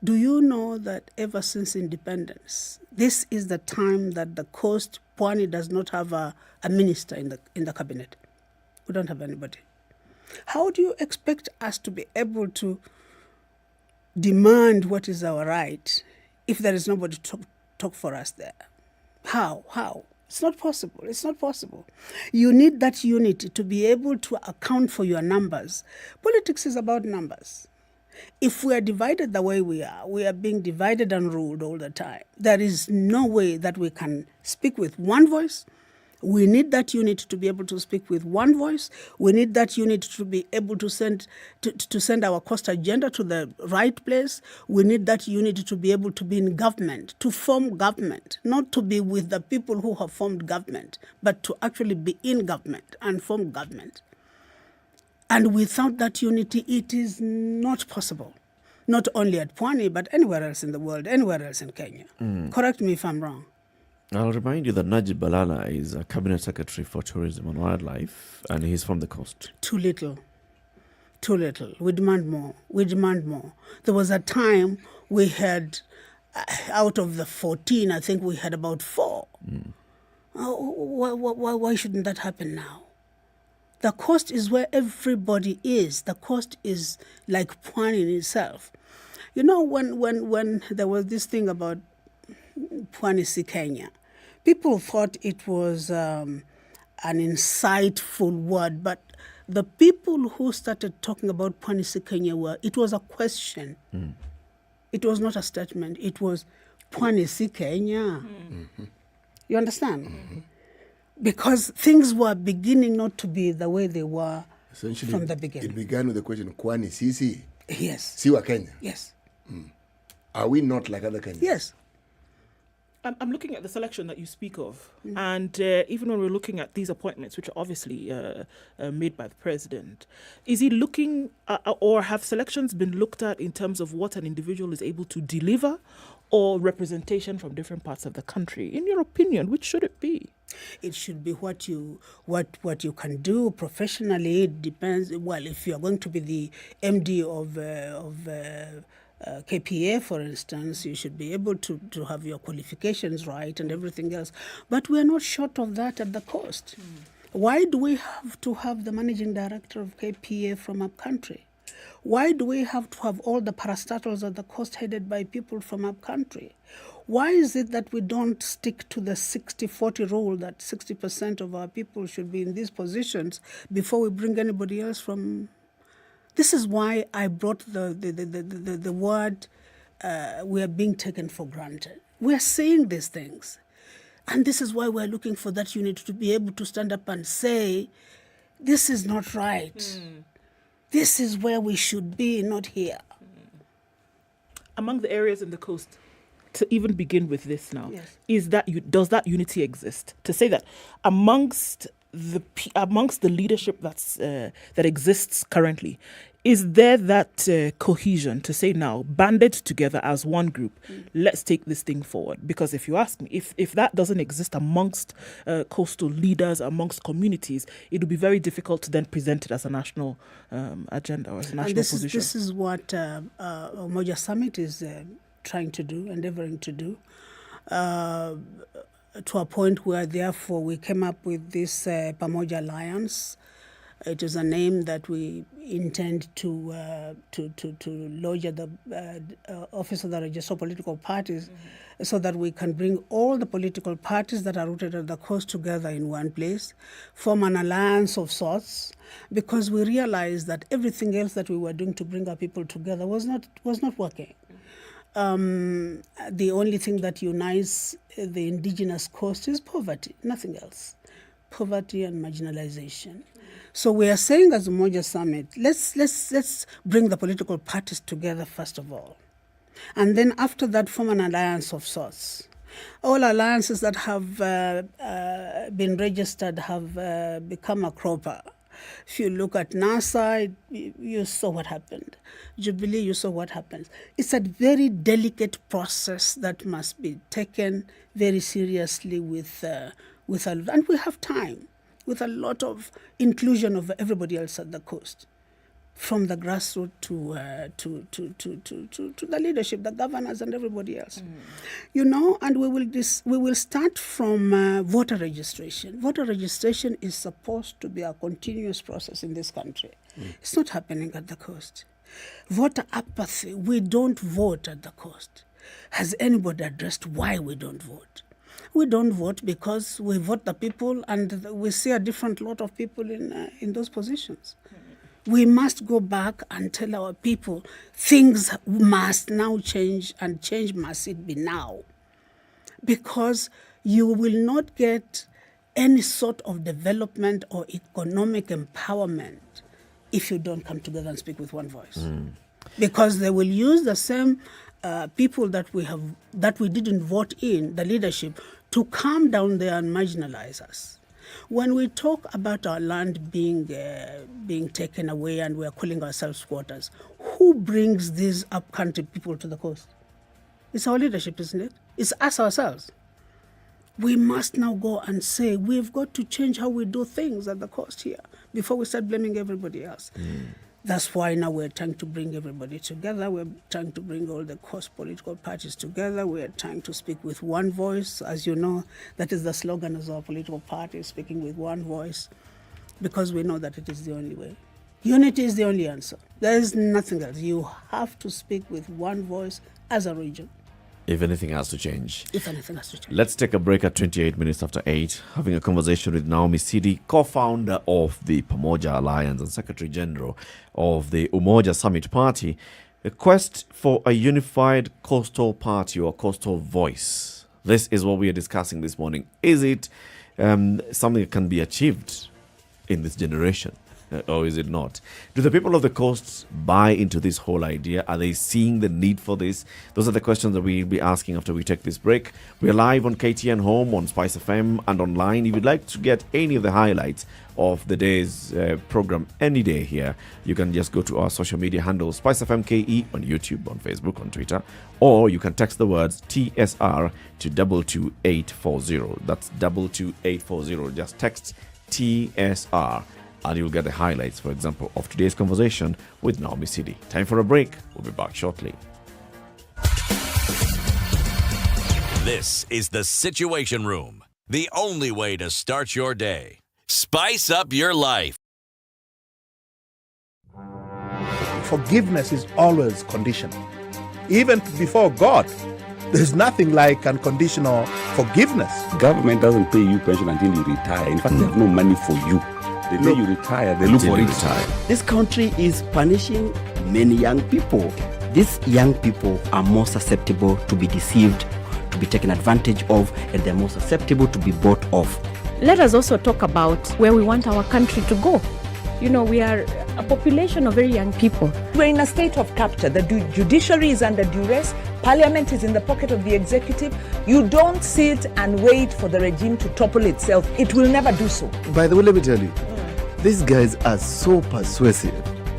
Do you know that ever since independence, this is the time that the coast, Pwani, does not have a minister in the cabinet? We don't have anybody. How do you expect us to be able to demand what is our right if there is nobody to talk for us there? How? It's not possible. It's not possible. You need that unity to be able to account for your numbers. Politics is about numbers. If we are divided the way we are being divided and ruled all the time. There is no way that we can speak with one voice. We need that unit to be able to speak with one voice. We need that unit to be able to send our cost agenda to the right place. We need that unit to be able to be in government, to form government, not to be with the people who have formed government, but to actually be in government and form government. And without that unity, it is not possible. Not only at Pwani, but anywhere else in the world, anywhere else in Kenya. Correct me if I'm wrong. I'll remind you that Najib Balala is a Cabinet Secretary for Tourism and Wildlife, and he's from the coast. Too little. We demand more. There was a time we had, out of the 14, I think we had about 4. Why shouldn't that happen now? The coast is where everybody is. The coast is like Pwani in itself. You know, when there was this thing about Pwani si Kenya, people thought it was an insightful word, but the people who started talking about Pwani si Kenya it was a question. It was not a statement. It was Pwani si Kenya. You understand? Because things were beginning not to be the way they were from the beginning. It began with the question, Kwani Sisi? Yes. Siwa Kenya? Yes. Are we not like other Kenyans? Yes. I'm looking at the selection that you speak of, and even when we're looking at these appointments, which are obviously made by the president, is he looking or have selections been looked at in terms of what an individual is able to deliver, or representation from different parts of the country? In your opinion, which should it be? It should be what you can do professionally. It depends. Well, if you are going to be the MD of KPA, for instance, you should be able to have your qualifications right and everything else. But we are not short of that at the coast. Why do we have to have the managing director of KPA from up country? Why do we have to have all the parastatals at the coast headed by people from up country? Why is it that we don't stick to the 60-40 rule, that 60% of our people should be in these positions before we bring anybody else from? This is why I brought the word we are being taken for granted. We are saying these things. And this is why we're looking for that unit to be able to stand up and say, this is not right. This is where we should be, not here. Among the areas in the coast, to even begin with this now, does that unity exist? To say that amongst the leadership that exists currently, is there that cohesion to say now, banded together as one group, let's take this thing forward? Because if you ask me, if that doesn't exist amongst coastal leaders, amongst communities, it will be very difficult to then present it as a national agenda or as a national position. This is what Umoja Summit is trying to do, endeavoring to do, to a point where, therefore, we came up with this Pamoja Alliance. It is a name that we intend to lodge at the Office of the Register of Political Parties, so that we can bring all the political parties that are rooted at the coast together in one place, form an alliance of sorts, because we realized that everything else that we were doing to bring our people together was not working. The only thing that unites the indigenous coast is poverty, nothing else. Poverty and marginalization. So we are saying as Umoja Summit, let's bring the political parties together first of all. And then after that, form an alliance of sorts. All alliances that have been registered have become a cropper. If you look at NASA, you saw what happened. Jubilee, you saw what happens. It's a very delicate process that must be taken very seriously and we have time, with a lot of inclusion of everybody else at the coast, from the grassroots to the leadership, the governors, and everybody else. And we will start from voter registration. Voter registration is supposed to be a continuous process in this country. It's not happening at the coast. Voter apathy, we don't vote at the coast. Has anybody addressed why we don't vote? We don't vote because we vote the people and we see a different lot of people in those positions. We must go back and tell our people things must now change, and change must it be now. Because you will not get any sort of development or economic empowerment if you don't come together and speak with one voice. Because they will use the same people that we didn't vote in, the leadership, to calm down there and marginalize us. When we talk about our land being taken away and we are calling ourselves squatters, who brings these up-country people to the coast? It's our leadership, isn't it? It's us ourselves. We must now go and say, we've got to change how we do things at the coast here before we start blaming everybody else. That's why now we're trying to bring everybody together. We're trying to bring all the coast political parties together. We're trying to speak with one voice. As you know, that is the slogan of our political party, speaking with one voice, because we know that it is the only way. Unity is the only answer. There is nothing else. You have to speak with one voice as a region. If anything has to change. If anything has to change. Let's take a break at 28 minutes after 8, having a conversation with Naomi Sidi, co-founder of the Pamoja Alliance and Secretary General of the Umoja Summit Party. A quest for a unified coastal party or coastal voice. This is what we are discussing this morning. Is it something that can be achieved in this generation? or is it not? Do the people of the coast buy into this whole idea? Are they seeing the need for this? Those are the questions that we'll be asking after we take this break. We're live on KTN Home, on SpiceFM, and online. If you'd like to get any of the highlights of the day's program any day here, you can just go to our social media handles, SpiceFM KE on YouTube, on Facebook, on Twitter, or you can text the words TSR to 22840. That's 22840. Just text TSR and you'll get the highlights, for example, of today's conversation with Naomi Sidi. Time for a break. We'll be back shortly. This is the Situation Room, the only way to start your day. Spice up your life. Forgiveness is always conditional. Even before God, there's nothing like unconditional forgiveness. Government doesn't pay you pension until you retire. In fact, they have no money for you. The day you retire, they look for it. This country is punishing many young people. These young people are more susceptible to be deceived, to be taken advantage of, and they're more susceptible to be bought off. Let us also talk about where we want our country to go. You know, we are a population of very young people. We're in a state of capture. The judiciary is under duress. Parliament is in the pocket of the executive. You don't sit and wait for the regime to topple itself. It will never do so. By the way, let me tell you, these guys are so persuasive.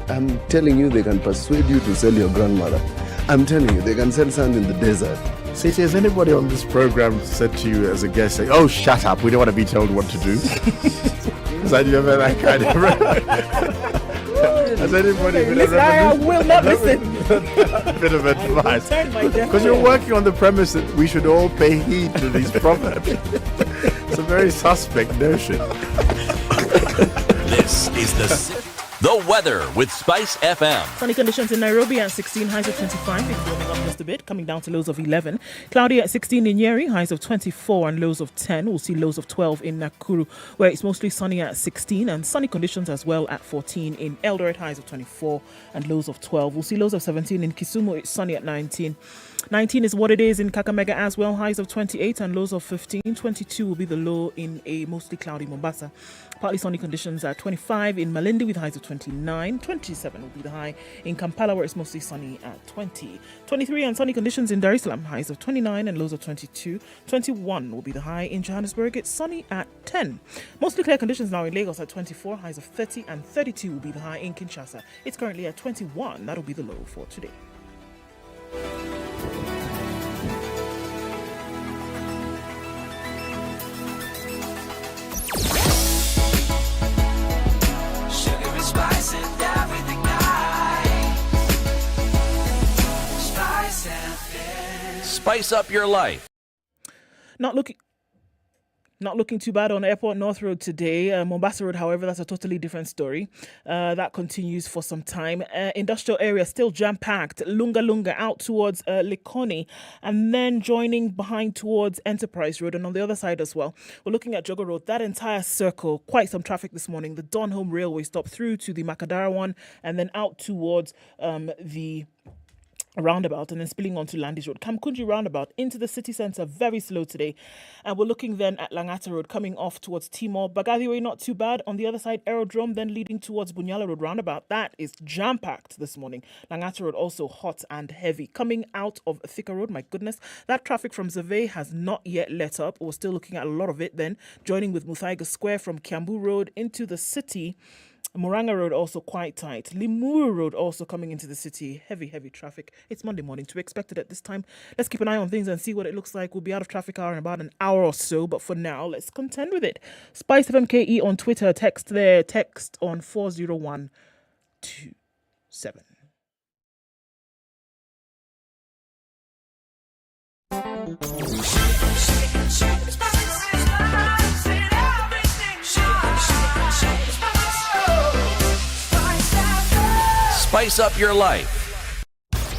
I'm telling you, they can persuade you to sell your grandmother. I'm telling you, they can sell sand in the desert. Say, has anybody on this program said to you as a guest, say, "Oh, shut up, we don't want to be told what to do"? Has you ever that kind of... Has anybody been I will not listen. bit of advice? Because you're working on the premise that we should all pay heed to these proverbs. It's a very suspect notion. This is the weather with Spice FM. Sunny conditions in Nairobi at 16, highs of 25. It's warming up just a bit, coming down to lows of 11. Cloudy at 16 in Nyeri, highs of 24 and lows of 10. We'll see lows of 12 in Nakuru, where it's mostly sunny at 16, and sunny conditions as well at 14 in Eldoret, highs of 24 and lows of 12. We'll see lows of 17 in Kisumu. It's sunny at 19. 19 is what it is in Kakamega as well, highs of 28 and lows of 15. 22 will be the low in a mostly cloudy Mombasa. Partly sunny conditions at 25 in Malindi with highs of 29. 27 will be the high in Kampala, where it's mostly sunny at 20. 23 and sunny conditions in Dar es Salaam, highs of 29 and lows of 22. 21 will be the high in Johannesburg. It's sunny at 10. Mostly clear conditions now in Lagos at 24, highs of 30, and 32 will be the high in Kinshasa. It's currently at 21. That'll be the low for today. Spice and everything nice. Spice FM. Spice up your life. Not looking too bad on Airport North Road today. Mombasa Road, however, that's a totally different story. That continues for some time. Industrial area still jam-packed. Lunga out towards Likoni, and then joining behind towards Enterprise Road, and on the other side as well. We're looking at Jogo Road. That entire circle, quite some traffic this morning. The Donholm Railway stop through to the Makadara one, and then out towards the roundabout, and then spilling onto Landis Road. Kamkunji roundabout into the city centre, very slow today. And we're looking then at Langata Road coming off towards Timor. Bagadi Way, not too bad. On the other side, Aerodrome, then leading towards Bunyala Road roundabout. That is jam-packed this morning. Langata Road also hot and heavy. Coming out of Thika Road, my goodness, that traffic from Zave has not yet let up. We're still looking at a lot of it then, joining with Muthaiga Square from Kiambu Road into the city. Moranga Road also quite tight. Limuru Road also coming into the city. Heavy traffic. It's Monday morning to be expected at this time. Let's keep an eye on things and see what it looks like. We'll be out of traffic hour in about an hour or so. But for now, let's contend with it. SpiceFMKE on Twitter. Text there. Text on 40127. Spice up your life.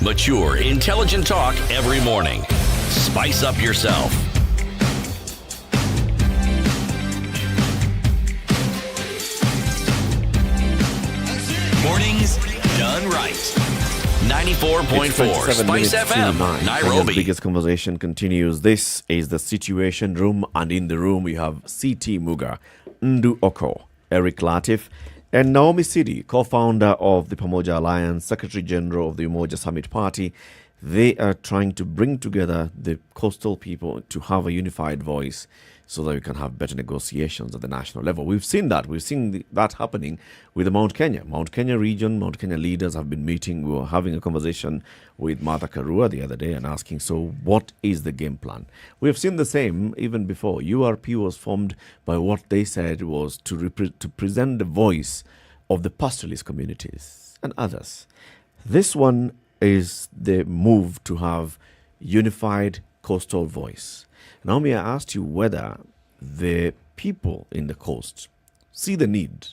Mature, intelligent talk every morning. Spice up yourself. Mornings done right. 94.4 Spice FM, Nairobi. Kenya's biggest conversation continues. This is the Situation Room, and in the room we have CT Muga, Ndu Oko, Eric Latif, And Naomi Sidi, co-founder of the Pamoja Alliance, Secretary General of the Umoja Summit Party, they are trying to bring together the coastal people to have a unified voice so that we can have better negotiations at the national level. We've seen that. We've seen that happening with the Mount Kenya. Mount Kenya region, Mount Kenya leaders have been meeting. We were having a conversation with Martha Karua the other day and asking, so what is the game plan? We have seen the same even before. URP was formed by what they said was to present the voice of the pastoralist communities and others. This one is the move to have unified coastal voice. Naomi, I asked you whether the people in the coast see the need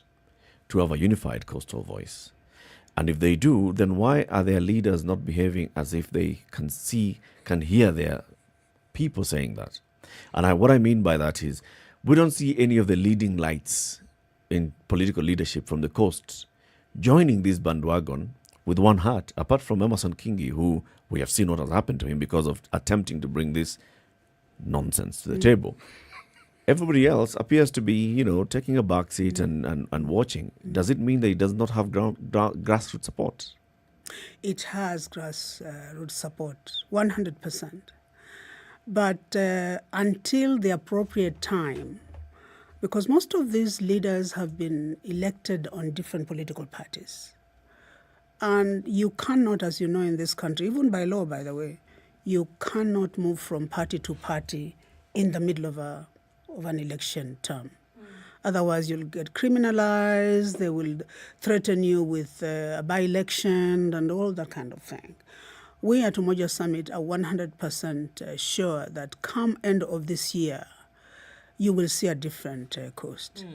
to have a unified coastal voice. And if they do, then why are their leaders not behaving as if they can hear their people saying that? And what I mean by that is, we don't see any of the leading lights in political leadership from the coast joining this bandwagon with one heart, apart from Emerson Kingi, who we have seen what has happened to him because of attempting to bring this nonsense to the table. Everybody else appears to be, taking a back seat and watching. Does it mean that it does not have grassroots support? It has grassroots support, 100%. But until the appropriate time, because most of these leaders have been elected on different political parties. And you cannot, as you know, in this country, even by law, by the way, you cannot move from party to party in the middle of an election term. Otherwise, you'll get criminalized. They will threaten you with a by-election and all that kind of thing. We at Umoja Summit are 100% sure that come end of this year, you will see a different coast.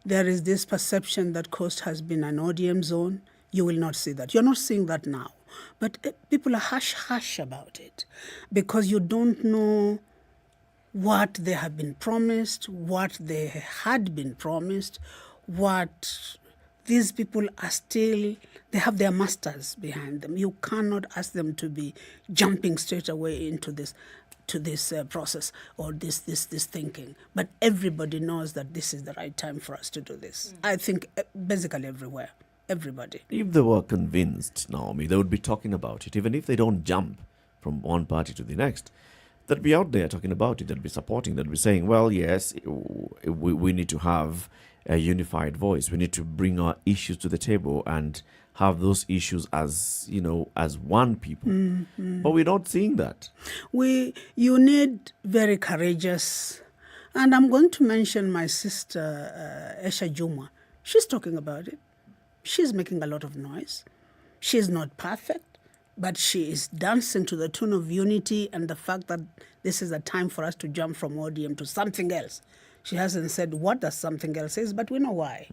There is this perception that coast has been an ODM zone. You will not see that. You're not seeing that now. But people are hush-hush about it because you don't know what they have been promised, what they had been promised, what these people are still, they have their masters behind them. You cannot ask them to be jumping straight away into this process or this thinking. But everybody knows that this is the right time for us to do this. I think basically everywhere. Everybody. If they were convinced, Naomi, they would be talking about it. Even if they don't jump from one party to the next, they'd be out there talking about it. They'd be supporting. They'd be saying, well, yes, we need to have a unified voice. We need to bring our issues to the table and have those issues as one people. Mm-hmm. But we're not seeing that. You need very courageous. And I'm going to mention my sister, Esha Juma. She's talking about it. She's making a lot of noise. She's not perfect, but she is dancing to the tune of unity and the fact that this is a time for us to jump from ODM to something else. She hasn't said what that something else is, but we know why.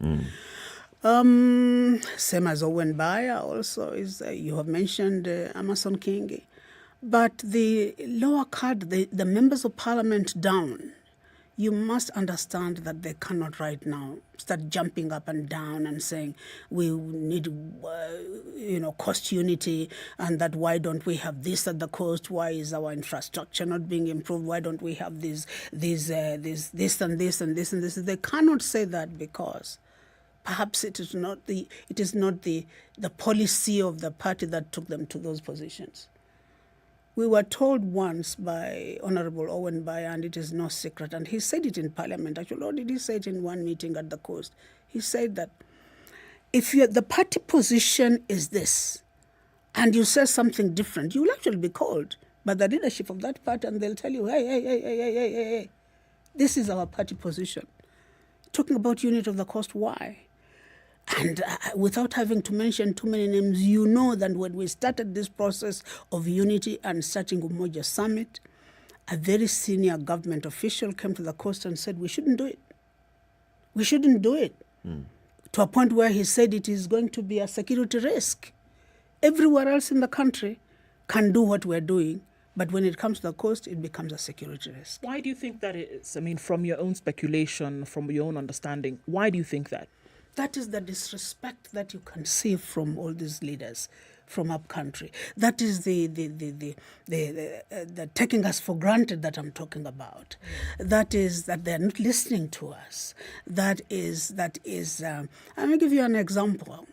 Same as Owen Baya also is, you have mentioned Emerson Kingi. But the lower card, the members of parliament down, you must understand that they cannot right now start jumping up and down and saying we need, coast unity, and that why don't we have this at the coast? Why is our infrastructure not being improved? Why don't we have this and this and this and this? They cannot say that because perhaps it is not the policy of the party that took them to those positions. We were told once by Honorable Owen Baya, and it is no secret, and he said it in Parliament. Actually, or did he say it in one meeting at the coast? He said that if the party position is this, and you say something different, you will actually be called by the leadership of that party, and they'll tell you, hey, this is our party position. Talking about unit of the coast, why? And without having to mention too many names, you know that when we started this process of unity and starting Umoja Summit, a very senior government official came to the coast and said, we shouldn't do it. We shouldn't do it. To a point where he said it is going to be a security risk. Everywhere else in the country can do what we're doing, but when it comes to the coast, it becomes a security risk. Why do you think that is? I mean, from your own speculation, from your own understanding, why do you think that? That is the disrespect that you can see from all these leaders from upcountry. That is the taking us for granted that I'm talking about. That is that they're not listening to us. That is. Let me give you an example.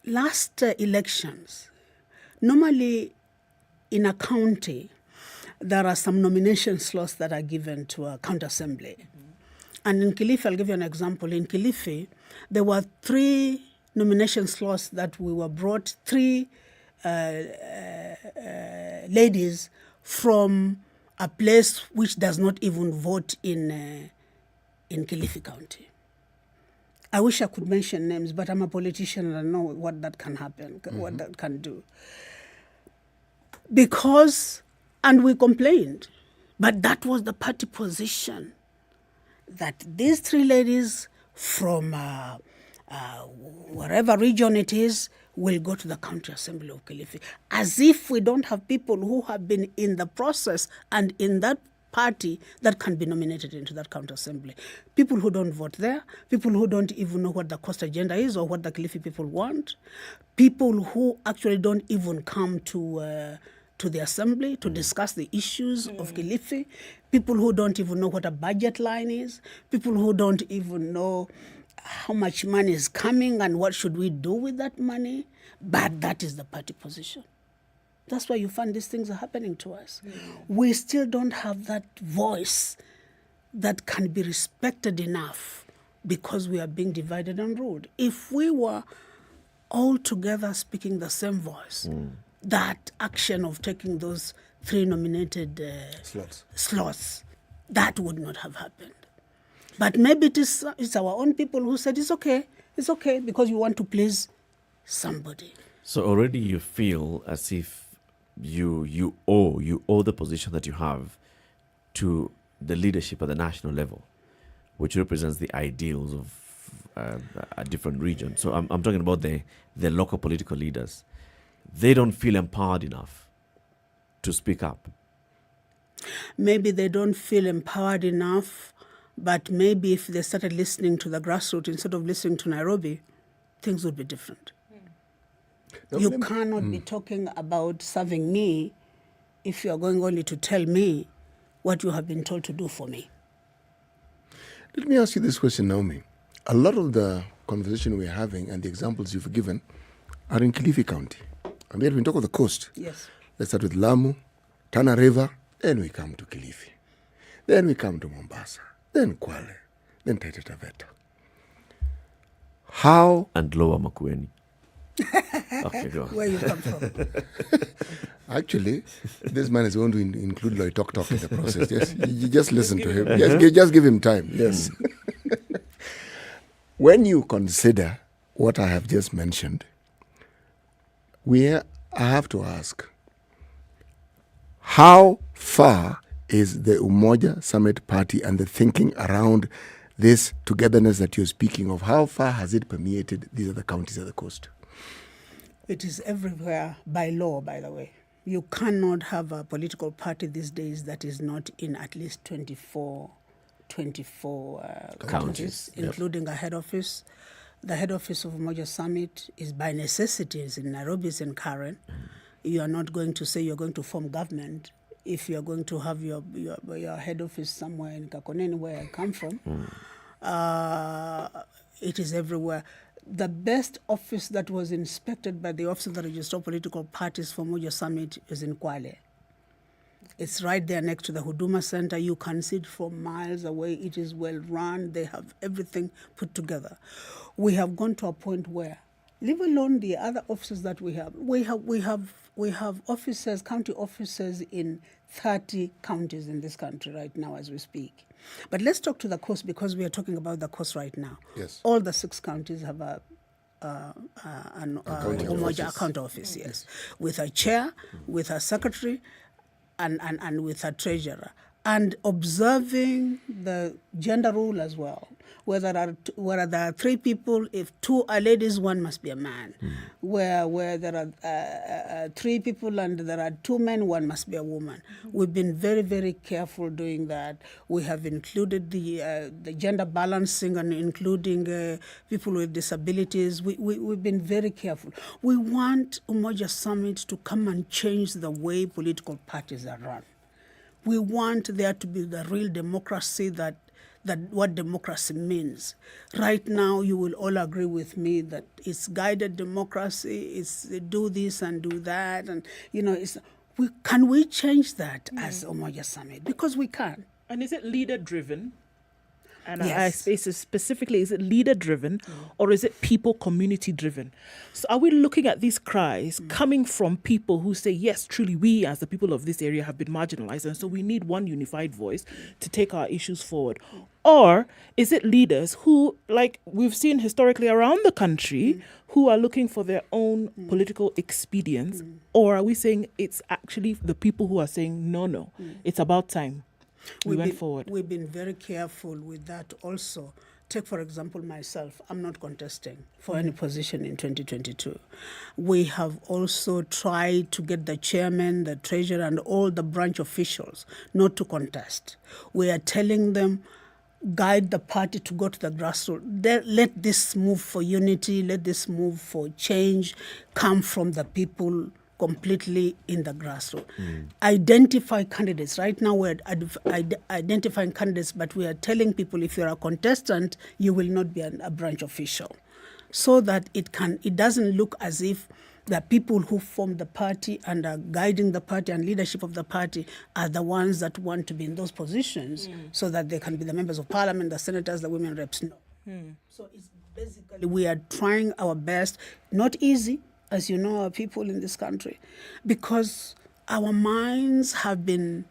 Last elections, normally in a county, there are some nomination slots that are given to a county assembly. And in Kilifi, I'll give you an example. In Kilifi, there were 3 nomination slots that we were brought, 3 ladies from a place which does not even vote in Kilifi County. I wish I could mention names, but I'm a politician and I know what that can happen, what that can do. And we complained, but that was the party position, that these 3 ladies from wherever region it is will go to the County Assembly of Kilifi, as if we don't have people who have been in the process and in that party that can be nominated into that county assembly. People who don't vote there, people who don't even know what the coast agenda is or what the Kilifi people want, people who actually don't even come to the assembly to discuss the issues of Kilifi, people who don't even know what a budget line is, people who don't even know how much money is coming and what should we do with that money. But that is the party position. That's why you find these things are happening to us. We still don't have that voice that can be respected enough because we are being divided and ruled. If we were all together speaking the same voice, that action of taking those 3 nominated slots, that would not have happened. But maybe it's our own people who said it's okay, because you want to please somebody. So already you feel as if you owe the position that you have to the leadership at the national level, which represents the ideals of a different region. So I'm talking about the local political leaders. They don't feel empowered enough to speak up. Maybe they don't feel empowered enough, but maybe if they started listening to the grassroots instead of listening to Nairobi, things would be different. You cannot be talking about serving me if you are going only to tell me what you have been told to do for me. Let me ask you this question, Naomi. A lot of the conversation we're having and the examples you've given are in Kilifi County. And yet we talk of the coast. Yes. Let's start with Lamu, Tana River, then we come to Kilifi. Then we come to Mombasa, then Kwale, then Taita Taveta. How? And Lower Makueni. Okay, go on. Where you come from? Actually, this man is going to include Loy Tok Tok in the process. Yes, you just listen to him. Just give him time. Yes. When you consider what I have just mentioned, I have to ask, how far is the Umoja Summit Party and the thinking around this togetherness that you're speaking of? How far has it permeated these other counties of the coast? It is everywhere by law, by the way. You cannot have a political party these days that is not in at least 24 counties, including a head office. The head office of Umoja Summit is by necessity is in Nairobi, is in Karen. You are not going to say you're going to form government if you're going to have your head office somewhere in Kakoneni, where I come from. It is everywhere. The best office that was inspected by the Office of the Registrar of Political Parties for Umoja Summit is in Kwale. It's right there next to the Huduma Center. You can see it from miles away. It is well run. They have everything put together. We have gone to a point where, leave alone the other offices that we have officers, county officers in 30 counties in this country right now as we speak. But let's talk to the coast because we are talking about the coast right now. Yes. All the 6 counties have an Umoja account office, yes, with a chair, with a secretary, and with a treasurer. and observing the gender rule as well. Where there are 3 people, if 2 are ladies, 1 must be a man. Where there are 3 people and there are 2 men, 1 must be a woman. We've been very, very careful doing that. We have included the gender balancing and including people with disabilities. We've been very careful. We want Umoja Summit to come and change the way political parties are run. We want there to be the real democracy that what democracy means. Right now, you will all agree with me that it's guided democracy, it's do this and do that, and can we change that as Umoja Summit? Because we can. And is it leader-driven? And Yes. I space is specifically, is it leader-driven or is it people community-driven? So are we looking at these cries coming from people who say, yes, truly, we as the people of this area have been marginalized, and so we need one unified voice to take our issues forward? Or is it leaders who, like we've seen historically around the country, who are looking for their own political expedience? Or are we saying it's actually the people who are saying, no, it's about time we went forward? We've been very careful with that also. Take, for example, myself. I'm not contesting for any position in 2022. We have also tried to get the chairman, the treasurer, and all the branch officials not to contest. We are telling them, guide the party to go to the grassroots. Let this move for unity, let this move for change come from the people completely in the grassroots. Identify candidates. Right now we're identifying candidates, but we are telling people if you're a contestant, you will not be a branch official. So that it doesn't look as if the people who form the party and are guiding the party and leadership of the party are the ones that want to be in those positions so that they can be the members of parliament, the senators, the women reps. No. So it's basically we are trying our best, not easy, as you know, our people in this country, because our minds have been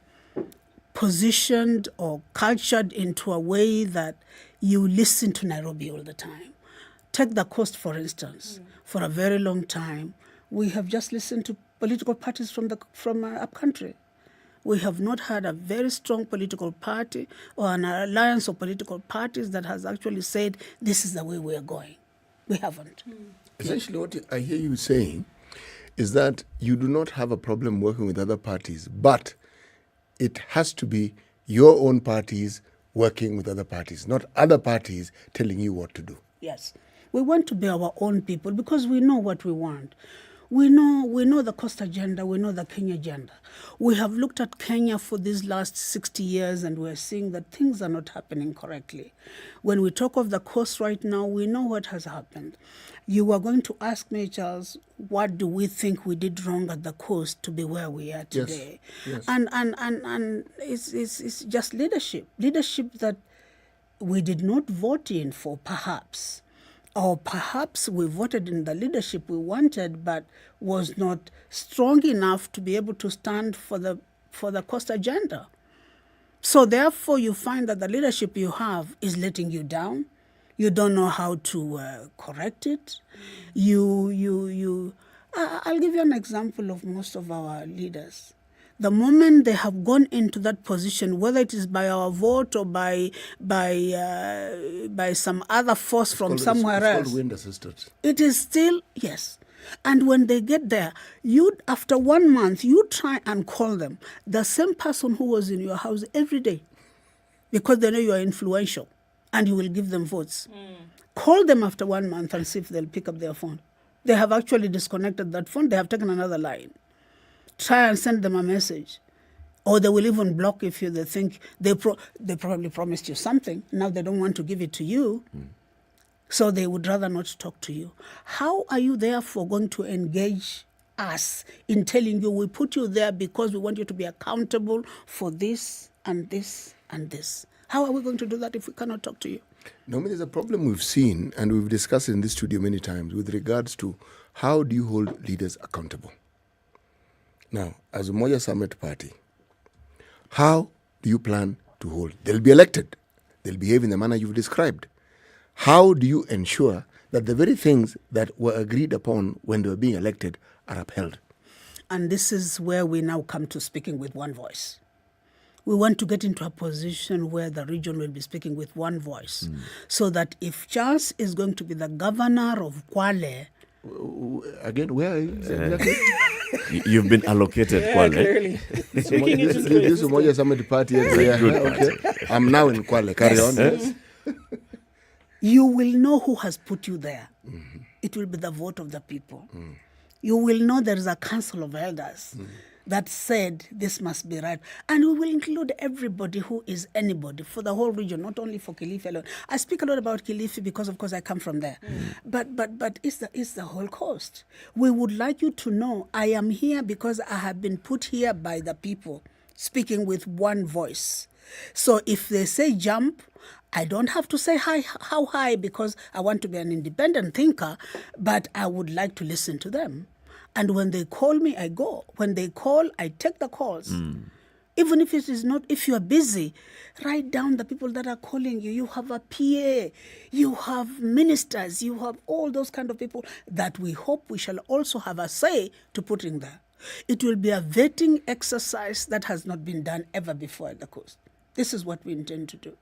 positioned or cultured into a way that you listen to Nairobi all the time. Take the coast, for instance. For a very long time, we have just listened to political parties from upcountry. We have not had a very strong political party or an alliance of political parties that has actually said, this is the way we are going. We haven't. Essentially, what I hear you saying is that you do not have a problem working with other parties, but it has to be your own parties working with other parties, not other parties telling you what to do. Yes. We want to be our own people because we know what we want. We know the coast agenda, we know the Kenya agenda. We have looked at Kenya for these last 60 years and we're seeing that things are not happening correctly. When we talk of the coast right now, we know what has happened. You were going to ask me, Charles, what do we think we did wrong at the coast to be where we are today? Yes. And it's just leadership that we did not vote in for, perhaps. Or perhaps we voted in the leadership we wanted, but was not strong enough to be able to stand for the coast agenda. So therefore, you find that the leadership you have is letting you down. You don't know how to correct it. I'll give you an example of most of our leaders. The moment they have gone into that position, whether it is by our vote or by some other force from somewhere else, called wind assisted. it is still, yes. And when they get there, after 1 month, you try and call them, the same person who was in your house every day, because they know you are influential and you will give them votes. Call them after 1 month and see if they'll pick up their phone. They have actually disconnected that phone. They have taken another line. Try and send them a message. Or they will even block if they think they probably promised you something. Now they don't want to give it to you. So they would rather not talk to you. How are you therefore going to engage us in telling you we put you there because we want you to be accountable for this and this and this? How are we going to do that if we cannot talk to you? Normally, there's a problem we've seen, and we've discussed it in this studio many times, with regards to how do you hold leaders accountable? Now, as a Umoja Summit party, how do you plan to hold? They'll be elected. They'll behave in the manner you've described. How do you ensure that the very things that were agreed upon when they were being elected are upheld? And this is where we now come to speaking with one voice. We want to get into a position where the region will be speaking with one voice. So that if Charles is going to be the governor of Kwale... Again, where are you exactly? You've been allocated Kwale. Clearly. This is Umoja Summit Party. Okay. I'm now in Kwale. Carry on. Yes. You will know who has put you there. It will be the vote of the people. You will know there is a council of elders that said this must be right. And we will include everybody who is anybody for the whole region, not only for Kilifi alone. I speak a lot about Kilifi because, of course, I come from there. But it's the whole coast. We would like you to know I am here because I have been put here by the people, speaking with one voice. So if they say jump, I don't have to say how high because I want to be an independent thinker, but I would like to listen to them. And when they call me, I go. When they call, I take the calls. Even if it is not, if you are busy, write down the people that are calling you. You have a PA, you have ministers, you have all those kind of people that we hope we shall also have a say to put in there. It will be a vetting exercise that has not been done ever before at the coast. This is what we intend to do.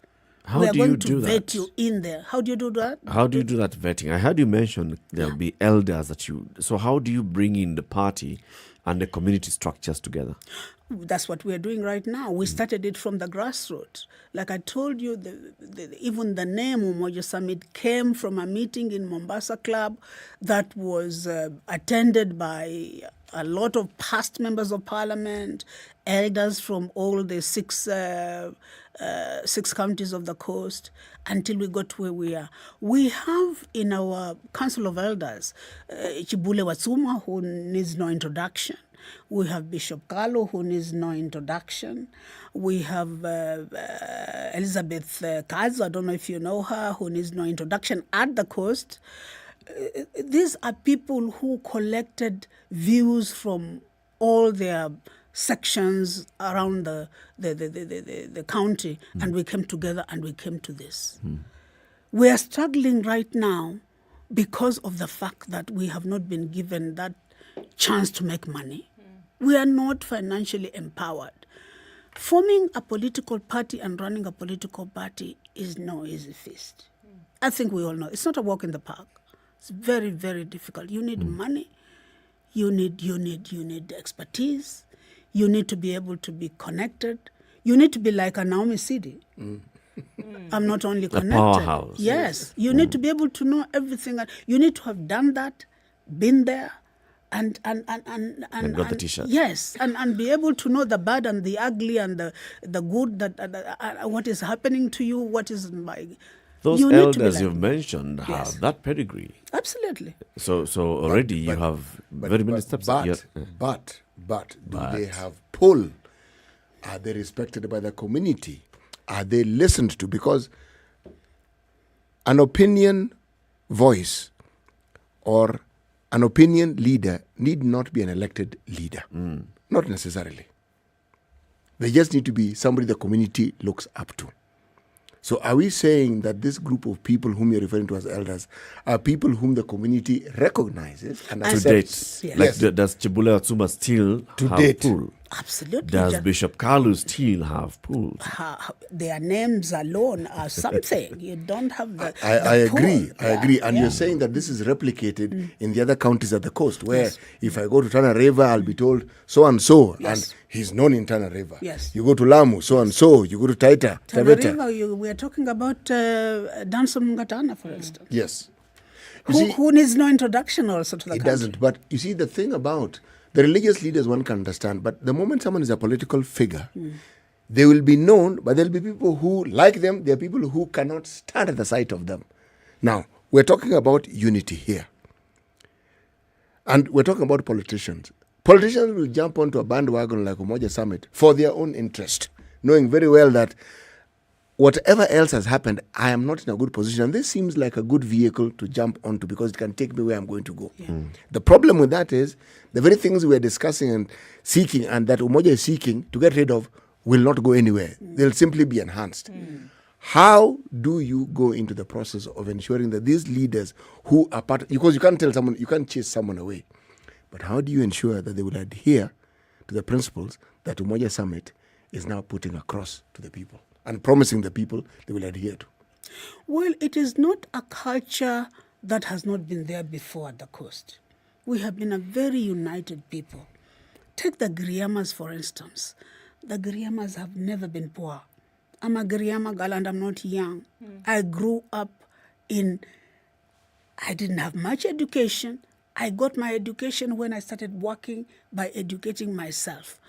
How we are do going you to do vet that? you in there. How do you do that? How do you do that vetting? I heard you mention there'll be elders that you... So how do you bring in the party and the community structures together? That's what we're doing right now. We started it from the grassroots. Like I told you, even the name Umoja Summit came from a meeting in Mombasa Club that was attended by a lot of past members of parliament, elders from all the six counties of the coast, until we got to where we are. We have in our Council of Elders, Chibule Watsuma, who needs no introduction. We have Bishop Carlo, who needs no introduction. We have Elizabeth Kazo, I don't know if you know her, who needs no introduction at the coast. These are people who collected views from all their sections around the county, and we came together and we came to this. We are struggling right now because of the fact that we have not been given that chance to make money. We are not financially empowered. Forming a political party and running a political party is no easy feast. I think we all know. It's not a walk in the park. It's very, very difficult. You need money. You need expertise. You need to be able to be connected. You need to be like a Naomi Sidi. I'm not only connected. Powerhouse. Yes. You need to be able to know everything. You need to have done that, been there, and got the t-shirt. Yes, and be able to know the bad and the ugly and the good, that what is happening to you, what is my... Those you need to be elders like- you've mentioned have Yes. that pedigree. Absolutely. So already you have very many steps. But do they have pull? Are they respected by the community? Are they listened to? Because an opinion voice or an opinion leader need not be an elected leader. Not necessarily. They just need to be somebody the community looks up to. So are we saying that this group of people whom you're referring to as elders are people whom the community recognizes and To accepts? date, Yes. does Chibule Atsuma still To have date. pull? Absolutely. Does Just- Bishop Kalu still have pull? their names alone are something. You don't have the. I agree. pull. I agree. Yeah, And yeah. you're saying that this is replicated in the other counties at the coast, where if I go to Tana River, I'll be told so and so, and he's known in Tana River. Yes. You go to Lamu, so and so. You go to Taita, Tana Taveta. River, we are talking about Danson Mungatana, for instance. Yes. You see, Who needs no introduction also to the it country. doesn't. But you see, the thing about the religious leaders, one can understand. But the moment someone is a political figure, they will be known, but there'll be people who like them. There are people who cannot stand at the sight of them. Now, we're talking about unity here. And we're talking about politicians. Politicians will jump onto a bandwagon like Umoja Summit for their own interest, knowing very well that whatever else has happened, I am not in a good position. And this seems like a good vehicle to jump onto because it can take me where I'm going to go. The problem with that is the very things we're discussing and seeking and that Umoja is seeking to get rid of will not go anywhere. They'll simply be enhanced. How do you go into the process of ensuring that these leaders who are part, because you can't tell someone, you can't chase someone away, but how do you ensure that they will adhere to the principles that Umoja Summit is now putting across to the people and promising the people they will adhere to? Well, it is not a culture that has not been there before at the coast. We have been a very united people. Take the Giriamas, for instance. The Giriamas have never been poor. I'm a Giriama girl and I'm not young. I grew up I didn't have much education. I got my education when I started working by educating myself.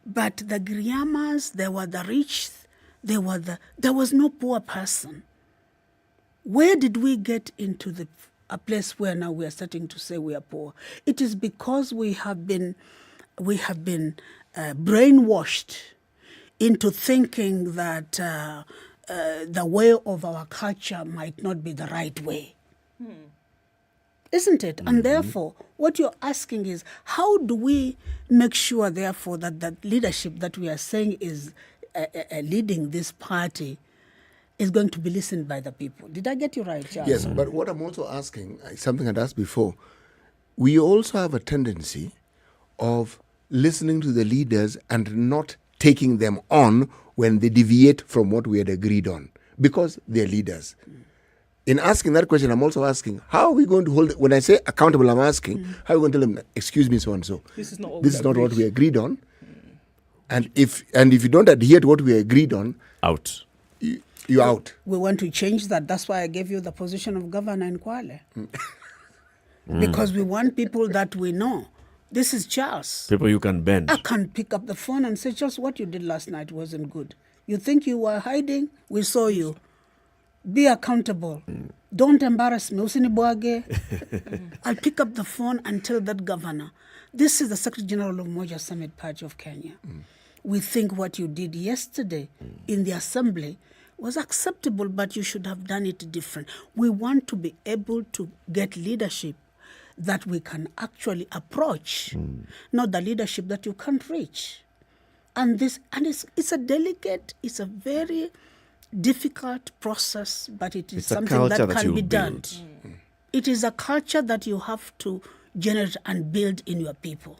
But the Giriamas, they were the rich, there was no poor person. Where did we get into a place where now we are starting to say we are poor? It is because we have been brainwashed into thinking that the way of our culture might not be the right way. Isn't it? Mm-hmm. And therefore, what you're asking is, how do we make sure, therefore, that the leadership that we are saying is leading this party is going to be listened by the people? Did I get you right, Charles? Yes, but what I'm also asking, something I'd asked before, we also have a tendency of listening to the leaders and not taking them on when they deviate from what we had agreed on, because they're leaders. In asking that question, I'm also asking, how are we going to hold, when I say accountable, I'm asking, how are we going to tell them, excuse me, so and so. This is not what we agreed on. And if you don't adhere to what we agreed on, out. You're out. We want to change that. That's why I gave you the position of governor in Kwale. Because we want people that we know. This is Charles. People you can bend. I can pick up the phone and say, Charles, what you did last night wasn't good. You think you were hiding? We saw you. Be accountable. Don't embarrass me. Usinibwage. I'll pick up the phone and tell that governor, this is the Secretary General of Umoja Summit Party of Kenya. We think what you did yesterday in the assembly was acceptable, but you should have done it different. We want to be able to get leadership that we can actually approach, not the leadership that you can't reach. And it's a delicate, it's a very difficult process, but it is something that can be done. It is a culture that you have to generate and build in your people.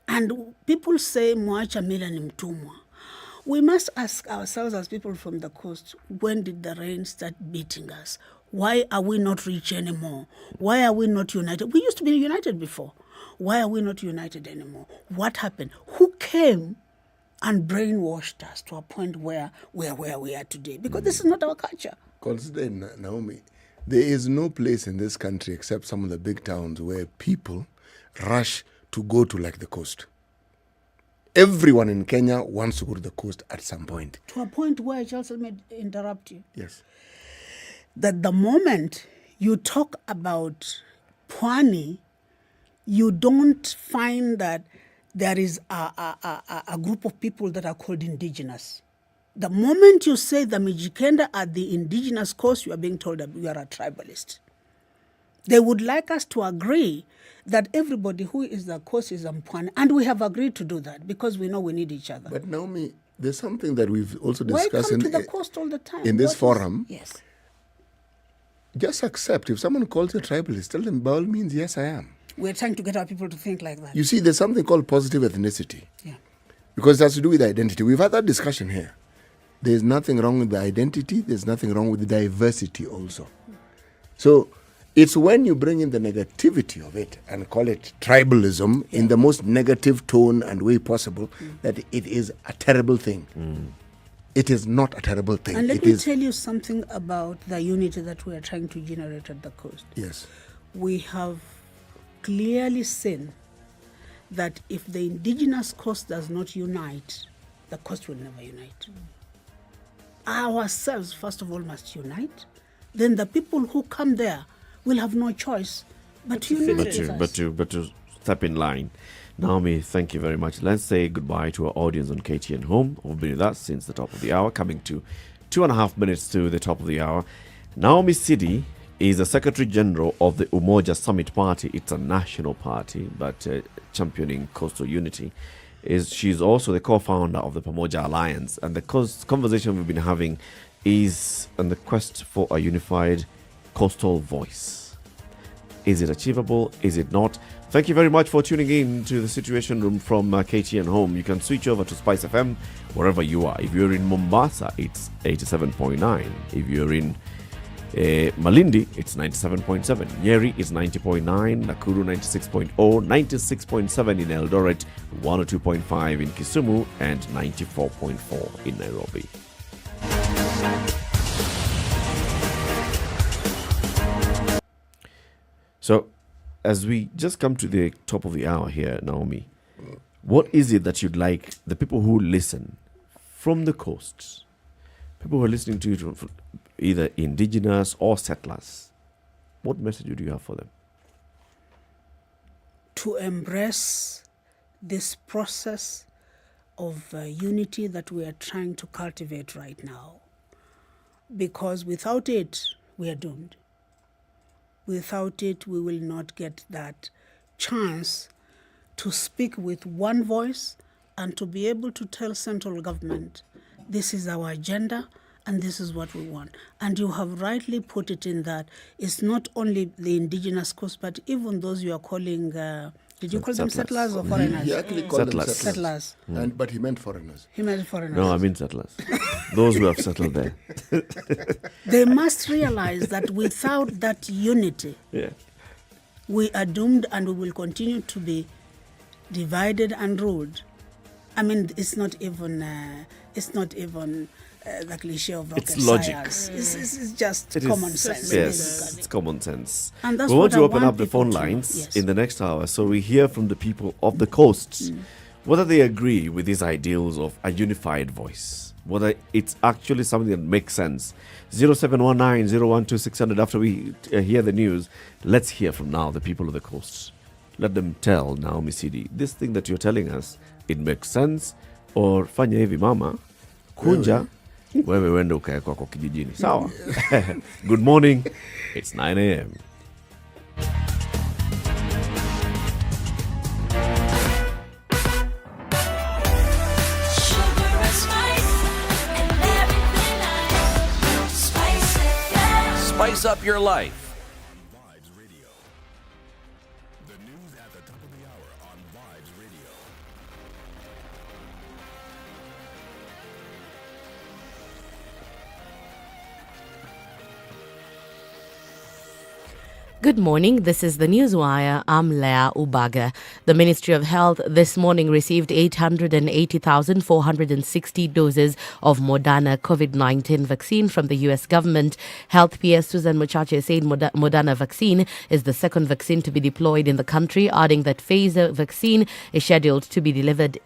And people say, mwacha mila ni mtumwa. We must ask ourselves as people from the coast, when did the rain start beating us? Why are we not rich anymore? Why are we not united? We used to be united before. Why are we not united anymore? What happened? Who came and brainwashed us to a point where we are today? Because this is not our culture. Consider, Naomi, there is no place in this country except some of the big towns where people rush to go to, like, the coast. Everyone in Kenya wants to go to the coast at some point. To a point where, Charles, let me interrupt you. Yes. That the moment you talk about Pwani, you don't find that there is a group of people that are called indigenous. The moment you say the Mijikenda are the indigenous coast, you are being told that you are a tribalist. They would like us to agree that everybody who is the coast is Mpwani, and we have agreed to do that because we know we need each other. But Naomi, there's something that we've also discussed to the coast all the time. In this forum. Yes. Just accept. If someone calls you a tribalist, tell them by all means, yes, I am. We're trying to get our people to think like that. You see, there's something called positive ethnicity. Yeah. Because it has to do with identity. We've had that discussion here. There's nothing wrong with the identity. There's nothing wrong with the diversity also. So it's when you bring in the negativity of it and call it tribalism in the most negative tone and way possible that it is a terrible thing. It is not a terrible thing. And let me tell you something about the unity that we are trying to generate at the coast. Yes. We have clearly seen that if the indigenous coast does not unite, the coast will never unite. Ourselves, first of all, must unite. Then the people who come there will have no choice but to unite. But to step in line. Naomi, thank you very much. Let's say goodbye to our audience on KTN Home, who've been with us since the top of the hour, coming to 2.5 minutes to the top of the hour. Naomi Sidi is the Secretary General of the Umoja Summit Party. It's a national party, but championing coastal unity. She's also the co-founder of the Pamoja Alliance. And the conversation we've been having is on the quest for a unified coastal voice. Is it achievable? Is it not? Thank you very much for tuning in to the Situation Room from KTN Home. You can switch over to SpiceFM wherever you are. If you're in Mombasa, it's 87.9. If you're in Malindi, it's 97.7. Nyeri is 90.9. Nakuru 96.0. 96.7 in Eldoret. 102.5 in Kisumu. And 94.4 in Nairobi. So, as we just come to the top of the hour here, Naomi, what is it that you'd like the people who listen from the coasts, people who are listening to you, from either indigenous or settlers, what message do you have for them? To embrace this process of unity that we are trying to cultivate right now. Because without it, we are doomed. Without it, we will not get that chance to speak with one voice and to be able to tell central government, this is our agenda and this is what we want. And you have rightly put it in that it's not only the indigenous coast, but even those you are calling, did you call them settlers or foreigners? He actually called them settlers. But he meant foreigners. He meant foreigners. No, I mean settlers. Those who have settled there. They must realize that without that unity, we are doomed and we will continue to be divided and ruled. I mean, it's not even the cliche of rocket it's logic. science. It's just common sense. Yes, it's common sense. And that's we want what to I open want up the people phone to- lines yes. in the next hour so we hear from the people of the coasts whether they agree with these ideals of a unified voice, whether it's actually something that makes sense. 0719 012 600. After we hear the news, let's hear from now the people of the coasts. Let them tell Naomi Sidi, this thing that you're telling us, it makes sense, or fanya hivi mama, kunja, wewe wende ukae kwako kijijini. Sawa. Good morning. It's 9 a.m. Sugar and spice and everything nice. Spice FM. Spice up your life. Good morning. This is the Newswire. I'm Leah Ubaga. The Ministry of Health this morning received 880,460 doses of Moderna COVID-19 vaccine from the U.S. government. Health PS Susan Muchache said Moderna vaccine is the second vaccine to be deployed in the country, adding that Pfizer vaccine is scheduled to be delivered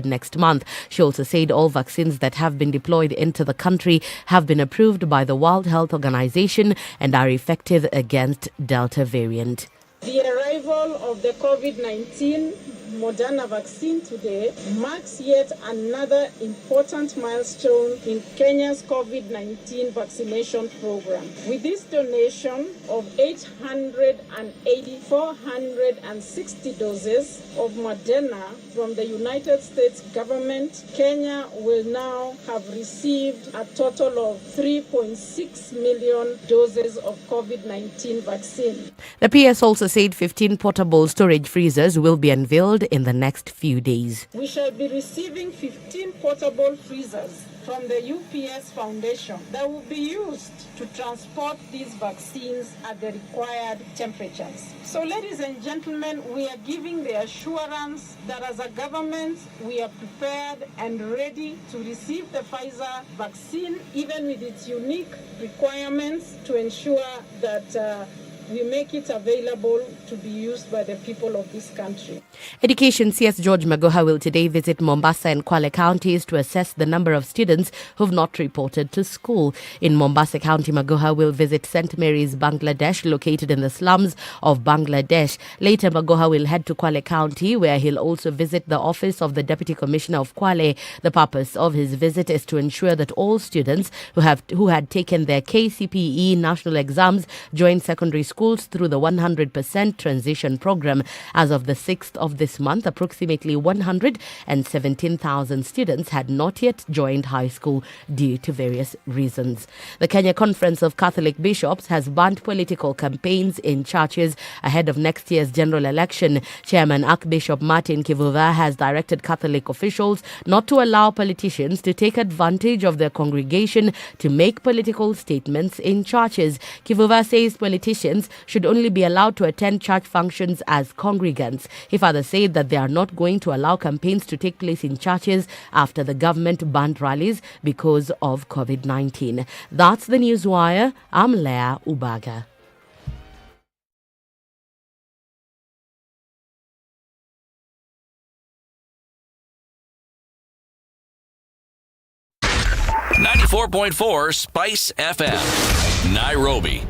next month. She also said all vaccines that have been deployed into the country have been approved by the World Health Organization and are effective against Delta variant. The arrival of the COVID-19 Moderna vaccine today marks yet another important milestone in Kenya's COVID-19 vaccination program. With this donation of 460 doses of Moderna from the United States government, Kenya will now have received a total of 3.6 million doses of COVID-19 vaccine. The PS also said 15 portable storage freezers will be unveiled in the next few days. We shall be receiving 15 portable freezers from the UPS Foundation that will be used to transport these vaccines at the required temperatures. So, ladies and gentlemen, we are giving the assurance that as a government, we are prepared and ready to receive the Pfizer vaccine, even with its unique requirements, to ensure that we make it available to be used by the people of this country. Education CS George Magoha will today visit Mombasa and Kwale counties to assess the number of students who've not reported to school. In Mombasa County, Magoha will visit St. Mary's, Bangladesh, located in the slums of Bangladesh. Later, Magoha will head to Kwale County, where he'll also visit the office of the Deputy Commissioner of Kwale. The purpose of his visit is to ensure that all students who had taken their KCPE national exams, joined secondary school schools through the 100% transition program. As of the 6th of this month, approximately 117,000 students had not yet joined high school due to various reasons. The Kenya Conference of Catholic Bishops has banned political campaigns in churches ahead of next year's general election. Chairman Archbishop Martin Kivuva has directed Catholic officials not to allow politicians to take advantage of their congregation to make political statements in churches. Kivuva says politicians should only be allowed to attend church functions as congregants. He further said that they are not going to allow campaigns to take place in churches after the government banned rallies because of COVID-19. That's the Newswire. I'm Leah Ubaga. .4 Spice FM, Nairobi.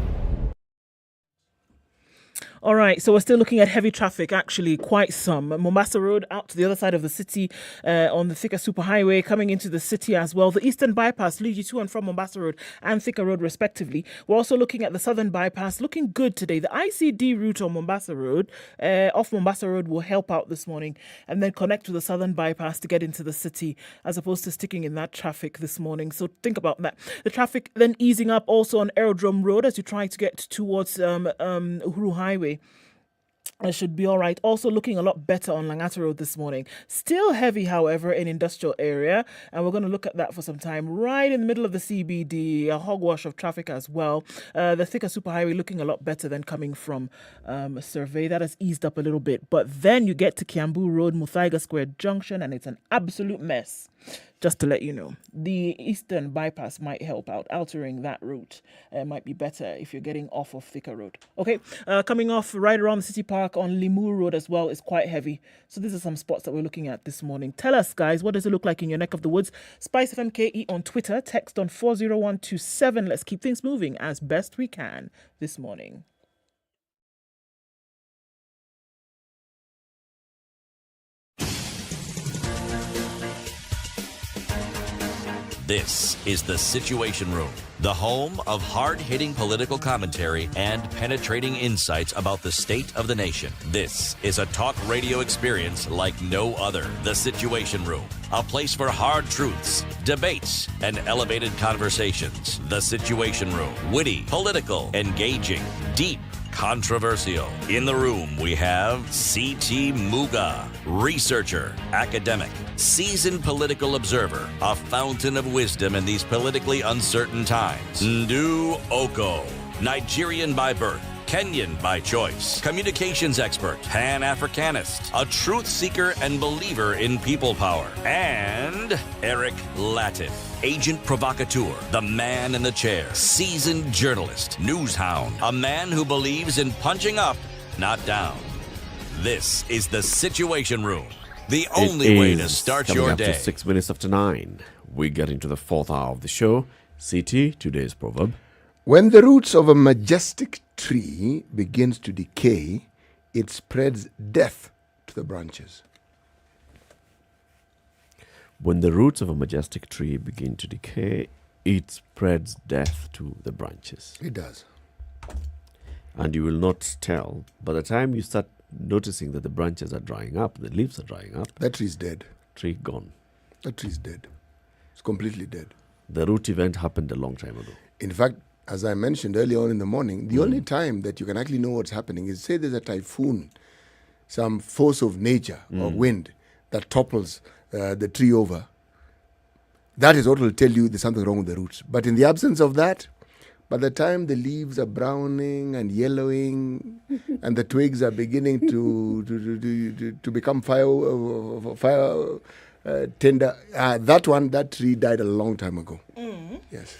All right, so we're still looking at heavy traffic, actually quite some. Mombasa Road out to the other side of the city on the Thika Superhighway coming into the city as well. The Eastern Bypass leads you to and from Mombasa Road and Thika Road respectively. We're also looking at the Southern Bypass, looking good today. The ICD route on Mombasa Road, off Mombasa Road, will help out this morning and then connect to the Southern Bypass to get into the city as opposed to sticking in that traffic this morning. So think about that. The traffic then easing up also on Aerodrome Road as you try to get towards Uhuru Highway. It should be all right. Also looking a lot better on Langata Road this morning. Still heavy, however, in industrial area. And we're going to look at that for some time. Right in the middle of the CBD, a hogwash of traffic as well. The Thika Superhighway looking a lot better than coming from Survey. That has eased up a little bit. But then you get to Kiambu Road, Muthaiga Square Junction, and it's an absolute mess. Just to let you know, the Eastern Bypass might help out. Altering that route might be better if you're getting off of Thika Road. Okay, coming off right around the City Park on Limuru Road as well is quite heavy. So these are some spots that we're looking at this morning. Tell us, guys, what does it look like in your neck of the woods? SpiceFMKE on Twitter, text on 40127. Let's keep things moving as best we can this morning. This is The Situation Room, the home of hard-hitting political commentary and penetrating insights about the state of the nation. This is a talk radio experience like no other. The Situation Room, a place for hard truths, debates, and elevated conversations. The Situation Room, witty, political, engaging, deep, controversial. In the room, we have C.T. Muga, researcher, academic, seasoned political observer, a fountain of wisdom in these politically uncertain times. Ndu Oko, Nigerian by birth, Kenyan by choice, communications expert, Pan-Africanist, a truth seeker and believer in people power, and Eric Latif, agent provocateur, the man in the chair, seasoned journalist, news hound, a man who believes in punching up, not down. This is The Situation Room, the only way to start your day. 6 minutes after 9. We get into the fourth hour of the show. CT, today's proverb. When the roots of a majestic tree begins to decay, it spreads death to the branches. When the roots of a majestic tree begin to decay, it spreads death to the branches. It does. And you will not tell, by the time you start noticing that the branches are drying up, the leaves are drying up. That tree's dead. Tree gone. That tree's dead. It's completely dead. The root event happened a long time ago. In fact, as I mentioned earlier on in the morning, the only time that you can actually know what's happening is, say there's a typhoon, some force of nature or wind that topples the tree over. That is what will tell you there's something wrong with the roots. But in the absence of that, by the time the leaves are browning and yellowing and the twigs are beginning to become tender, that tree died a long time ago. Yes.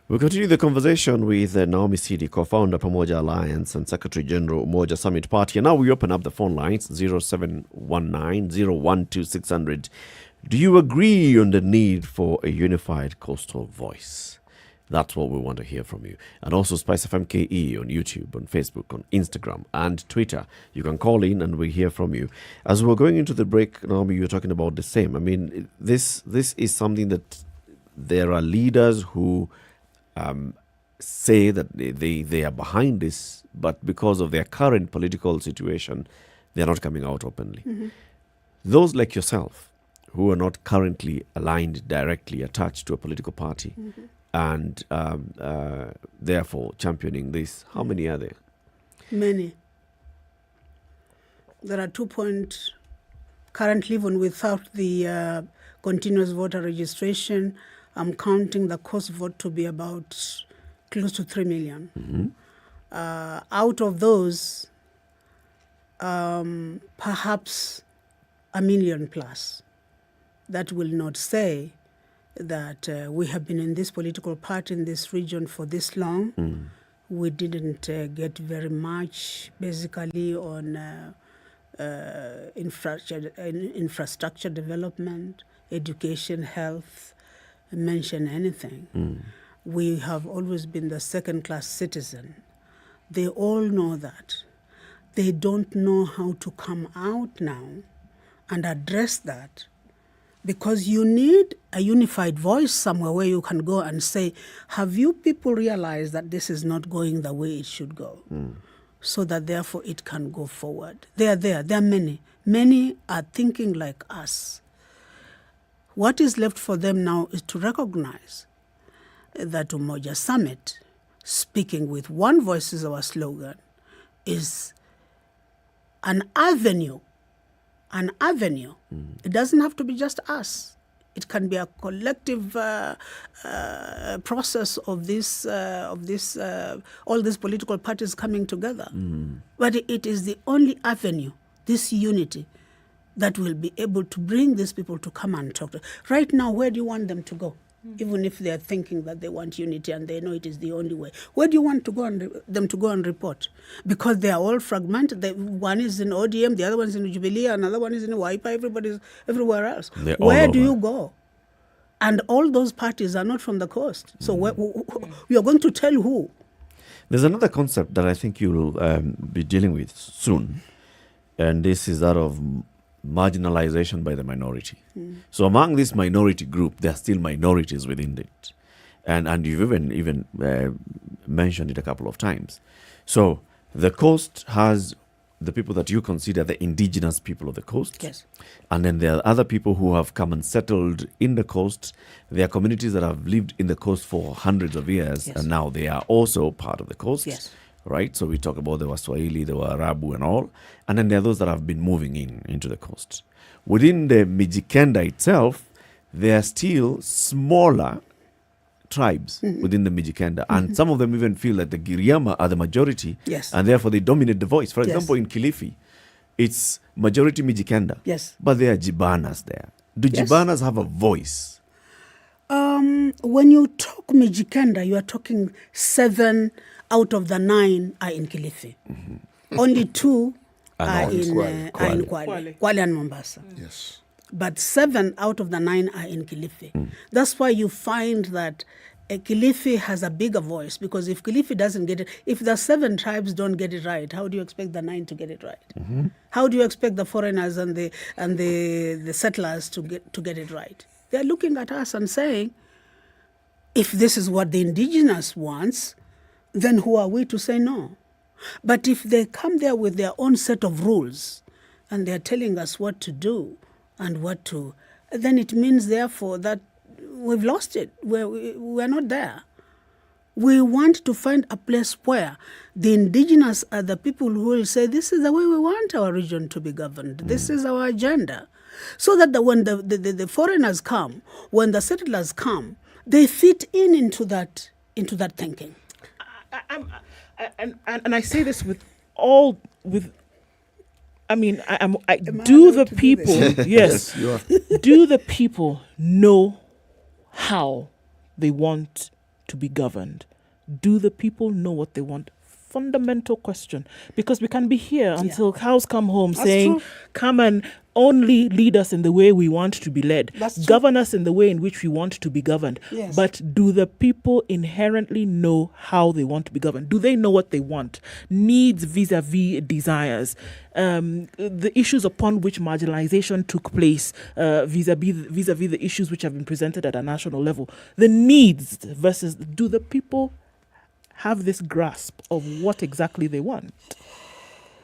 We'll continue the conversation with Naomi Sidi, co-founder Pamoja Alliance and Secretary General Umoja Summit Party. And now we open up the phone lines, 0719-012-600. Do you agree on the need for a unified coastal voice? That's what we want to hear from you. And also SpiceFM KE on YouTube, on Facebook, on Instagram, and Twitter. You can call in and we hear from you. As we're going into the break, Naomi, you're talking about the same. I mean, this is something that there are leaders who say that they are behind this, but because of their current political situation, they are not coming out openly. Those like yourself, who are not currently aligned, directly attached to a political party, and therefore championing this, how many are there? Many. There are 2 currently, even without the continuous voter registration, I'm counting the cost vote to be about close to 3 million. Out of those, perhaps 1 million plus. That will not say that we have been in this political party in this region for this long. We didn't get very much, basically, on infrastructure development, education, health, mention anything. We have always been the second-class citizen. They all know that. They don't know how to come out now and address that, because you need a unified voice somewhere where you can go and say, have you people realized that this is not going the way it should go? So that therefore it can go forward. They are there. There are many. Many are thinking like us. What is left for them now is to recognize that Umoja Summit, speaking with one voice is our slogan, is an avenue. An avenue. It doesn't have to be just us. It can be a collective process of this, all these political parties coming together. But it is the only avenue, this unity, that will be able to bring these people to come and talk to. Right now, where do you want them to go? Even if they are thinking that they want unity and they know it is the only way. Where do you want to go them to go and report? Because they are all fragmented. One is in ODM, the other one is in Jubilee, another one is in Wiper, everybody's everywhere else. Where do you go? And all those parties are not from the coast. So we are going to tell who? There's another concept that I think you'll be dealing with soon, and this is that of marginalization by the minority. So among this minority group, there are still minorities within it. And you've even mentioned it a couple of times. So the coast has the people that you consider the indigenous people of the coast. Yes. And then there are other people who have come and settled in the coast. There are communities that have lived in the coast for hundreds of years, Yes. and now they are also part of the coast. Yes. Right? So we talk about the Waswahili, the Waarabu and all. And then there are those that have been moving into the coast. Within the Mijikenda itself, there are still smaller tribes within the Mijikenda. And some of them even feel that the Giriama are the majority. Yes. And therefore they dominate the voice. For Yes. example, in Kilifi, it's majority Mijikenda. Yes. But there are Jibanas there. Do Yes. Jibanas have a voice? When you talk Mijikenda, you are talking 7 out of the 9 are in Kilifi. Only 2 are in Kwale and Mombasa. Yes. But 7 out of the 9 are in Kilifi. That's why you find that Kilifi has a bigger voice, because if Kilifi doesn't get it, if the 7 tribes don't get it right, how do you expect the 9 to get it right? How do you expect the foreigners and the settlers to get it right? They're looking at us and saying, if this is what the indigenous wants, then who are we to say no? But if they come there with their own set of rules and they're telling us what to do and what to, then it means therefore that we've lost it. We're not there. We want to find a place where the indigenous are the people who will say, this is the way we want our region to be governed. This is our agenda. So that when the foreigners come, when the settlers come, they fit into that thinking. And I say this with all with. I mean, do the people yes? Do the people know how they want to be governed? Do the people know what they want? Fundamental question, because we can be here until cows come home. That's saying, true. Come and only lead us in the way we want to be led. Govern us in the way in which we want to be governed. Yes. But do the people inherently know how they want to be governed? Do they know what they want? Needs vis-a-vis desires. The issues upon which marginalization took place vis-a-vis the issues which have been presented at a national level. The needs versus, do the people have this grasp of what exactly they want?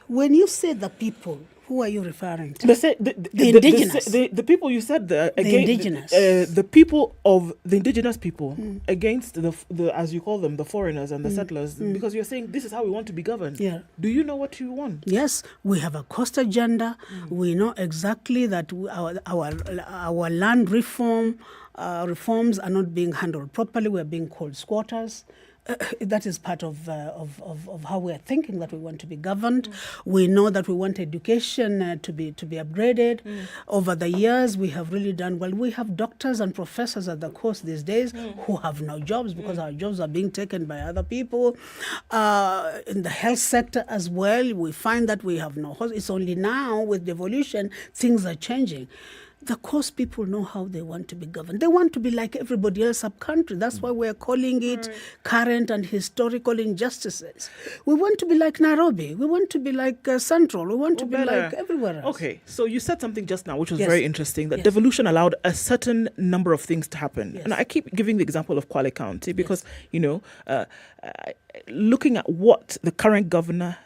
When you say the people, who are you referring to? The indigenous. The people you said the indigenous. The people of the indigenous people against the as you call them, the foreigners and the settlers, because you're saying this is how we want to be governed. Yeah. Do you know what you want? Yes, we have a cost agenda. We know exactly that our land reforms are not being handled properly. We are being called squatters. That is part of how we are thinking that we want to be governed. We know that we want education to be upgraded. Over the years, we have really done well. We have doctors and professors at the course these days who have no jobs because our jobs are being taken by other people. In the health sector as well, we find that we have no. It's only now with devolution things are changing. The course people know how they want to be governed. They want to be like everybody else up country. That's why we're calling it current and historical injustices. We want to be like Nairobi. We want to be like Central. We want to be like everywhere else. Okay, so you said something just now which was Yes. very interesting, that Yes. devolution allowed a certain number of things to happen. Yes. And I keep giving the example of Kwale County because, looking at what the current governor,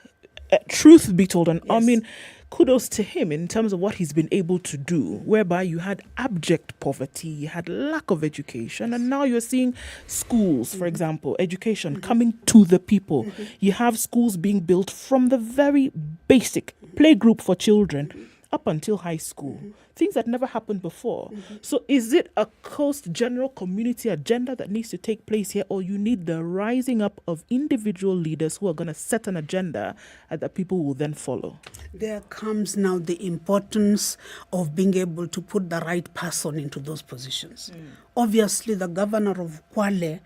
truth be told, and I mean, kudos to him in terms of what he's been able to do, whereby you had abject poverty, you had lack of education, and now you're seeing schools, for example, education coming to the people. You have schools being built from the very basic playgroup for children up until high school. Things that never happened before. So is it a coast general community agenda that needs to take place here, or you need the rising up of individual leaders who are going to set an agenda that people will then follow? There comes now the importance of being able to put the right person into those positions. Obviously, the governor of Kwale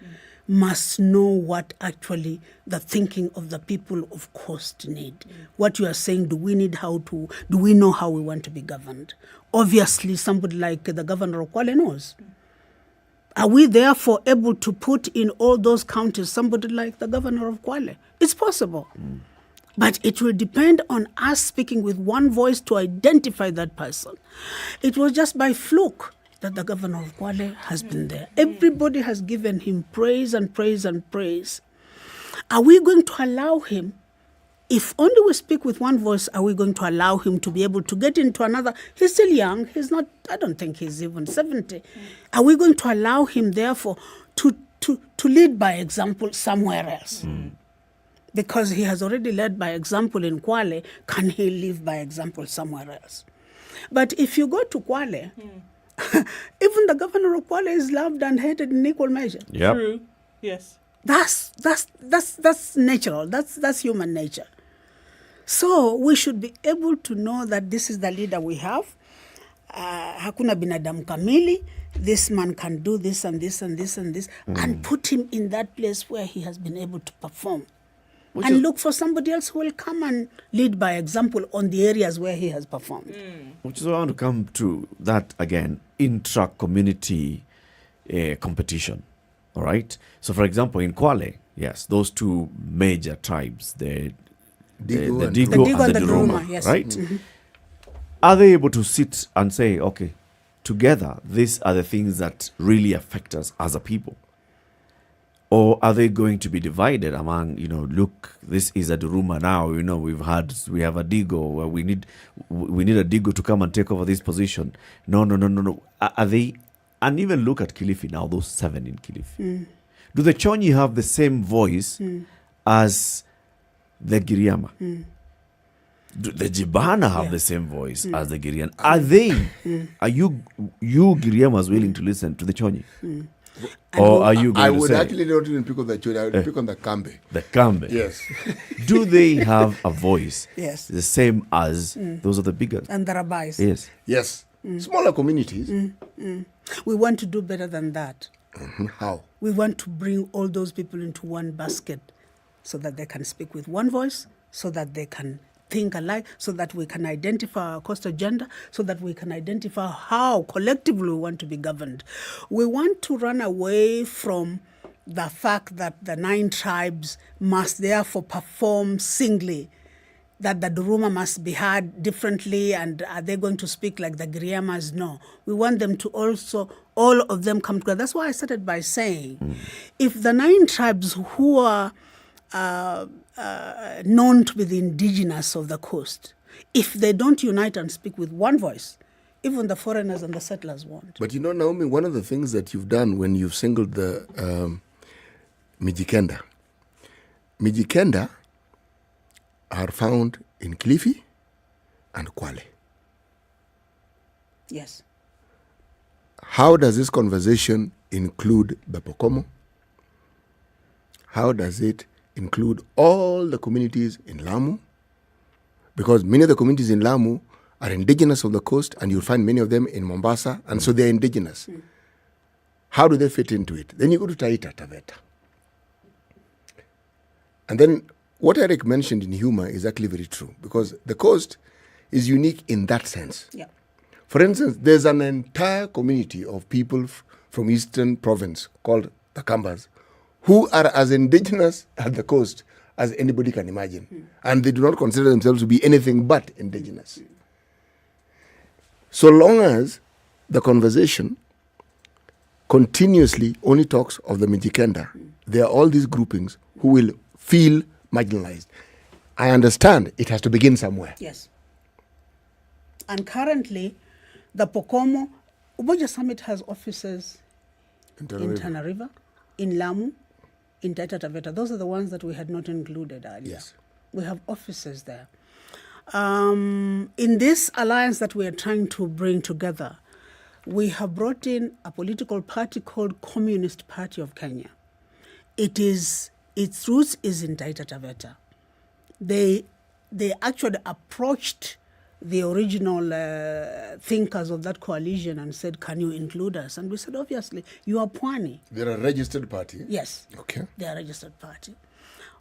must know what actually the thinking of the people of coast need. What you are saying, do we know how we want to be governed? Obviously, somebody like the governor of Kwale knows. Are we therefore able to put in all those counties somebody like the governor of Kwale? It's possible. But it will depend on us speaking with one voice to identify that person. It was just by fluke that the governor of Kwale has been there. Everybody has given him praise and praise and praise. Are we going to allow him, if only we speak with one voice, are we going to allow him to be able to get into another? He's still young. He's not, I don't think he's even 70. Are we going to allow him, therefore, to lead by example somewhere else? Because he has already led by example in Kwale, can he live by example somewhere else? But if you go to Kwale, even the governor of Kwale is loved and hated in equal measure. Yep. True. Yes. That's natural. That's human nature. So we should be able to know that this is the leader we have. Hakuna binadamu kamili. This man can do this and this and this and this, and put him in that place where he has been able to perform. And look for somebody else who will come and lead by example on the areas where he has performed. Which is why I want to come to that again, intra-community competition. All right? So, for example, in Kwale, yes, those two major tribes, the Digo and the Duruma, yes. right? Are they able to sit and say, okay, together, these are the things that really affect us as a people? Or are they going to be divided among, look, this is a Duruma now, we have a Digo, where we need a Digo to come and take over this position. No. Are they, and even look at Kilifi now, those 7 in Kilifi. Do the Chonyi have the same voice as the Giriama? Do the Jibana have the same voice as the Giriama? Are you Giriamas willing to listen to the Chonyi? Or are you going I to would say? actually not even pick on the Choni, I would pick on the Kambe. The Kambe. Yes. Do they have a voice Yes. the same as those are the bigger? And the rabbis. Yes. Yes. Smaller communities. We want to do better than that. How? We want to bring all those people into one basket so that they can speak with one voice, so that they can think alike, so that we can identify our cost agenda, so that we can identify how collectively we want to be governed. We want to run away from the fact that the 9 tribes must therefore perform singly, that the Duruma must be heard differently, and are they going to speak like the Giriamas? No. We want them to also, all of them come together. That's why I started by saying, if the 9 tribes who are known to be the indigenous of the coast, if they don't unite and speak with one voice, even the foreigners and the settlers won't. But you know, Naomi, one of the things that you've done when you've singled the Mijikenda are found in Kilifi and Kwale. Yes. How does this conversation include the Pokomo? How does it include all the communities in Lamu? Because many of the communities in Lamu are indigenous of the coast, and you'll find many of them in Mombasa, and so they're indigenous. How do they fit into it? Then you go to Taita Taveta. And then what Eric mentioned in humor is actually very true, because the coast is unique in that sense. Yeah. For instance, there's an entire community of people from Eastern Province called the Kambas, who are as indigenous at the coast as anybody can imagine. And they do not consider themselves to be anything but indigenous. So long as the conversation continuously only talks of the Mijikenda, there are all these groupings who will feel marginalized. I understand it has to begin somewhere. Yes. And currently, the Pokomo, Umoja Summit has offices in Tana River, in Lamu, in Taita Taveta. Those are the ones that we had not included earlier. Yes. We have offices there. In this alliance that we are trying to bring together, we have brought in a political party called Communist Party of Kenya. Its roots is in Taita Taveta. They actually approached the original thinkers of that coalition and said, can you include us? And we said, obviously, you are Pwani. They're a registered party? Yes. Okay. They are a registered party.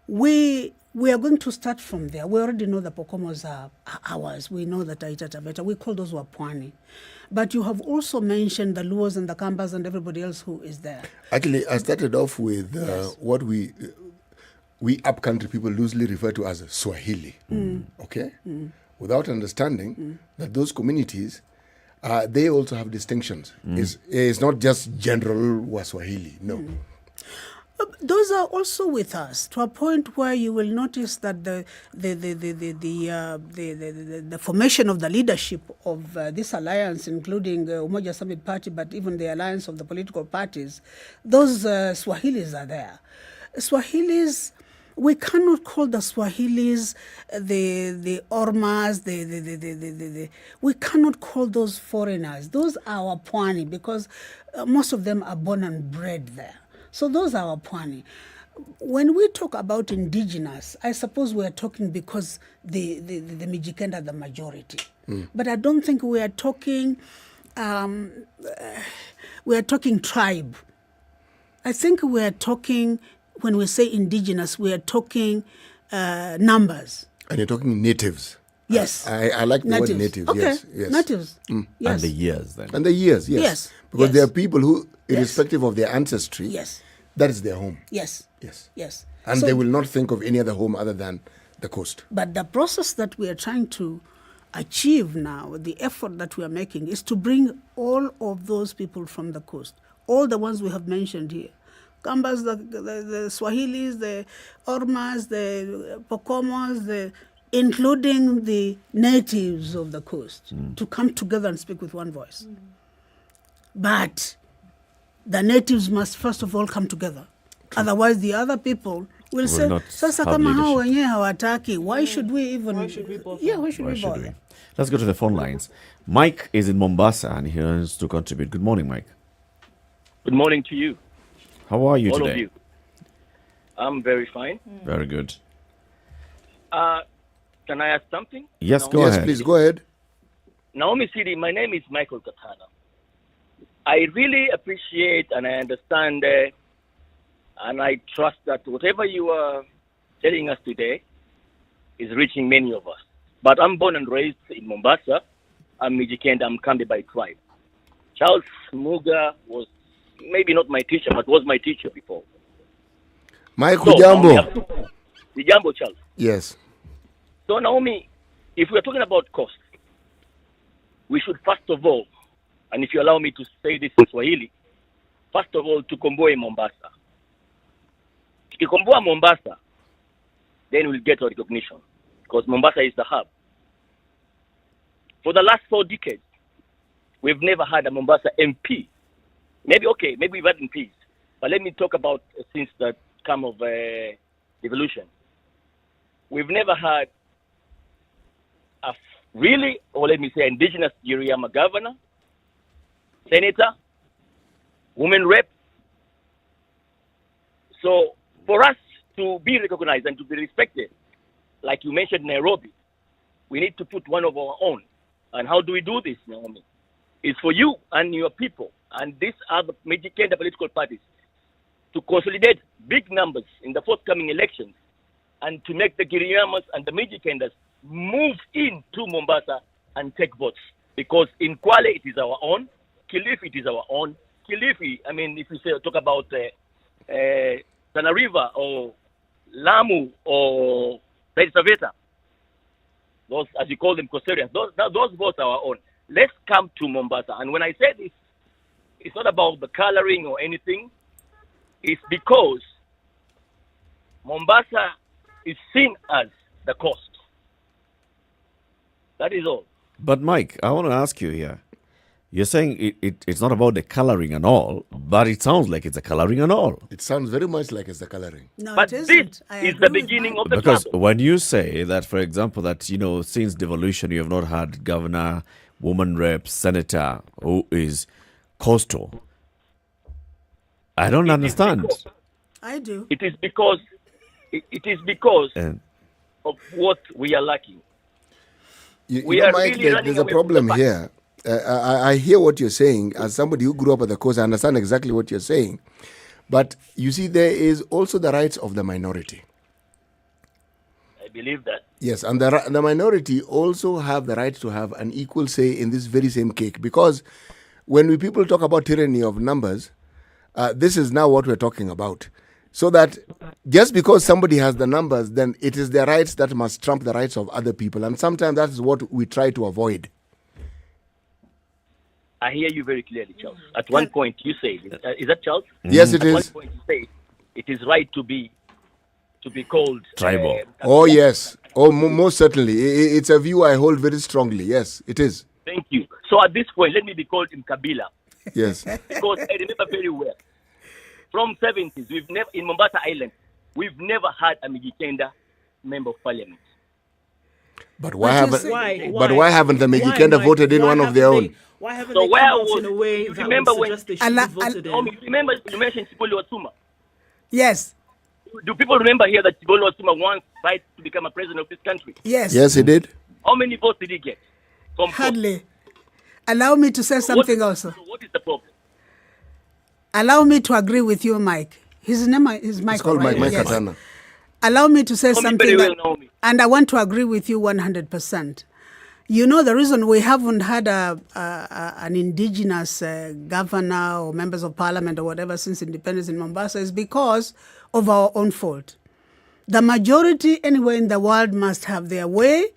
We are going to start from there. We already know the Pokomos are ours. We know the Taita Taveta. We call those Wapwani. But you have also mentioned the Luos and the Kambas and everybody else who is there. Actually, I started off with what we upcountry people loosely refer to as Swahili. Okay? Without understanding that those communities, they also have distinctions. It's not just general Waswahili, no. Those are also with us to a point where you will notice that the formation of the leadership of this alliance, including Umoja Summit Party, but even the alliance of the political parties, those Swahilis are there. Swahilis, we cannot call the Swahilis the Ormas, we cannot call those foreigners. Those are our Pwani, because most of them are born and bred there. So those are our Pwani. When we talk about indigenous, I suppose we are talking because the Mijikenda are the majority. But I don't think we are talking tribe. I think we are talking, when we say indigenous, we are talking numbers. And you're talking natives. Yes. I like the natives. word natives. Okay. Yes. Natives. Yes. And the years then. And the years, yes. Yes. Because Yes. there are people who, irrespective of their ancestry, Yes. that is their home. Yes. Yes. Yes. And So- they will not think of any other home other than the coast. But the process that we are trying to achieve now, the effort that we are making, is to bring all of those people from the coast, all the ones we have mentioned here. Kambas, the Swahilis, the Ormas, the Pokomos, including the natives of the coast, to come together and speak with one voice. But the natives must first of all come together. Otherwise, the other people will say, not sasa have kama hao leadership." wenyewe hawataki, why should we even... Why should we bother? Yeah, why should Why we should bother? we? Let's go to the phone lines. Mike is in Mombasa and he wants to contribute. Good morning, Mike. Good morning to you. How are you all today? of you. I'm very fine. Very good. Can I ask something? Yes, go Yes, ahead. please, go ahead. Naomi City, my name is Michael Katana. I really appreciate and I understand and I trust that whatever you are telling us today is reaching many of us. But I'm born and raised in Mombasa. I'm Mijikenda, I'm Kambi by tribe. Charles Muga was maybe not my teacher, but was my teacher before. Mike So, Ujambo. Naomi, Ujambo, Charles. Yes. So, Naomi, if we're talking about cost, we should first of all, and if you allow me to say this in Swahili, first of all, tukomboe Mombasa. Tukikomboa Mombasa, then we'll get our recognition, because Mombasa is the hub. For the last 4 decades, we've never had a Mombasa MP. Maybe we've had MPs, but let me talk about since the time of devolution. We've never had indigenous Giriama governor, senator, women rep. So for us to be recognized and to be respected, like you mentioned Nairobi, we need to put one of our own. And how do we do this, Naomi? It's for you and your people, and these are the Mijikenda political parties, to consolidate big numbers in the forthcoming elections and to make the Giriamas and the Mijikendas move into Mombasa and take votes. Because in Kwale, it is our own. Kilifi, it is our own. Kilifi, if you talk about Tana River or Lamu or Saveta, those, as you call them, coast areas, those votes are our own. Let's come to Mombasa. And when I say this, it's not about the coloring or anything. It's because Mombasa is seen as the coast. That is all. But Mike, I want to ask you here. You're saying it's not about the coloring and all, but it sounds like it's a coloring and all. It sounds very much like it's the coloring. No, But it this isn't. is the beginning of the Because trouble. when you say that, for example, that, since devolution, you have not had governor, woman rep, senator who is coastal, I don't understand. I do. It is because of what we are lacking. We are Mike, really running there's a away from problem the here. I hear what you're saying. As somebody who grew up at the coast, I understand exactly what you're saying. But you see, there is also the rights of the minority. I believe that. Yes, and the minority also have the right to have an equal say in this very same cake. Because when people talk about tyranny of numbers, this is now what we're talking about. So that just because somebody has the numbers, then it is their rights that must trump the rights of other people. And sometimes that is what we try to avoid. I hear you very clearly, Charles. At one point, you say, is that Charles? Yes, it is. At one point, you say it is right to be called tribal. Oh, yes. Oh, most certainly. It's a view I hold very strongly. Yes, it is. Thank you. So at this point, let me be called Mkabila. Yes. Because I remember very well. From 70s, we've never, in Mombasa Island, we've never had a Mijikenda member of parliament. But why haven't the Why, Mijikenda Mike? voted in Why one of haven't their they- own? Why haven't So they where come out was- in a way you that remember would when- suggest they should be voted in? Remember you mentioned Chiboli Wasuma. Yes. Do people remember here that Chiboli Wasuma once tried to become a president of this country? Yes. Yes, he did. How many votes did he get? Hardly. Allow me to say something also. So what is the problem? Allow me to agree with you, Mike. His name is Michael. It's called right? Mike Yes. Katana. Allow me to say Naomi something very that, well, Naomi. and I want to agree with you 100%. You know, the reason we haven't had an indigenous governor or members of parliament or whatever since independence in Mombasa is because of our own fault. The majority anywhere in the world must have their way,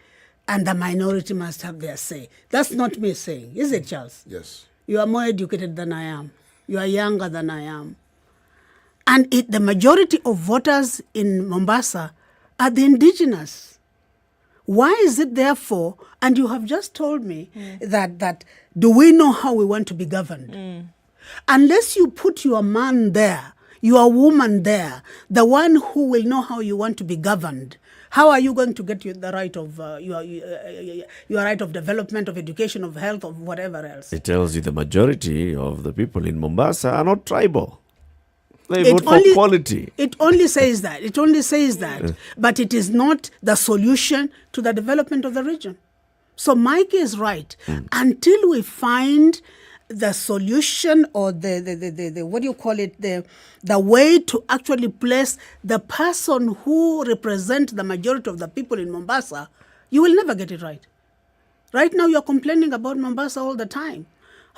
and the minority must have their say. That's not me saying, is it, Charles? Yes. You are more educated than I am. You are younger than I am. And the majority of voters in Mombasa are the indigenous. Why is it therefore, and you have just told me that do we know how we want to be governed? Unless you put your man there, your woman there, the one who will know how you want to be governed, how are you going to get the right of your right of development, of education, of health, of whatever else? It tells you the majority of the people in Mombasa are not tribal. They It vote for only- quality. It only says that. It only says that. But it is not the solution to the development of the region. So Mike is right. Until we find the solution or the what do you call it, the way to actually place the person who represents the majority of the people in Mombasa, you will never get it right. Right now you're complaining about Mombasa all the time.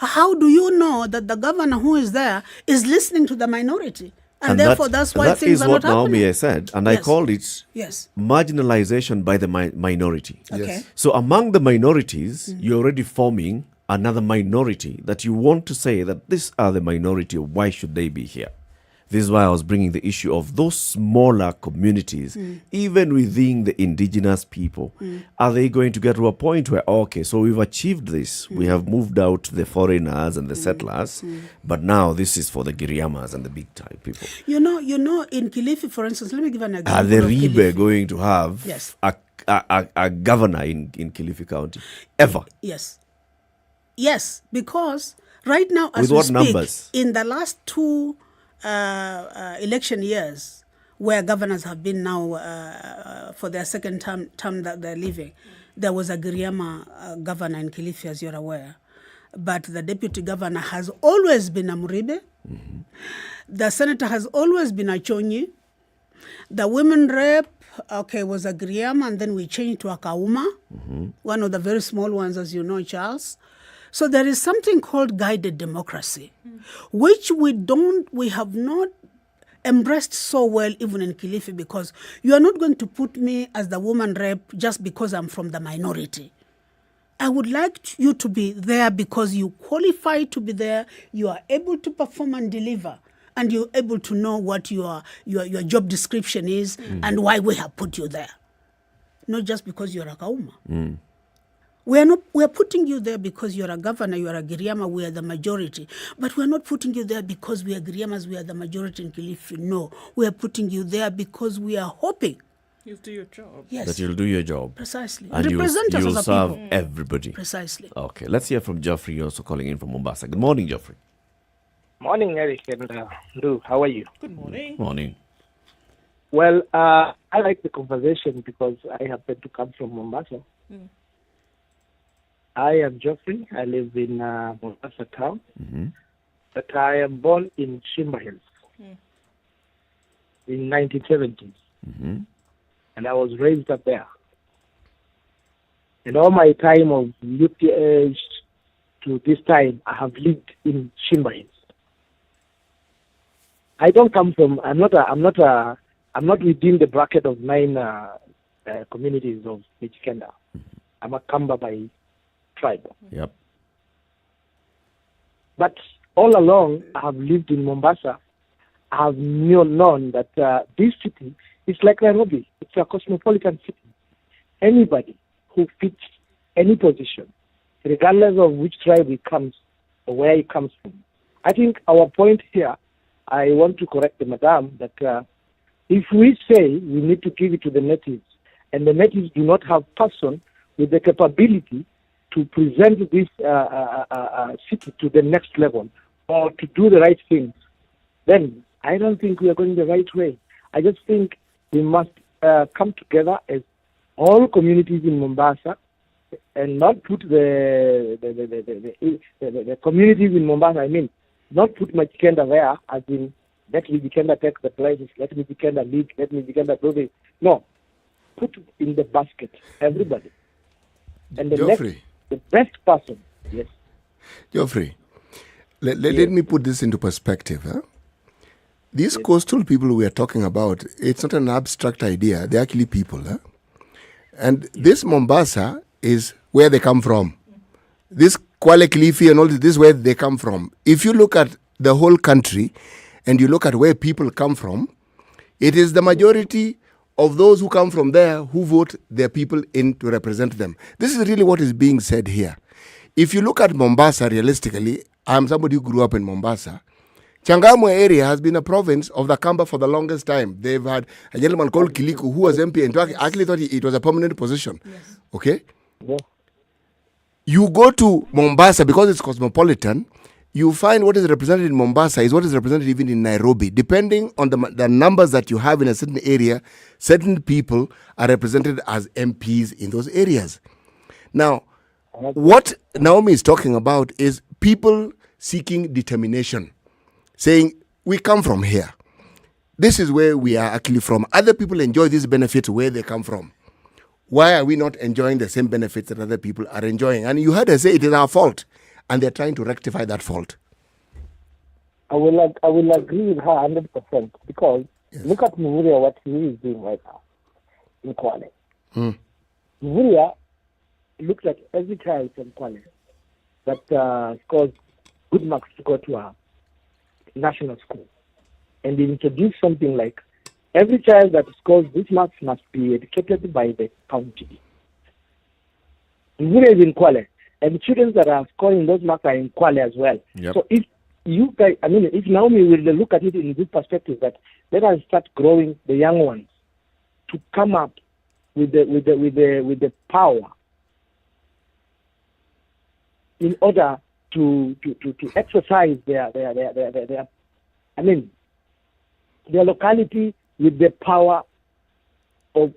How do you know that the governor who is there is listening to the minority? And therefore, that's why things are not That is what Naomi happening. said, and I Yes. called it Yes. marginalization by the minority. Okay. So among the minorities, you're already forming another minority that you want to say that these are the minority, why should they be here? This is why I was bringing the issue of those smaller communities, even within the indigenous people. Are they going to get to a point where, okay, so we've achieved this, we have moved out the foreigners and the settlers, but now this is for the Giriamas and the big time people? You know, in Kilifi, for instance, let me give an example. Are the of Ribe Kilifi. going to have Yes. a governor in Kilifi County? Ever? Yes. Yes, because right now, as With we what speak, numbers? in the last 2 election years, where governors have been now for their second term that they're leaving, there was a Giriama governor in Kilifi, as you're aware. But the deputy governor has always been a Muribe. The senator has always been a Chonyi. The women rep, was a Giriama, and then we changed to a Kauma, one of the very small ones, as you know, Charles. So there is something called guided democracy, which we have not embraced so well even in Kilifi, because you are not going to put me as the woman rep just because I'm from the minority. I would like you to be there because you qualify to be there, you are able to perform and deliver, and you're able to know what your job description is and why we have put you there. Not just because you're a Kauma. We are putting you there because you're a governor, you are a Giriama, we are the majority. But we're not putting you there because we are Giriamas, we are the majority in Kilifi. No, we are putting you there because we are hoping You'll do your job. Yes. That you'll do your job. Precisely. And Represent us you'll as a serve people. everybody. Precisely. Okay, let's hear from Geoffrey, also calling in from Mombasa. Good morning, Geoffrey. Morning, Eric and Lou. How are you? Good morning. Morning. Well, I like the conversation because I happen to come from Mombasa. I am Geoffrey. I live in Mombasa town. But I am born in Shimba Hills in 1970s. And I was raised up there. And all my time of youth age to this time, I have lived in Shimba Hills. I don't come from. I'm not within the bracket of 9 communities of Michikenda. I'm a Kamba by tribe. Yep. But all along, I have lived in Mombasa. I have known that this city is like Nairobi. It's a cosmopolitan city. Anybody who fits any position, regardless of which tribe he comes or where he comes from. I think our point here, I want to correct the madam that if we say we need to give it to the natives, and the natives do not have person with the capability to present this city to the next level or to do the right things, then I don't think we are going the right way. I just think we must come together as all communities in Mombasa and not put the communities in Mombasa, not put Machikenda there as in let Mijikenda take the places, let Mijikenda lead, let Mijikenda do this. No. Put in the basket, everybody. And the best person, yes. Geoffrey, let me put this into perspective. These coastal people we are talking about, it's not an abstract idea. They're actually people. And this Mombasa is where they come from. This Kwale Kilifi and all this is where they come from. If you look at the whole country and you look at where people come from, it is the majority of those who come from there who vote their people in to represent them. This is really what is being said here. If you look at Mombasa realistically, I'm somebody who grew up in Mombasa. Changamwe area has been a province of the Kamba for the longest time. They've had a gentleman called Kiliku who was MP and actually thought it was a permanent position. Yes. Okay? Yeah. You go to Mombasa because it's cosmopolitan, you find what is represented in Mombasa is what is represented even in Nairobi. Depending on the numbers that you have in a certain area, certain people are represented as MPs in those areas. Now, what Naomi is talking about is people seeking determination, saying, we come from here. This is where we are actually from. Other people enjoy these benefits where they come from. Why are we not enjoying the same benefits that other people are enjoying? And you heard her say it is our fault. And they're trying to rectify that fault. I will agree with her 100% because look at Muthui, what he is doing right now in Kwale. Muthui looks at every child from Kwale that scores good marks to go to a national school. and introduce something like every child that scores these marks must be educated by the county. Mvura is in Kwale, and the children that are scoring those marks are in Kwale as well. Yep. So if you guys, if Naomi will look at it in this perspective, that let us start growing the young ones to come up with the power in order to exercise their locality with the power of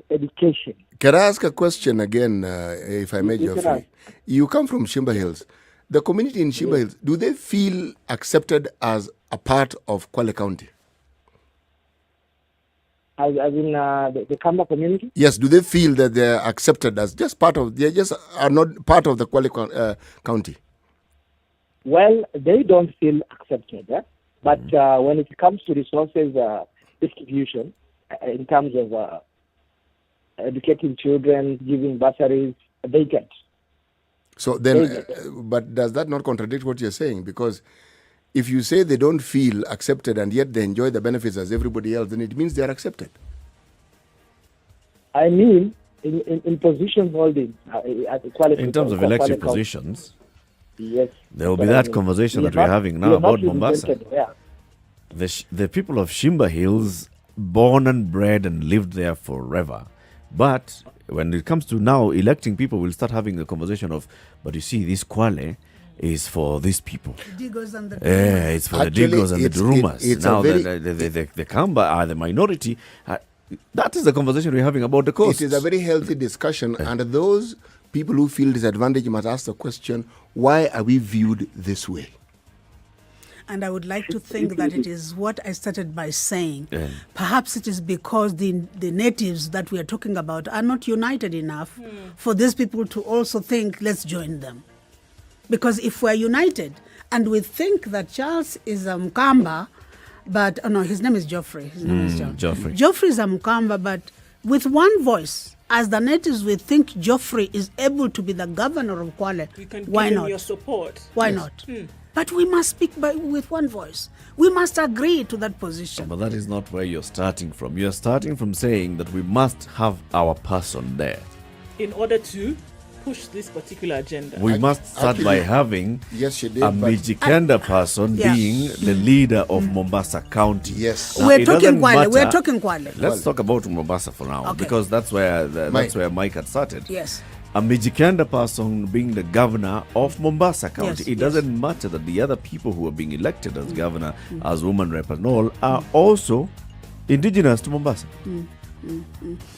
education. Can I ask a question again, if I may, You can Geoffrey? ask. You come from Shimba Hills. The community in Shimba Hills, do they feel accepted as a part of Kwale County? As in the Kamba community? Yes, do they feel that they're accepted as just part of, they just are not part of the Kwale County? Well, they don't feel accepted, but when it comes to resources distribution, in terms of educating children, giving bursaries, they get. So then, but does that not contradict what you're saying? Because if you say they don't feel accepted and yet they enjoy the benefits as everybody else, then it means they're accepted. I mean, in position holding, at the quality In terms of elected positions, yes, there will be that conversation that we're having now about Mombasa. The people of Shimba Hills, born and bred and lived there forever. But when it comes to now electing people, we'll start having the conversation of, but you see, this Kwale is for these people. Diggers and the It's for the Diggers and the Durumas. it's Now, a very- the Kamba are the minority. That is the conversation we're having about the coast. It is a very healthy discussion, and those people who feel disadvantaged must ask the question, why are we viewed this way? And I would like to think that it is what I started by saying. Yeah. Perhaps it is because the natives that we are talking about are not united enough for these people to also think, let's join them. Because if we're united and we think that Charles is a Mkamba, but, no, his name is Geoffrey. His name is Geoffrey. Geoffrey is a Mkamba, but with one voice, as the natives, we think Geoffrey is able to be the governor of Kwale. You can Why give him not? your support. Why Yes. not? But we must speak with one voice. We must agree to that position. But that is not where you're starting from. You're starting from saying that we must have our person there. In order to push this particular agenda. We must start by having Yes, she did, a but- Mijikenda person Yeah. being the leader of Mombasa County. Yes. Now, We're it talking doesn't Kwale. We're matter- talking Kwale. Let's talk about Mombasa for now, Okay. because that's where Mike had started. Yes. A Mijikenda person being the governor of Mombasa County. Yes, It doesn't matter that the other people who are being elected as governor, Mm. as woman rep and all, are also indigenous to Mombasa.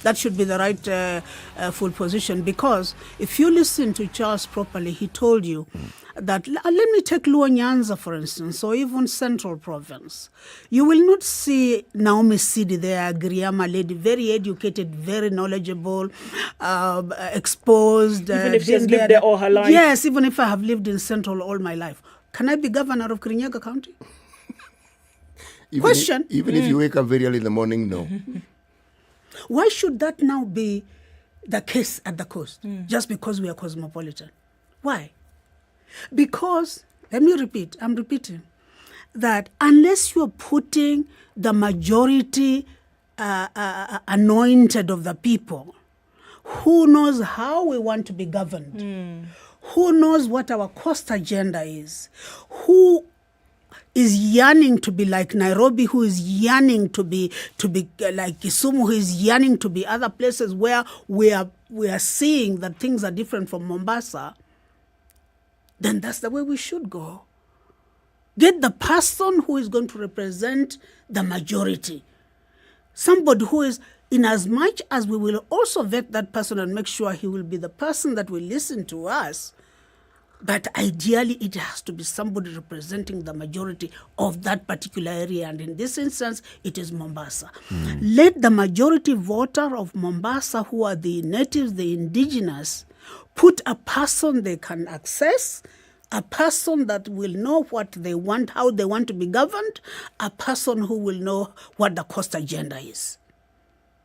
That should be the right full position, because if you listen to Charles properly, he told you that, let me take Luo Nyanza, for instance, or even Central Province. You will not see Naomi Sidi there, Griama lady, very educated, very knowledgeable, exposed. Even if she has been lived there all her life. Yes, even if I have lived in Central all my life. Can I be governor of Kirinyaga County? Question. Even if you wake up very early in the morning, no. Why should that now be the case at the coast, just because we are cosmopolitan? Why? Because, let me repeat, I'm repeating, that unless you're putting the majority anointed of the people, who knows how we want to be governed? Who knows what our cost agenda is? Who is yearning to be like Nairobi, who is yearning to be like Kisumu, who is yearning to be other places where we are seeing that things are different from Mombasa, then that's the way we should go. Get the person who is going to represent the majority. Somebody who is, in as much as we will also vet that person and make sure he will be the person that will listen to us, but ideally it has to be somebody representing the majority of that particular area. And in this instance, it is Mombasa. Let the majority voter of Mombasa, who are the natives, the indigenous, put a person they can access, a person that will know what they want, how they want to be governed, a person who will know what the cost agenda is.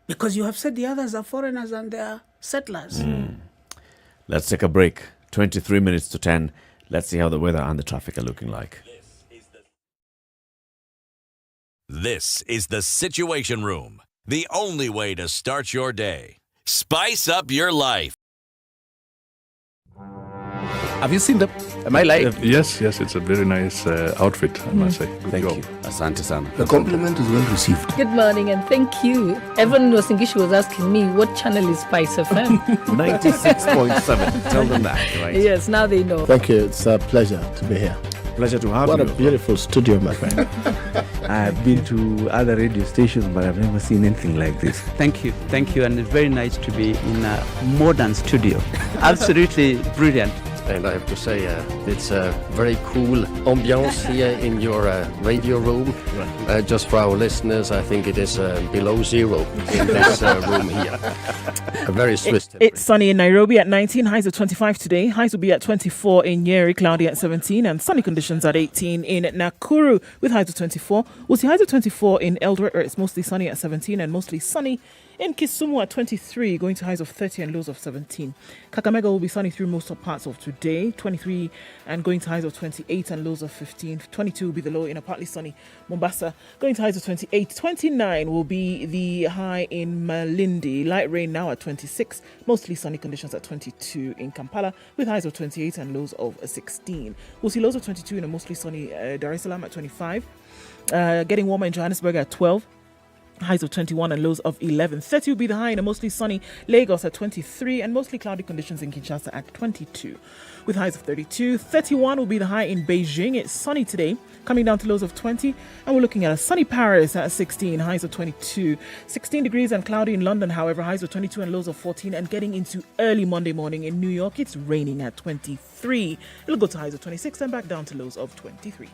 Because you have said the others are foreigners and they are settlers. Let's take a break. 23 minutes to 10. Let's see how the weather and the traffic are looking like. This is the Situation Room, the only way to start your day. Spice up your life. Have you seen Am I live? Yes, it's a very nice outfit, I must say. Good job. Asante sana. The compliment is well received. Good morning and thank you. Evan Wasingishi was asking me what channel is SpiceFM. 96.7. Tell them that, right? Yes, now they know. Thank you. It's a pleasure to be here. Pleasure to have you. you. What a beautiful studio, my friend. I've been to other radio stations, but I've never seen anything like this. Thank you, and it's very nice to be in a modern studio. Absolutely brilliant. And I have to say, it's a very cool ambiance here in your radio room. Just for our listeners, I think it is below zero in this room here. A very Swiss temperature. It's sunny in Nairobi at 19, highs of 25 today. Highs will be at 24 in Nyeri, cloudy at 17, and sunny conditions at 18 in Nakuru with highs of 24. We'll see highs of 24 in Eldoret, where it's mostly sunny at 17 and mostly sunny in Kisumu at 23, going to highs of 30 and lows of 17. Kakamega will be sunny through most of parts of today, 23 and going to highs of 28 and lows of 15. 22 will be the low in a partly sunny Mombasa, going to highs of 28. 29 will be the high in Malindi. Light rain now at 26, mostly sunny conditions at 22 in Kampala, with highs of 28 and lows of 16. We'll see lows of 22 in a mostly sunny Dar es Salaam at 25. Getting warmer in Johannesburg at 12. Highs of 21 and lows of 11. 30 will be the high in a mostly sunny Lagos at 23 and mostly cloudy conditions in Kinshasa at 22 with highs of 32. 31 will be the high in Beijing. It's sunny today, coming down to lows of 20, and we're looking at a sunny Paris at 16, highs of 22. 16 degrees and cloudy in London, however, highs of 22 and lows of 14, and getting into early Monday morning in New York, it's raining at 23. It'll go to highs of 26 and back down to lows of 23.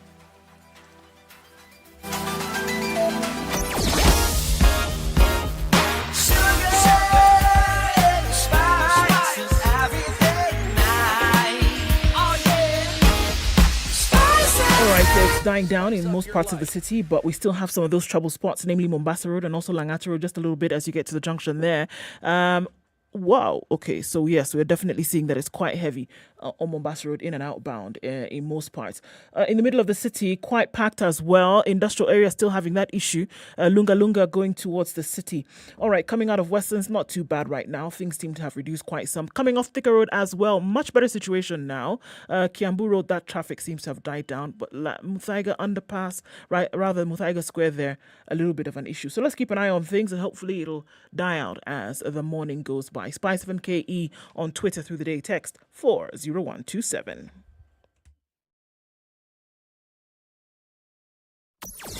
It's dying down in most parts of the city, but we still have some of those trouble spots, namely Mombasa Road and also Langata Road, just a little bit as you get to the junction there. Wow. Okay. So yes, we're definitely seeing that it's quite heavy on Mombasa Road in and outbound in most parts. In the middle of the city, quite packed as well. Industrial area still having that issue. Lunga Lunga going towards the city. All right. Coming out of Westlands, not too bad right now. Things seem to have reduced quite some. Coming off Thika Road as well, much better situation now. Kiambu Road, that traffic seems to have died down. But Muthaiga Underpass, rather Muthaiga Square there, a little bit of an issue. So let's keep an eye on things and hopefully it'll die out as the morning goes by. SpiceFM KE on Twitter through the day. Text 40127.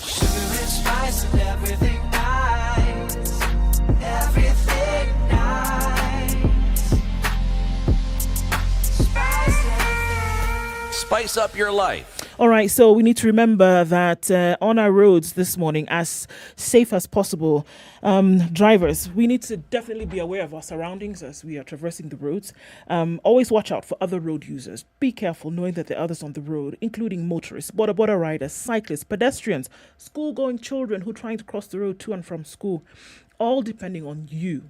Sugar and spice and everything nice. Everything nice. Spice up your life. All right, so we need to remember that on our roads this morning, as safe as possible, drivers, we need to definitely be aware of our surroundings as we are traversing the roads. Always watch out for other road users. Be careful knowing that there are others on the road, including motorists, border riders, cyclists, pedestrians, school-going children who are trying to cross the road to and from school. All depending on you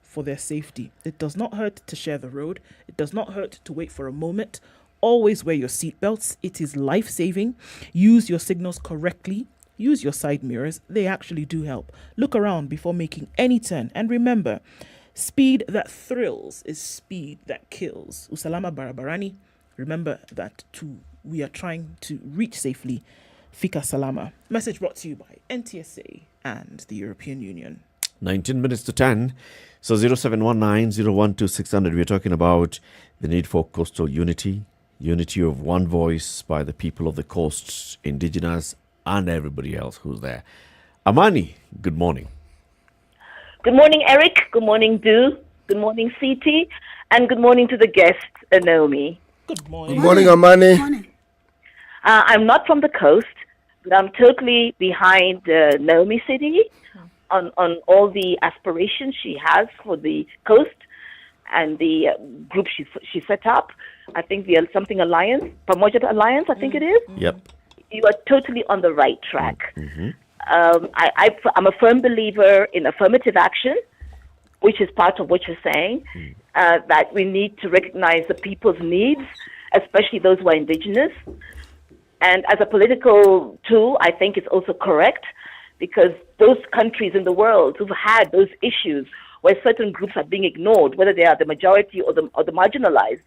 for their safety. It does not hurt to share the road. It does not hurt to wait for a moment. Always wear your seatbelts. It is life-saving. Use your signals correctly. Use your side mirrors. They actually do help. Look around before making any turn. And remember, speed that thrills is speed that kills. Usalama barabarani. Remember that too. We are trying to reach safely. Fika Salama. Message brought to you by NTSA and the European Union. 19 minutes to 10. So 0719-012-600. We're talking about the need for coastal unity. Unity of one voice by the people of the coast, indigenous, and everybody else who's there. Amani, good morning. Good morning, Eric. Good morning, Du. Good morning, CT. And good morning to the guest, Naomi. Good morning. Good morning, Amani. I'm not from the coast, but I'm totally behind Naomi City on all the aspirations she has for the coast and the group she set up. I think the something alliance, Pamoja Alliance, I think it is. Yep. You are totally on the right track. Mm-hmm. I'm a firm believer in affirmative action, which is part of what you're saying, that we need to recognize the people's needs, especially those who are indigenous. And as a political tool, I think it's also correct because those countries in the world who've had those issues where certain groups are being ignored, whether they are the majority or the marginalized,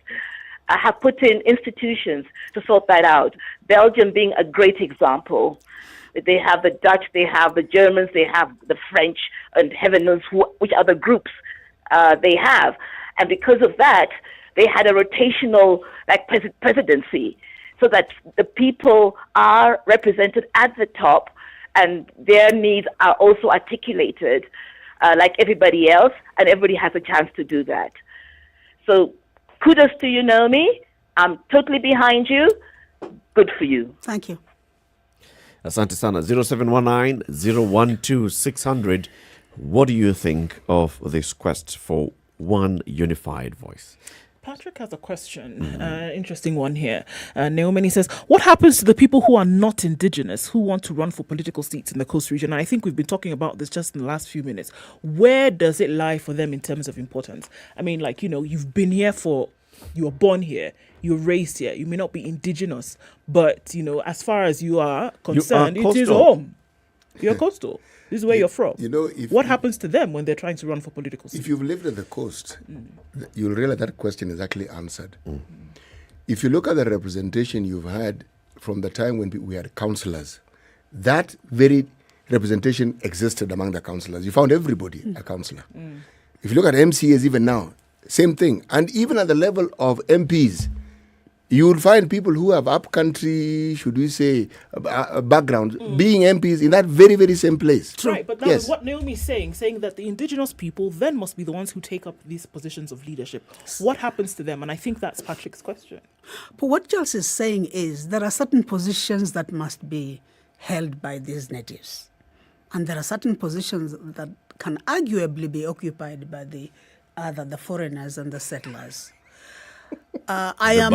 have put in institutions to sort that out. Belgium being a great example. They have the Dutch, they have the Germans, they have the French, and heaven knows which other groups they have. And because of that, they had a rotational presidency, so that the people are represented at the top and their needs are also articulated like everybody else, and everybody has a chance to do that. So kudos to you, Naomi. I'm totally behind you. Good for you. Thank you. Asante sana. 0719-012-600. What do you think of this quest for one unified voice? Patrick has a question, interesting one here. Naomi says, what happens to the people who are not indigenous, who want to run for political seats in the coast region? And I think we've been talking about this just in the last few minutes. Where does it lie for them in terms of importance? I mean, like, you've been here you were born here, you're raised here, you may not be indigenous, but, as far as you are concerned, it is home. You're coastal. This is where you're from. What happens to them when they're trying to run for political seats? If you've lived at the coast, you'll realize that question is actually answered. If you look at the representation you've had from the time when we had councillors, that very representation existed among the councillors. You found everybody a councillor. If you look at MCAs even now, same thing. And even at the level of MPs, you will find people who have upcountry, should we say, background, being MPs in that very, very same place. Right, but that is what Naomi is saying that the indigenous people then must be the ones who take up these positions of leadership. What happens to them? And I think that's Patrick's question. But what Jules is saying is there are certain positions that must be held by these natives. And there are certain positions that can arguably be occupied by the foreigners and the settlers. I am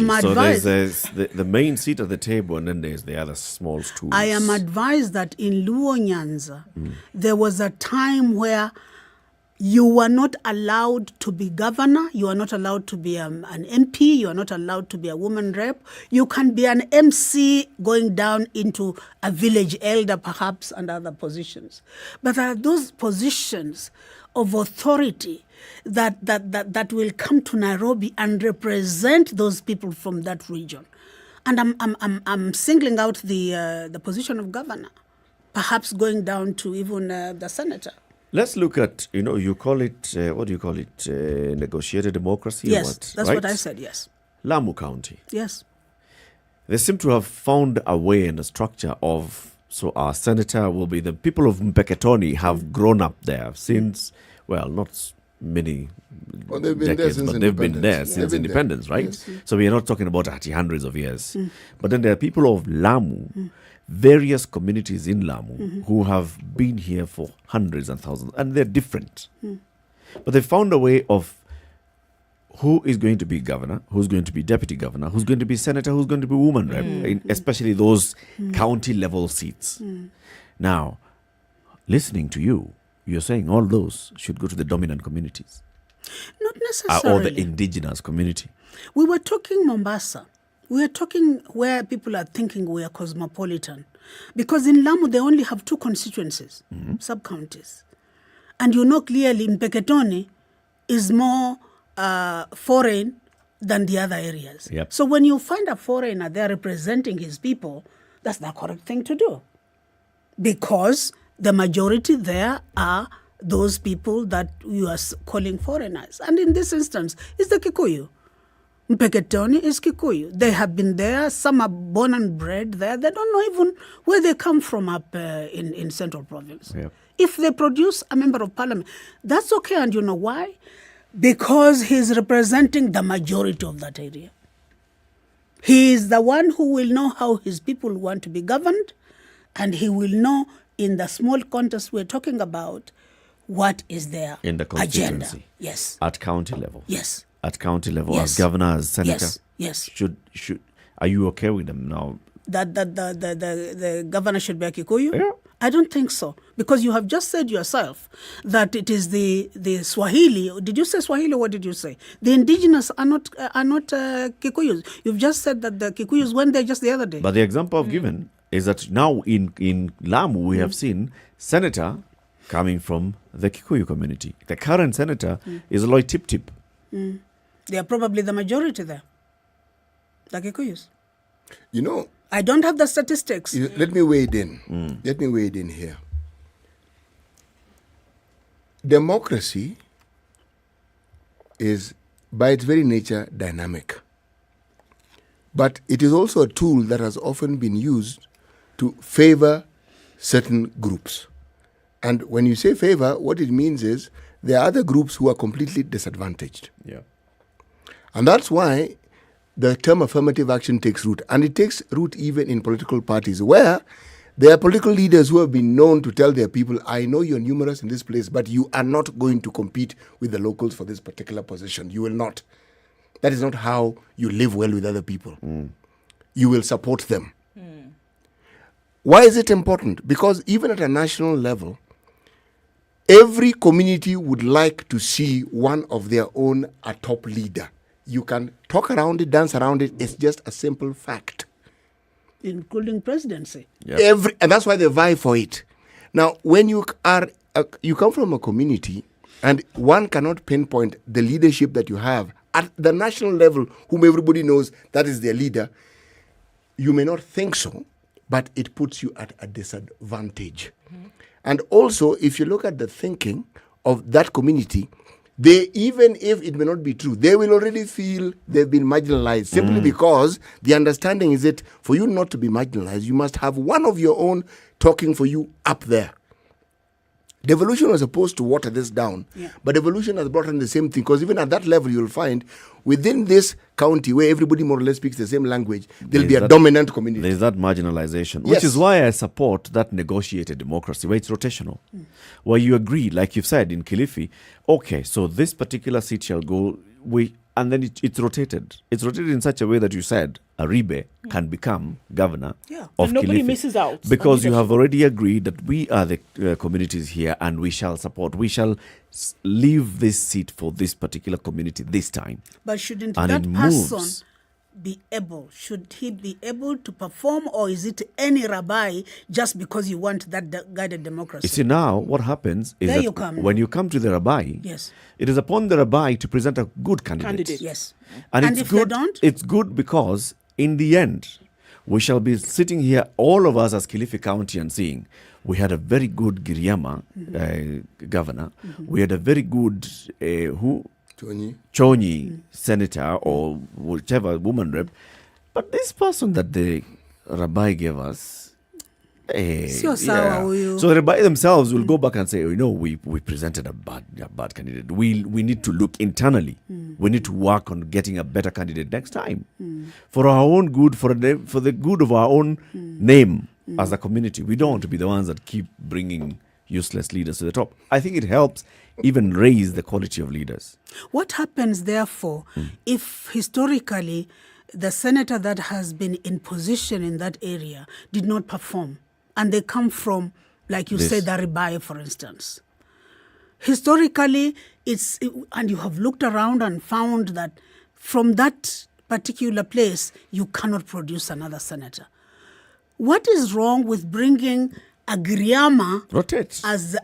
advised. So there's the main seat at the table, and then there's the other small stools. I am advised that in Luo Nyanza, there was a time where you were not allowed to be governor, you are not allowed to be an MP, you are not allowed to be a woman rep. You can be an MC going down into a village elder, perhaps, and other positions. But there are those positions of authority that will come to Nairobi and represent those people from that region. And I'm singling out the position of governor, perhaps going down to even the senator. Let's look at, you call it, what do you call it, negotiated democracy? Yes, or what, that's right? what I said, yes. Lamu County. Yes. They seem to have found a way and a structure of, so our senator will be the people of Mpeketoni have grown up there since, not many decades, but they've been there since independence, right? Yes. So we are not talking about hundreds of years. But then there are people of Lamu, various communities in Lamu, who have been here for hundreds and thousands, and they're different. But they found a way of who is going to be governor, who's going to be deputy governor, who's going to be senator, who's going to be woman rep, especially those county level seats. Now, listening to you, you're saying all those should go to the dominant communities. Not necessarily. Or the indigenous community. We were talking Mombasa. We are talking where people are thinking we are cosmopolitan. Because in Lamu, they only have 2 constituencies, sub-counties. And clearly Mpeketoni is more foreign than the other areas. Yep. So when you find a foreigner there representing his people, that's the correct thing to do. Because the majority there are those people that you are calling foreigners. And in this instance, it's the Kikuyu. Mpeketoni is Kikuyu. They have been there. Some are born and bred there. They don't know even where they come from up in Central Province. Yep. If they produce a member of parliament, that's okay. And you know why? Because he's representing the majority of that area. He is the one who will know how his people want to be governed, and he will know in the small contest we're talking about what is their in the constituency. Agenda. Yes. At county level. Yes. At county level, Yes. as governor, as senator. Yes. Should are you okay with them now? That the governor should be a Kikuyu? Yeah. I don't think so, because you have just said yourself that it is the Swahili. Did you say Swahili? What did you say? The indigenous are not Kikuyus. You've just said that the Kikuyus went there just the other day. But the example I've given, is that now in Lamu we have seen senator coming from the Kikuyu community. The current senator is Loy Tip Tip. They are probably the majority there, the Kikuyus. You know, I don't have the statistics. Let me wade in. Let me wade in here. Democracy is, by its very nature, dynamic. But it is also a tool that has often been used to favor certain groups. And when you say favor, what it means is there are other groups who are completely disadvantaged. Yeah. And that's why the term affirmative action takes root. And it takes root even in political parties where there are political leaders who have been known to tell their people, I know you're numerous in this place, but you are not going to compete with the locals for this particular position. You will not. That is not how you live well with other people. You will support them. Why is it important? Because even at a national level, every community would like to see one of their own a top leader. You can talk around it, dance around it. It's just a simple fact. Including presidency. And that's why they vie for it. Now, when you come from a community and one cannot pinpoint the leadership that you have at the national level, whom everybody knows that is their leader, you may not think so, but it puts you at a disadvantage. And also, if you look at the thinking of that community, they, even if it may not be true, they will already feel they've been marginalized simply because the understanding is that for you not to be marginalized, you must have one of your own talking for you up there. Devolution was supposed to water this down, but evolution has brought in the same thing, because even at that level, you'll find within this county where everybody more or less speaks the same language, there'll be a dominant community. There's that marginalization, which is why I support that negotiated democracy, where it's rotational, where you agree, like you've said in Kilifi, okay, so this particular seat shall go, and then it's rotated. It's rotated in such a way that you said Aribe can become governor of and nobody Kilifi. misses out. Because you have already agreed that we are the communities here and we shall support. We shall leave this seat for this particular community this time. But shouldn't And that it person moves. be able? Should he be able to perform, or is it any rabbi just because you want that guided democracy? You see, now what happens is There that you come. when you come to the rabbi, Yes. it is upon the rabbi to present a good candidate. Yes. And, And it's if they good. don't? It's good because in the end, we shall be sitting here, all of us as Kilifi County, and seeing we had a very good Giriama governor. We had a very good Chonyi senator or whichever woman rep. But this person that the rabbi gave us, Sio sawa huyu. so the rabbi themselves will go back and say, we presented a bad candidate. We need to look internally. We need to work on getting a better candidate next time for our own good, for the good of our own name as a community. We don't want to be the ones that keep bringing useless leaders to the top. I think it helps even raise the quality of leaders. What happens, therefore, if historically the senator that has been in position in that area did not perform, and they come from, like you said, the Ribai, for instance? Historically, and you have looked around and found that from that particular place, you cannot produce another senator. What is wrong with bringing Agriama as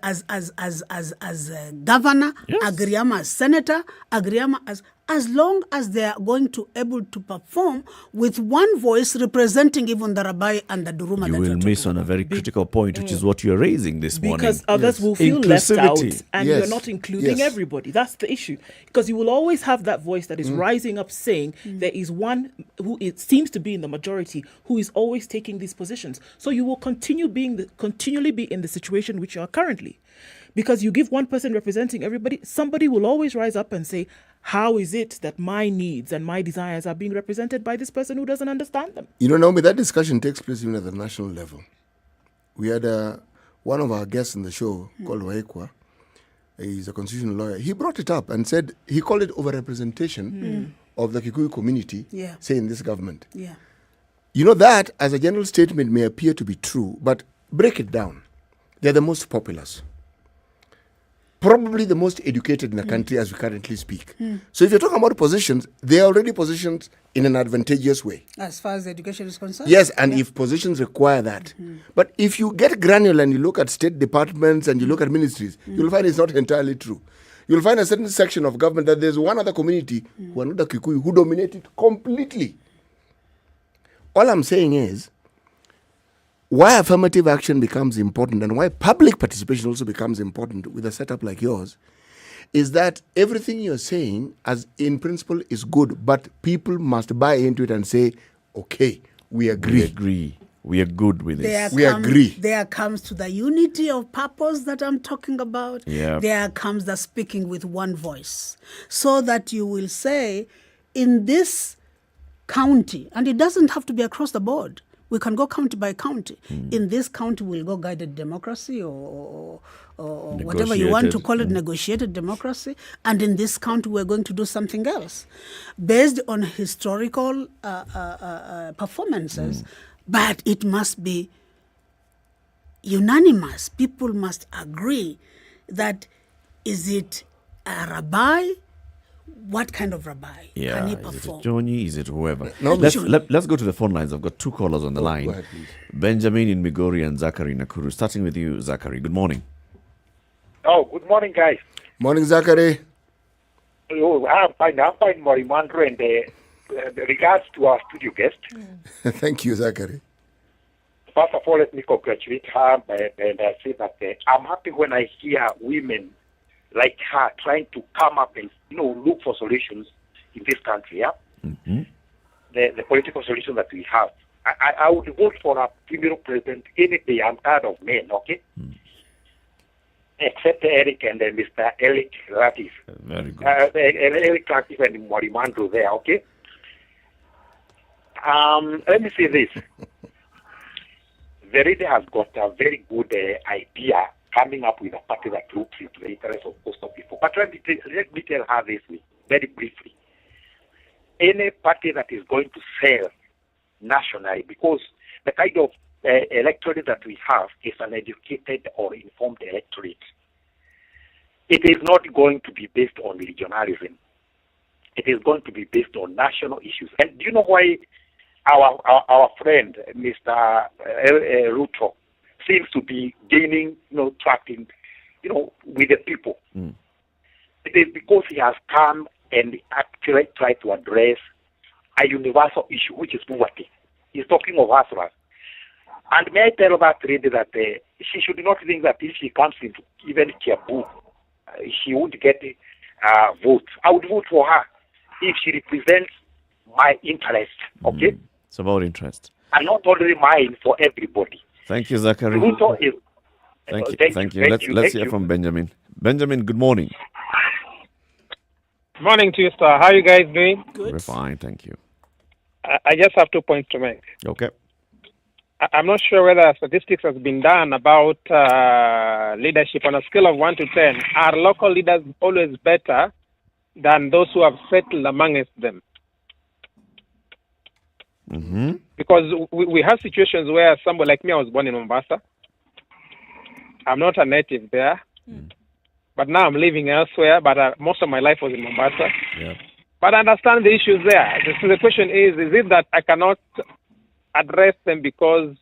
a governor, Agriama as senator, Agriama as long as they are going to able to perform with one voice representing even the Rabbi and the Duruma. You will miss on a very critical point, which is what you're raising this morning. Because others will feel left out and you're not including everybody. That's the issue. Because you will always have that voice that is rising up saying there is one who it seems to be in the majority who is always taking these positions. So you will continually be in the situation which you are currently. Because you give one person representing everybody, somebody will always rise up and say, how is it that my needs and my desires are being represented by this person who doesn't understand them? Naomi, that discussion takes place even at the national level. We had one of our guests in the show called Waekwa. He's a constitutional lawyer. He brought it up and said he called it overrepresentation of the Kikuyu community, say, in this government. Yeah. That as a general statement may appear to be true, but break it down. They're the most populous. probably the most educated in the country as we currently speak. So if you're talking about positions, they are already positioned in an advantageous way. As far as education is concerned? Yes, and if positions require that. But if you get granular and you look at state departments and you look at ministries, you'll find it's not entirely true. You'll find a certain section of government that there's one other community who are not the Kikuyu who dominate it completely. All I'm saying is, why affirmative action becomes important and why public participation also becomes important with a setup like yours is that everything you're saying, as in principle, is good, but people must buy into it and say, okay, we agree. We are good with this. Agree. There comes to the unity of purpose that I'm talking about. Yeah. There comes the speaking with one voice. So that you will say, in this county, and it doesn't have to be across the board. We can go county by county. In this county, we'll go guided democracy or whatever you want to call it, negotiated democracy. And in this county, we're going to do something else based on historical performances. But it must be unanimous. People must agree that is it a rabbi? What kind of rabbi can he perform? Is it Johnny? Is it whoever? No, let's go to the phone lines. I've got two callers on the line. Go ahead, please. Benjamin in Migori and Zachary in Nakuru. Starting with you, Zachary. Good morning. Oh, good morning, guys. Morning, Zachary. Oh, I'm fine, Morimandro, and regards to our studio guest. Thank you, Zachary. First of all, let me congratulate her and say that I'm happy when I hear women like her trying to come up and look for solutions in this country. Yeah, the political solution that we have. I would vote for a female president any day. I'm tired of men. Okay, except Eric and Mr. Eric Latif. Very good. Eric Latif and Morimandro there. Okay. Let me say this. Veride has got a very good idea coming up with a party that looks into the interests of most of people. But let me tell her this very briefly. Any party that is going to sell nationally, because the kind of electorate that we have is an educated or informed electorate, it is not going to be based on regionalism. It is going to be based on national issues. And do you know why our friend, Mr. Ruto, seems to be gaining, tracking, with the people? It is because he has come and actually tried to address a universal issue, which is poverty. He's talking of hustlers. And may I tell that lady that she should not think that if she comes into even Kiabu, she won't get votes. I would vote for her if she represents my interest, okay? It's about interest. And not only mine, for everybody. Thank you, Zachary. Thank you. Let's hear from Benjamin. Benjamin, good morning. Morning to you, sir. How are you guys doing? Good. We're fine, thank you. I just have 2 points to make. Okay. I'm not sure whether statistics has been done about leadership on a scale of 1 to 10. Are local leaders always better than those who have settled amongst them? Because we have situations where somebody like me, I was born in Mombasa. I'm not a native there. But now I'm living elsewhere, but most of my life was in Mombasa. Yeah. But I understand the issues there. So the question is it that I cannot address them because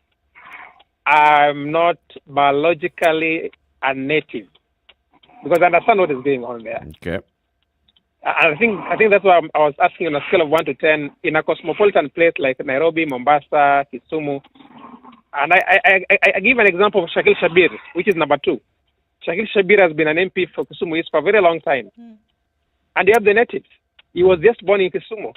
I'm not biologically a native? Because I understand what is going on there. Okay. I think that's why I was asking on a scale of 1 to 10 in a cosmopolitan place like Nairobi, Mombasa, Kisumu. And I give an example of Shakil Shabir, which is number 2. Shakil Shabir has been an MP for Kisumu East for a very long time. And you have the natives. He was just born in Kisumu.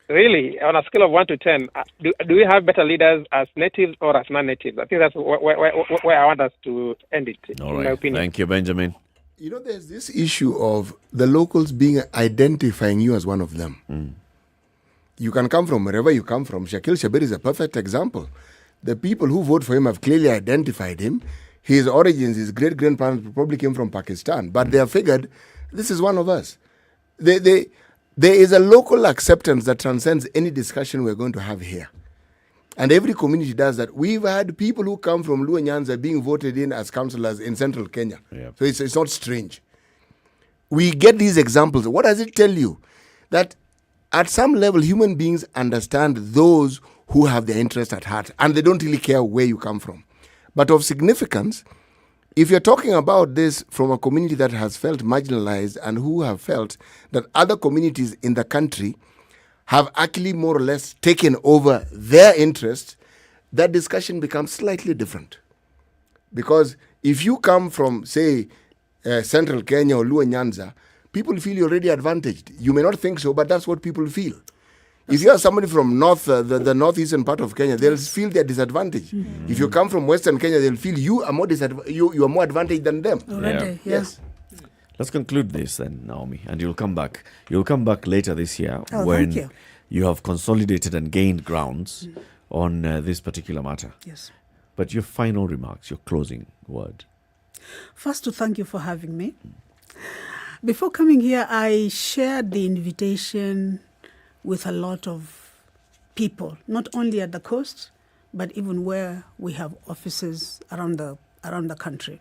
Really, on a scale of 1 to 10, do we have better leaders as natives or as non-natives? I think that's where I want us to end it, All in right. my opinion. Thank you, Benjamin. There's this issue of the locals identifying you as one of them. You can come from wherever you come from. Shakil Shabir is a perfect example. The people who vote for him have clearly identified him. His origins, his great-grandparents probably came from Pakistan, but they have figured this is one of us. There is a local acceptance that transcends any discussion we're going to have here. And every community does that. We've had people who come from Luo Nyanza being voted in as councillors in central Kenya. Yep. So it's not strange. We get these examples. What does it tell you? That at some level, human beings understand those who have their interest at heart, and they don't really care where you come from. But of significance, if you're talking about this from a community that has felt marginalized and who have felt that other communities in the country have actually more or less taken over their interest, that discussion becomes slightly different. Because if you come from, say, central Kenya or Luo Nyanza, people feel you're already advantaged. You may not think so, but that's what people feel. If you are somebody from the northeastern part of Kenya, they'll feel they're disadvantaged. If you come from western Kenya, they'll feel you are more you are more advantaged than them. Already, Yes. Let's conclude this then, Naomi, and you'll come back. You'll come back later this year thank you. you have consolidated and gained grounds on this particular matter. Yes. But your final remarks, your closing word. First, to thank you for having me. Before coming here, I shared the invitation with a lot of people, not only at the coast, but even where we have offices around the country.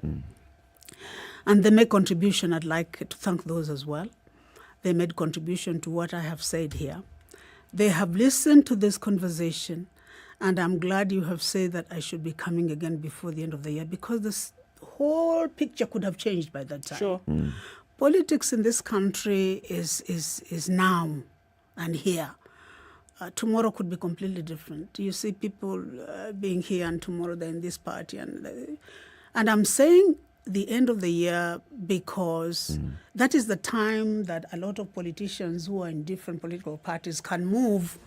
And they make contribution. I'd like to thank those as well. They made contribution to what I have said here. They have listened to this conversation, and I'm glad you have said that I should be coming again before the end of the year, because this whole picture could have changed by that time. Sure. Politics in this country is now and here. Tomorrow could be completely different. You see people being here, and tomorrow they're in this party. And I'm saying the end of the year because that is the time that a lot of politicians who are in different political parties can move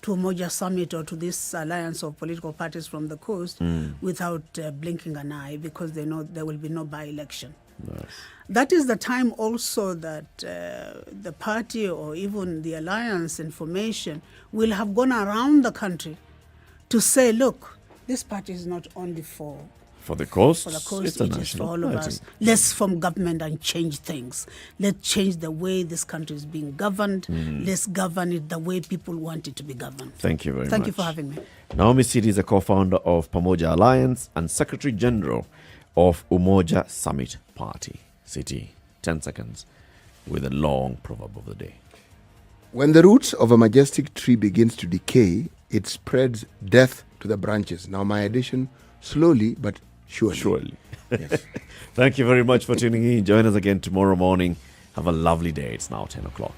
to Umoja Summit or to this alliance of political parties from the coast without blinking an eye, because they know there will be no by-election. Nice. That is the time also that the party or even the alliance information will have gone around the country to say, look, this party is not only for the coast, it's a it is for national all of party. us. Let's form government and change things. Let's change the way this country is being governed. Let's govern it the way people want it to be governed. Thank you very much. Thank you for having me. Naomi Sidi is a co-founder of Pamoja Alliance and Secretary General of Umoja Summit Party. City, 10 seconds with a long proverb of the day. When the roots of a majestic tree begins to decay, it spreads death to the branches. Now my addition, slowly but surely. Yes. Thank you very much for tuning in. Join us again tomorrow morning. Have a lovely day. It's now 10 o'clock.